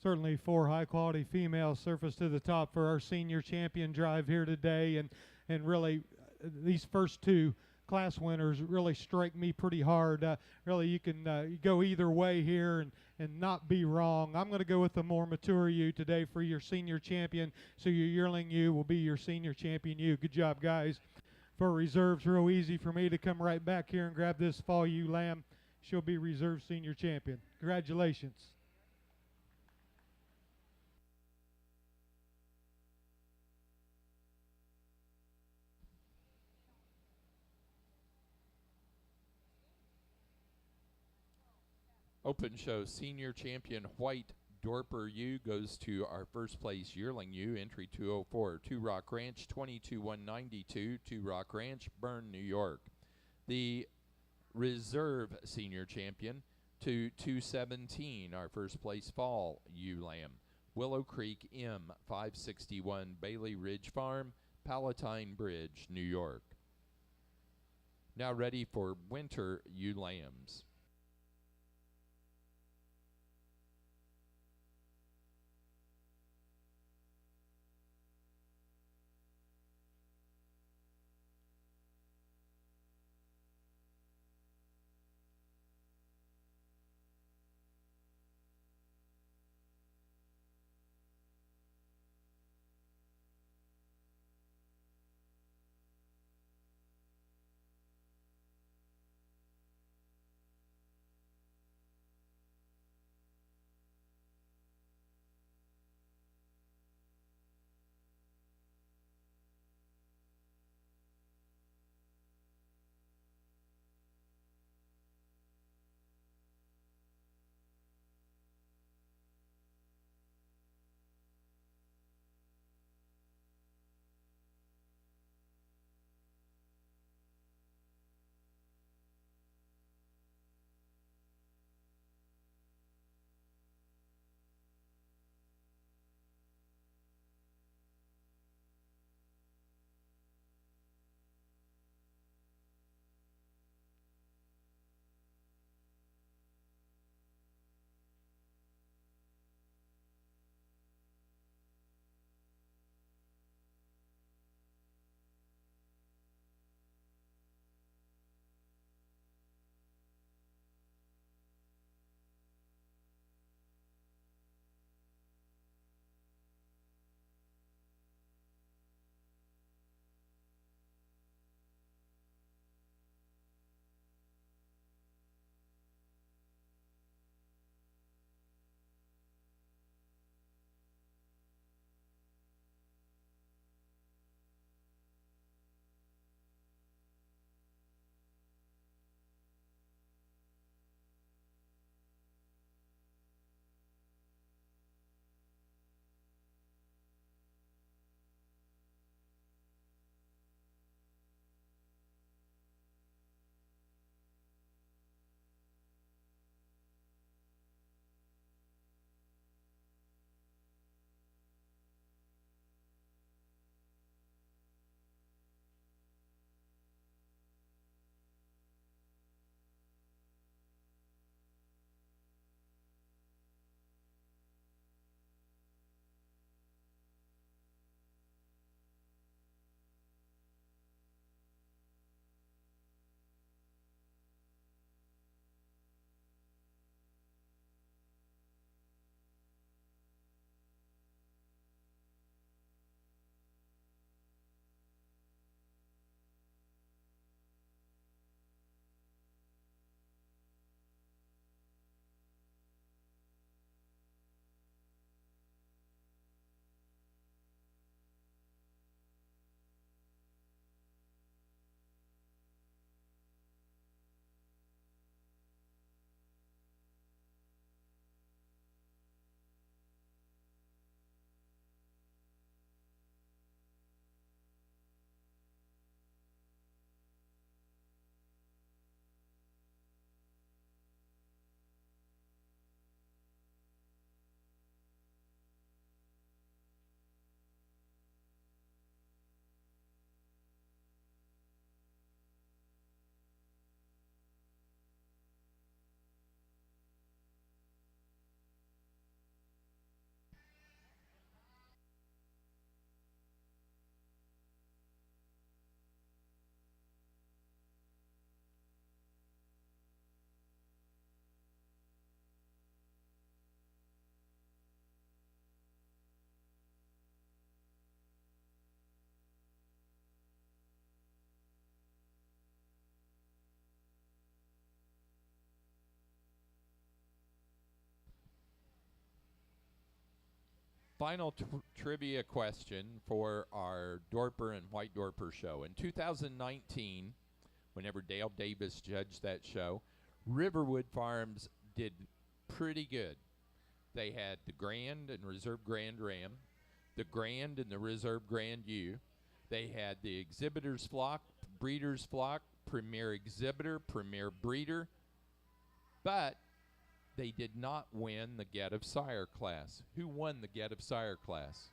certainly 4 high-quality females surface to the top for our senior champion drive here today, and really these first 2 class winners really strike me pretty hard. Really, you can go either way here and not be wrong. I'm going to go with the more mature ewe today for your senior champion, so your yearling ewe will be your senior champion ewe. Good job, guys. For reserves, real easy for me to come right back here and grab this fall ewe lamb. She'll be reserve senior champion. Congratulations. Open show senior champion white Dorper ewe goes to our first place yearling ewe, entry 204, 2 Rock Ranch, 22,192, 2 Rock Ranch, Bern, New York. The reserve senior champion to 217, our first place fall ewe lamb, Willow Creek M, 561, Bailey Ridge Farm, Palatine Bridge, New York. Now ready for winter ewe lambs. Final trivia question for our Dorper and White Dorper show. In 2019, whenever Dale Davis judged that show, Riverwood Farms did pretty good. They had the Grand and Reserve Grand Ram, the Grand and the Reserve Grand Ewe. They had the Exhibitor's Flock, Breeder's Flock, Premier Exhibitor, Premier Breeder, but they did not win the Get of Sire class. Who won the Get of Sire class?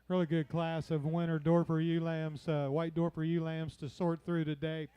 Really good class of winter Dorper ewe lambs, white Dorper ewe lambs to sort through today.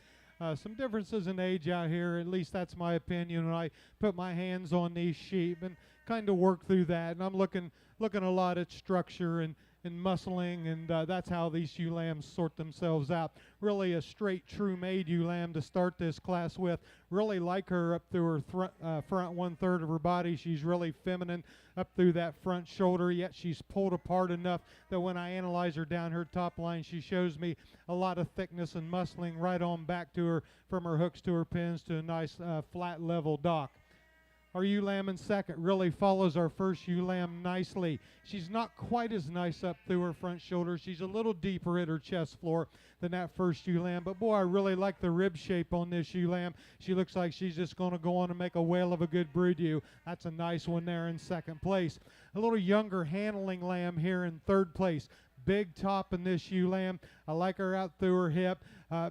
Some differences in age out here, at least that's my opinion when I put my hands on these sheep and kind of work through that. And I'm looking a lot at structure and muscling, and that's how these ewe lambs sort themselves out. Really a straight, true made ewe lamb to start this class with. Really like her up through her front 1/3 of her body. She's really feminine up through that front shoulder, yet she's pulled apart enough that when I analyze her down her top line, she shows me a lot of thickness and muscling right on back to her from her hooks to her pins to a nice flat level dock. Our ewe lamb in second really follows our first ewe lamb nicely. She's not quite as nice up through her front shoulder. She's a little deeper at her chest floor than that first ewe lamb. But boy, I really like the rib shape on this ewe lamb. She looks like she's just going to go on and make a whale of a good brood ewe. That's a nice one there in second place. A little younger handling lamb here in third place. Big top in this ewe lamb. I like her out through her hip.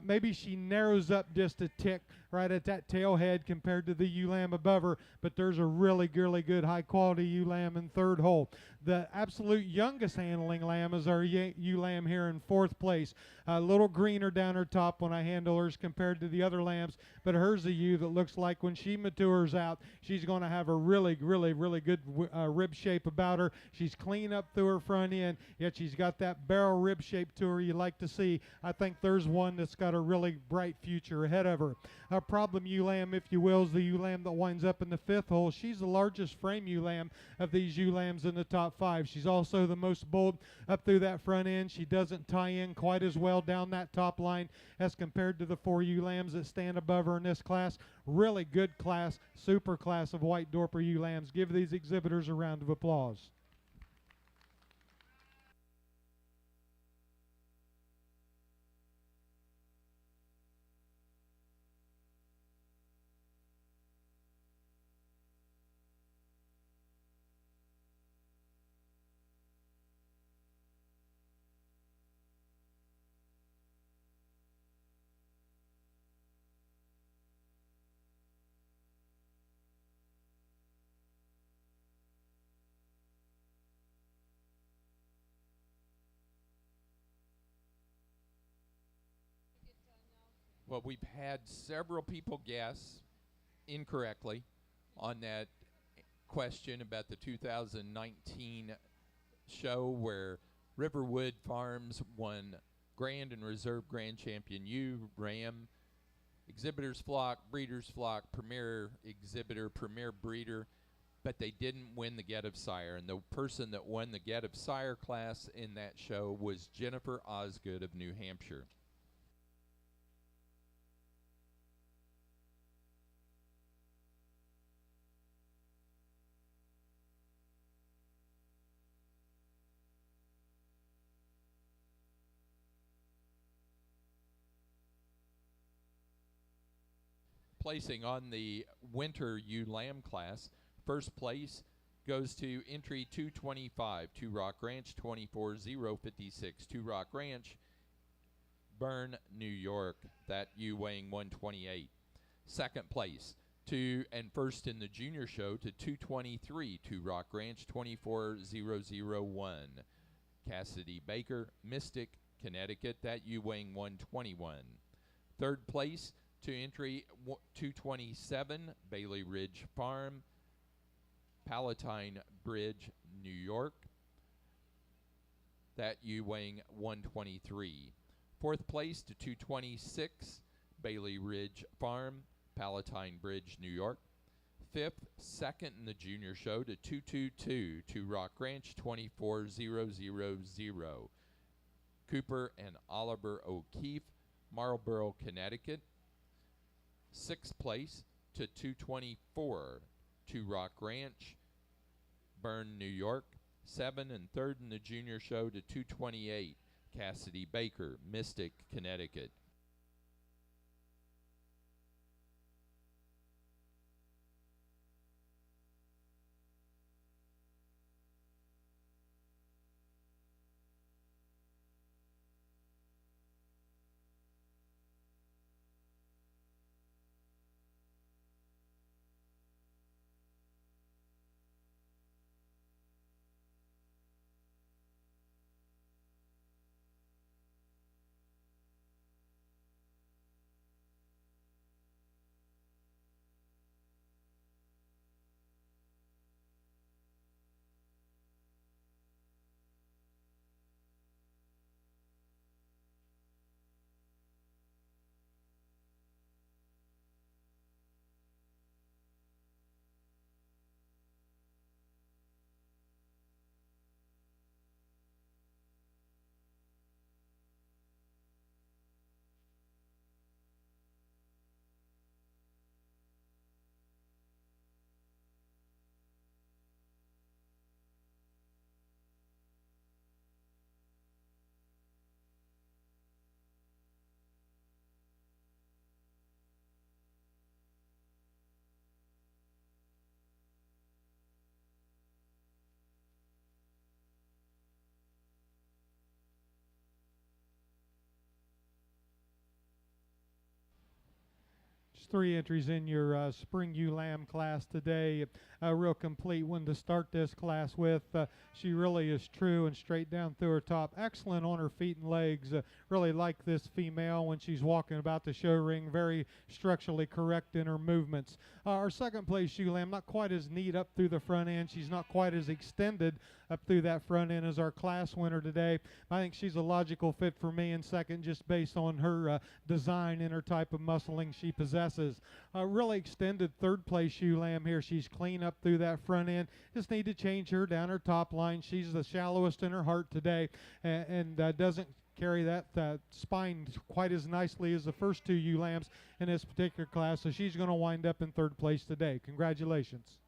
Maybe she narrows up just a tick right at that tail head compared to the ewe lamb above her, but there's a really good high quality ewe lamb in third hole. The absolute youngest handling lamb is our ewe lamb here in fourth place. A little greener down her top when I handle hers compared to the other lambs, but hers a ewe that looks like when she matures out, she's going to have a really good rib shape about her. She's clean up through her front end, yet she's got that barrel rib shape to her you like to see. I think there's one that's got a really bright future ahead of her. A problem ewe lamb, if you will, is the ewe lamb that winds up in the fifth hole. She's the largest frame ewe lamb of these ewe lambs in the top top 5. She's also the most bold up through that front end. She doesn't tie in quite as well down that top line as compared to the 4 ewe lambs that stand above her in this class. Really good class, super class of white Dorper ewe lambs. Give these exhibitors a round of applause. Well, we've had several people guess incorrectly on that question about the 2019 show where Riverwood Farms won Grand and Reserve Grand Champion ewe, Ram, Exhibitor's Flock, Breeder's Flock, Premier Exhibitor, Premier Breeder, but they didn't win the Get of Sire. And the person that won the Get of Sire class in that show was Jennifer Osgood of New Hampshire. Placing on the winter ewe lamb class, first place goes to entry 225, Two Rock Ranch, 24056, Two Rock Ranch, Bern, New York. That ewe weighing 128. Second place and first in the junior show to 223, Two Rock Ranch, 24001, Cassidy Baker, Mystic, Connecticut. That ewe weighing 121. Third place to entry 227, Bailey Ridge Farm, Palatine Bridge, New York. That ewe weighing 123. Fourth place to 226, Bailey Ridge Farm, Palatine Bridge, New York. Fifth, second in the junior show to 222, Two Rock Ranch, 24000, Cooper and Oliver O'Keefe, Marlborough, Connecticut. Sixth place to 224, Two Rock Ranch, Bern, New York. 7 and third in the junior show to 228, Cassidy Baker, Mystic, Connecticut. Just 3 entries in your spring ewe lamb class today. A real complete one to start this class with. She really is true and straight down through her top. Excellent on her feet and legs. Really like this female when she's walking about the show ring. Very structurally correct in her movements. Our second place ewe lamb, not quite as neat up through the front end. She's not quite as extended up through that front end as our class winner today. I think she's a logical fit for me in second just based on her design and her type of muscling she possesses. Really extended third place ewe lamb here. She's clean up through that front end. Just need to change her down her top line. She's the shallowest in her heart today and doesn't carry that spine quite as nicely as the first two ewe lambs in this particular class, so she's going to wind up in third place today. Congratulations.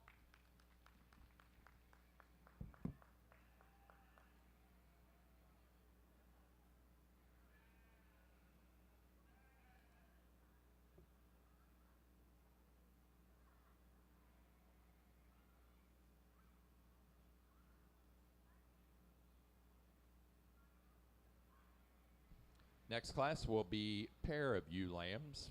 Next class will be pair of ewe lambs.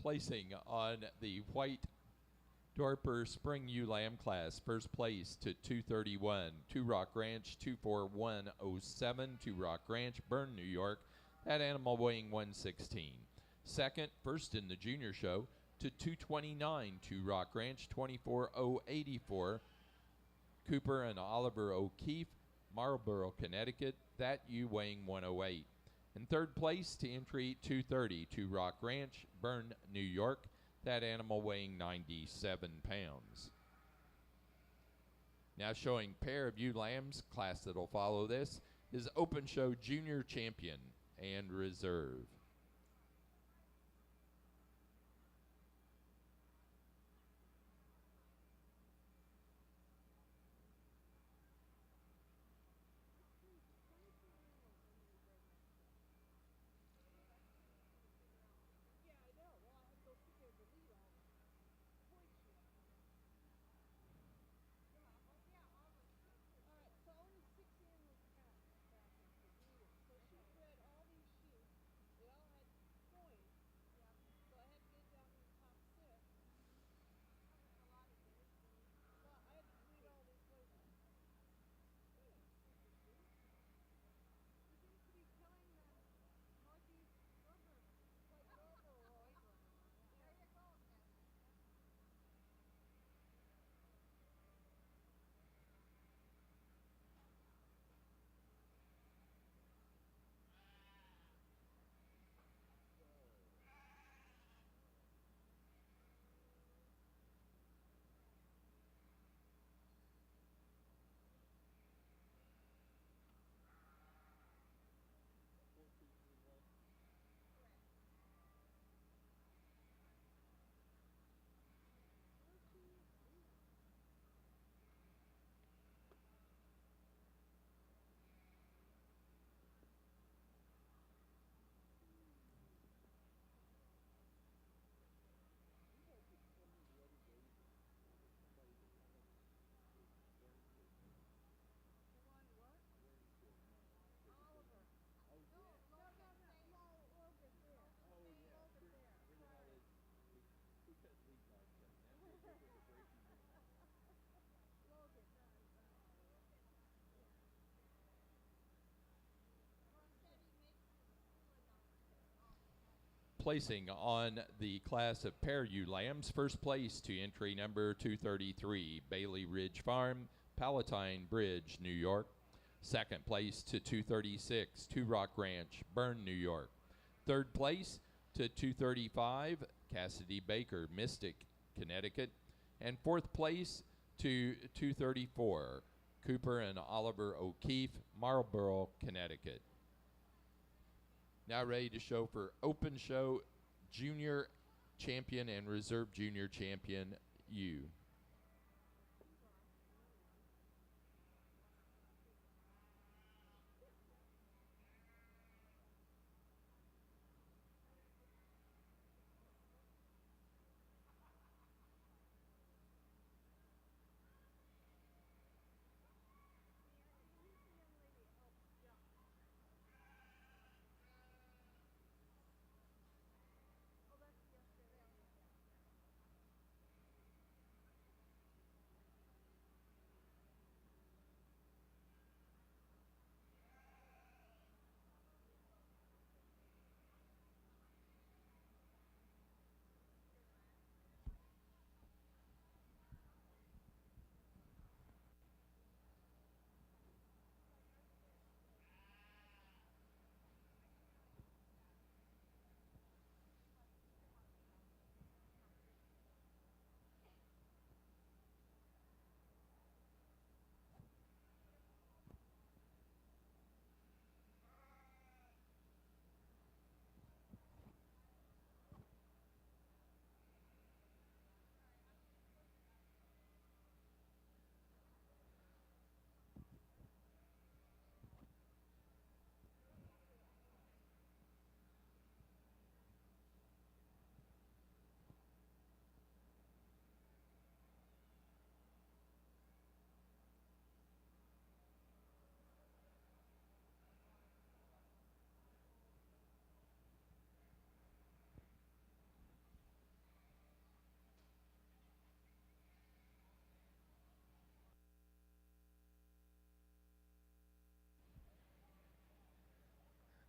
Placing on the white Dorper Spring Ewe Lamb class, first place to 231, Two Rock Ranch 24107, Two Rock Ranch, Bern, New York. That animal weighing 116. Second, first in the junior show to 229, Two Rock Ranch 24084, Cooper and Oliver O'Keefe, Marlboro, Connecticut. That ewe weighing 108. In third place to entry 230, Two Rock Ranch, Bern, New York. That animal weighing 97 pounds. Now showing pair of ewe lambs, class that'll follow this, is Open Show Junior Champion and Reserve. Placing on the class of pair ewe lambs, first place to entry number 233, Bailey Ridge Farm, Palatine Bridge, New York. Second place to 236, Two Rock Ranch, Bern, New York. Third place to 235, Cassidy Baker, Mystic, Connecticut. And fourth place to 234, Cooper and Oliver O'Keefe, Marlboro, Connecticut. Now ready to show for Open Show Junior Champion and Reserve Junior Champion ewe.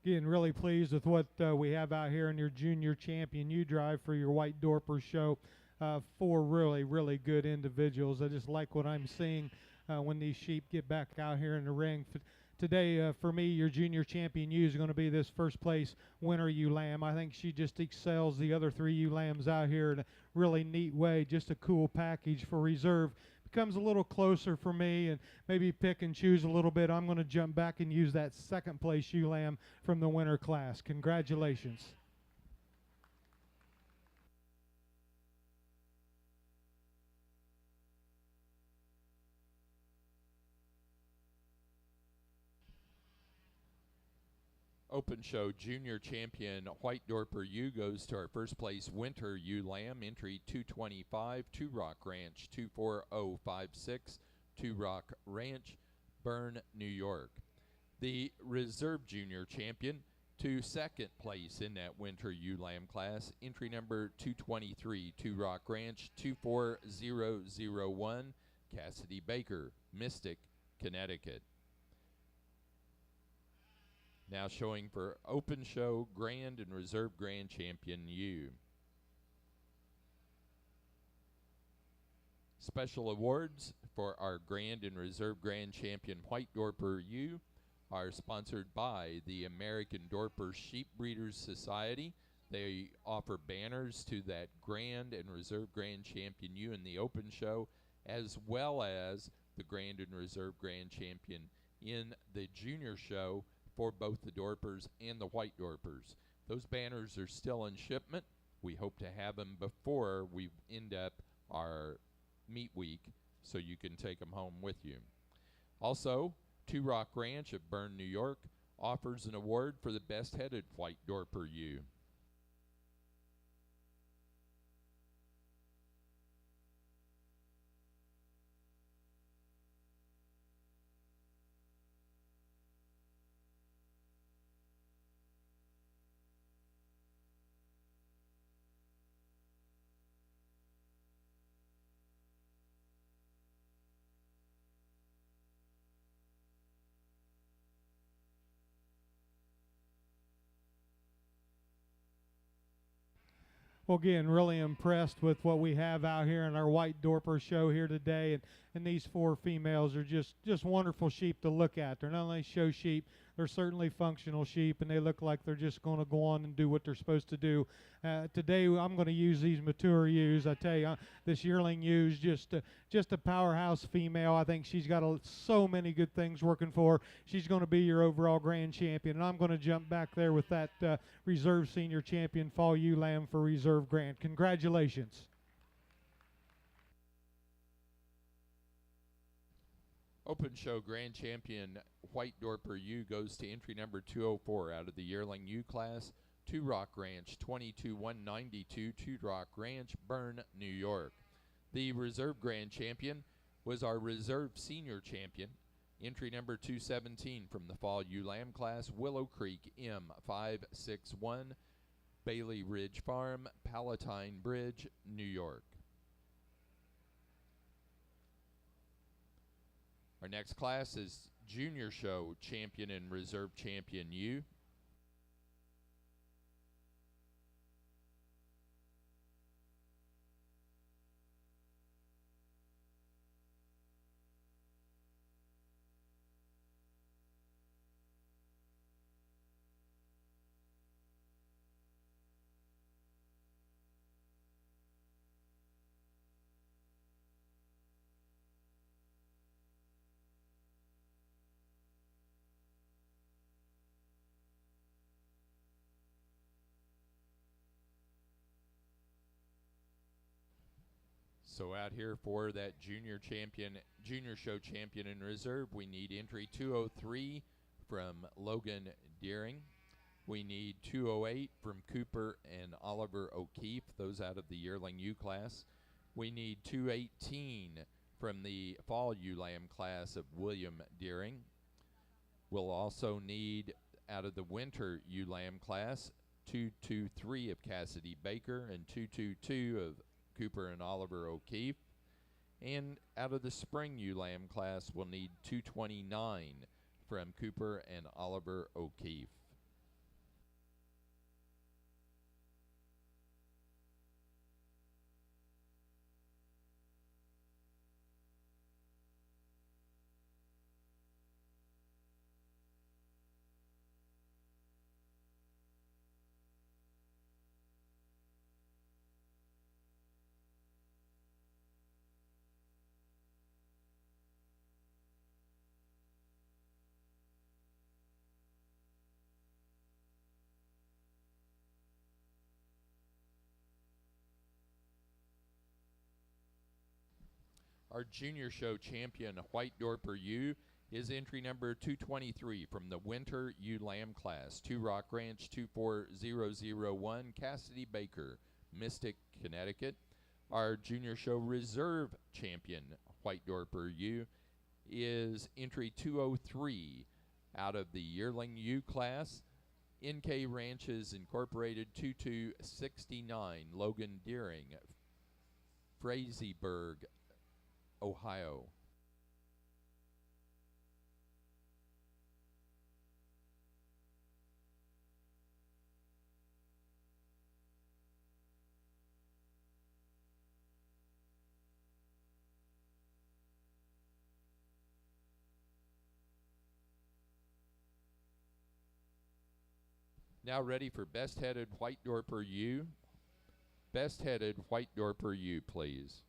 Again, really pleased with what we have out here in your junior champion ewe drive for your White Dorper show. Four really, really good individuals. I just like what I'm seeing when these sheep get back out here in the ring. Today, for me, your junior champion ewe is going to be this first place winner ewe lamb. I think she just excels the other three ewe lambs out here in a really neat way. Just a cool package for reserve. Becomes a little closer for me and maybe pick and choose a little bit. I'm going to jump back and use that second place ewe lamb from the winter class. Congratulations. Open Show Junior Champion White Dorper ewe goes to our first place winter ewe lamb, entry 225, Two Rock Ranch 24056, Two Rock Ranch, Bern, New York. The Reserve Junior Champion to second place in that winter ewe lamb class, entry number 223, Two Rock Ranch 24001, Cassidy Baker, Mystic, Connecticut. Now showing for Open Show Grand and Reserve Grand Champion ewe. Special awards for our Grand and Reserve Grand Champion White Dorper ewe are sponsored by the American Dorper Sheep Breeders Society. They offer banners to that Grand and Reserve Grand Champion ewe in the Open Show, as well as the Grand and Reserve Grand Champion in the Junior Show for both the Dorpers and the White Dorpers. Those banners are still in shipment. We hope to have them before we end up our meet week so you can take them home with you. Also, Two Rock Ranch of Bern, New York offers an award for the best headed White Dorper ewe. Well, again, really impressed with what we have out here in our White Dorper show here today. And these four females are just wonderful sheep to look at. They're not only show sheep, they're certainly functional sheep, and they look like they're just going to go on and do what they're supposed to do. Today, I'm going to use these mature ewes. I tell you, this yearling ewe is just a powerhouse female. I think she's got so many good things working for her. She's going to be your overall grand champion. And I'm going to jump back there with that reserve senior champion fall ewe lamb for reserve grand. Congratulations. Open Show Grand Champion White Dorper ewe goes to entry number 204 out of the yearling ewe class, Two Rock Ranch 22192, Two Rock Ranch, Bern, New York. The Reserve Grand Champion was our Reserve Senior Champion, entry number 217 from the fall ewe lamb class, Willow Creek M561, Bailey Ridge Farm, Palatine Bridge, New York. Our next class is Junior Show Champion and Reserve Champion ewe. So out here for that junior show champion in reserve, we need entry 203 from Logan Deering. We need 208 from Cooper and Oliver O'Keefe, those out of the yearling ewe class. We need 218 from the fall ewe lamb class of William Deering. We'll also need out of the winter ewe lamb class 223 of Cassidy Baker and 222 of Cooper and Oliver O'Keefe. And out of the spring ewe lamb class, we'll need 229 from Cooper and Oliver O'Keefe. Our junior show champion, White Dorper ewe, is entry number 223 from the Winter Ewe Lamb class, 2 Rock Ranch 24001, Cassidy Baker, Mystic, Connecticut. Our junior show reserve champion, White Dorper ewe, is entry 203 out of the yearling ewe class, NK Ranches Incorporated 2269, Logan Deering, Frazeysburg, Ohio. Now ready for best-headed White Dorper ewe. Best-headed White Dorper ewe, please.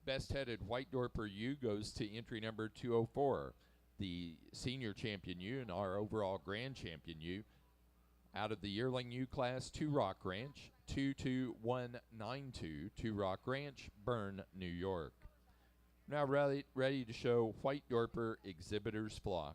Best-headed White Dorper ewe goes to entry number 204, the senior champion ewe and our overall grand champion ewe. Out of the yearling ewe class, 2 Rock Ranch, 22192, 2 Rock Ranch, Bern, New York. Now ready to show White Dorper exhibitors flock.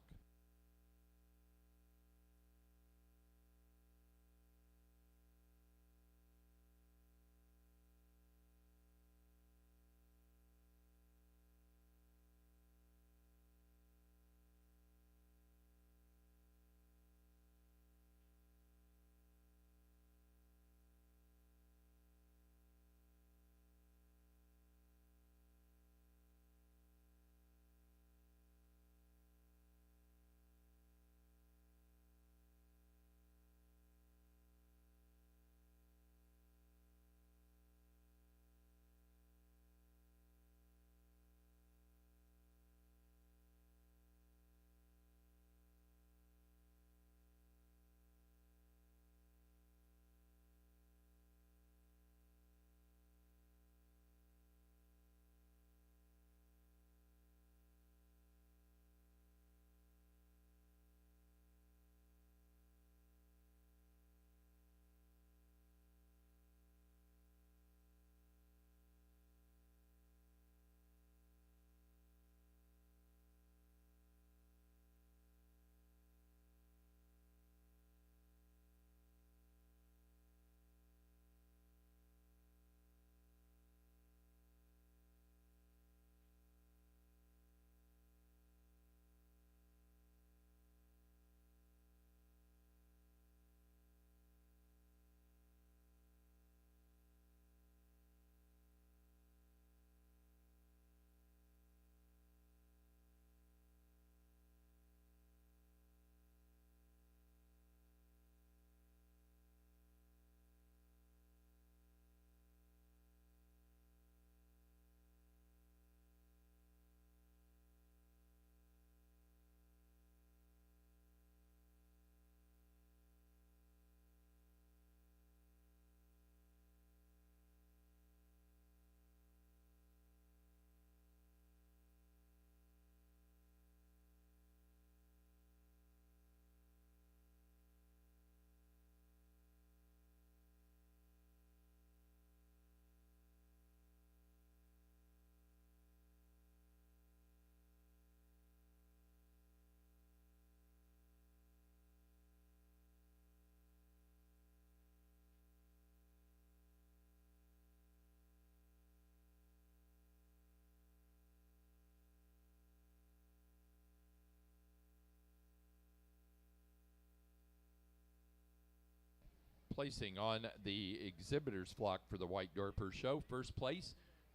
Placing on the exhibitors flock for the White Dorper Show, first place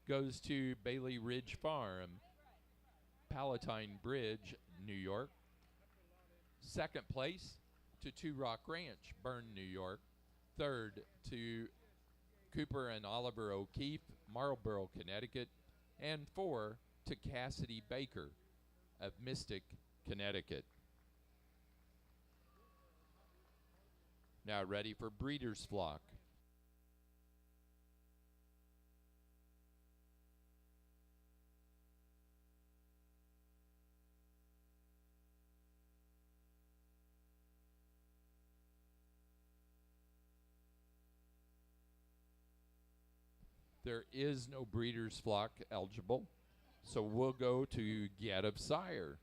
goes to Bailey Ridge Farm, Palatine Bridge, New York. Second place to Two Rock Ranch, Bern, New York. Third to Cooper and Oliver O'Keefe, Marlborough, Connecticut. And 4 to Cassidy Baker of Mystic, Connecticut. Now ready for breeder's flock. There is no breeder's flock eligible, so we'll go to Get of Sire.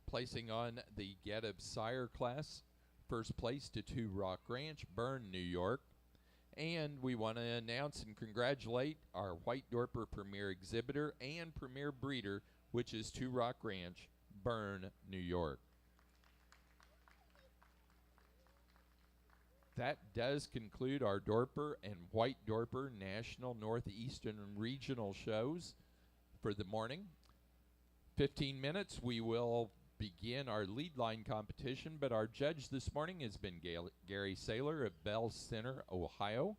Placing on the Get of Sire class, first place to Two Rock Ranch, Bern, New York. And we want to announce and congratulate our White Dorper Premier Exhibitor and Premier Breeder, which is Two Rock Ranch, Bern, New York. That does conclude our Dorper and White Dorper National Northeastern Regional shows for the morning. 15 minutes, we will begin our lead line competition, but our judge this morning has been Gary Saylor of Bell Center, Ohio.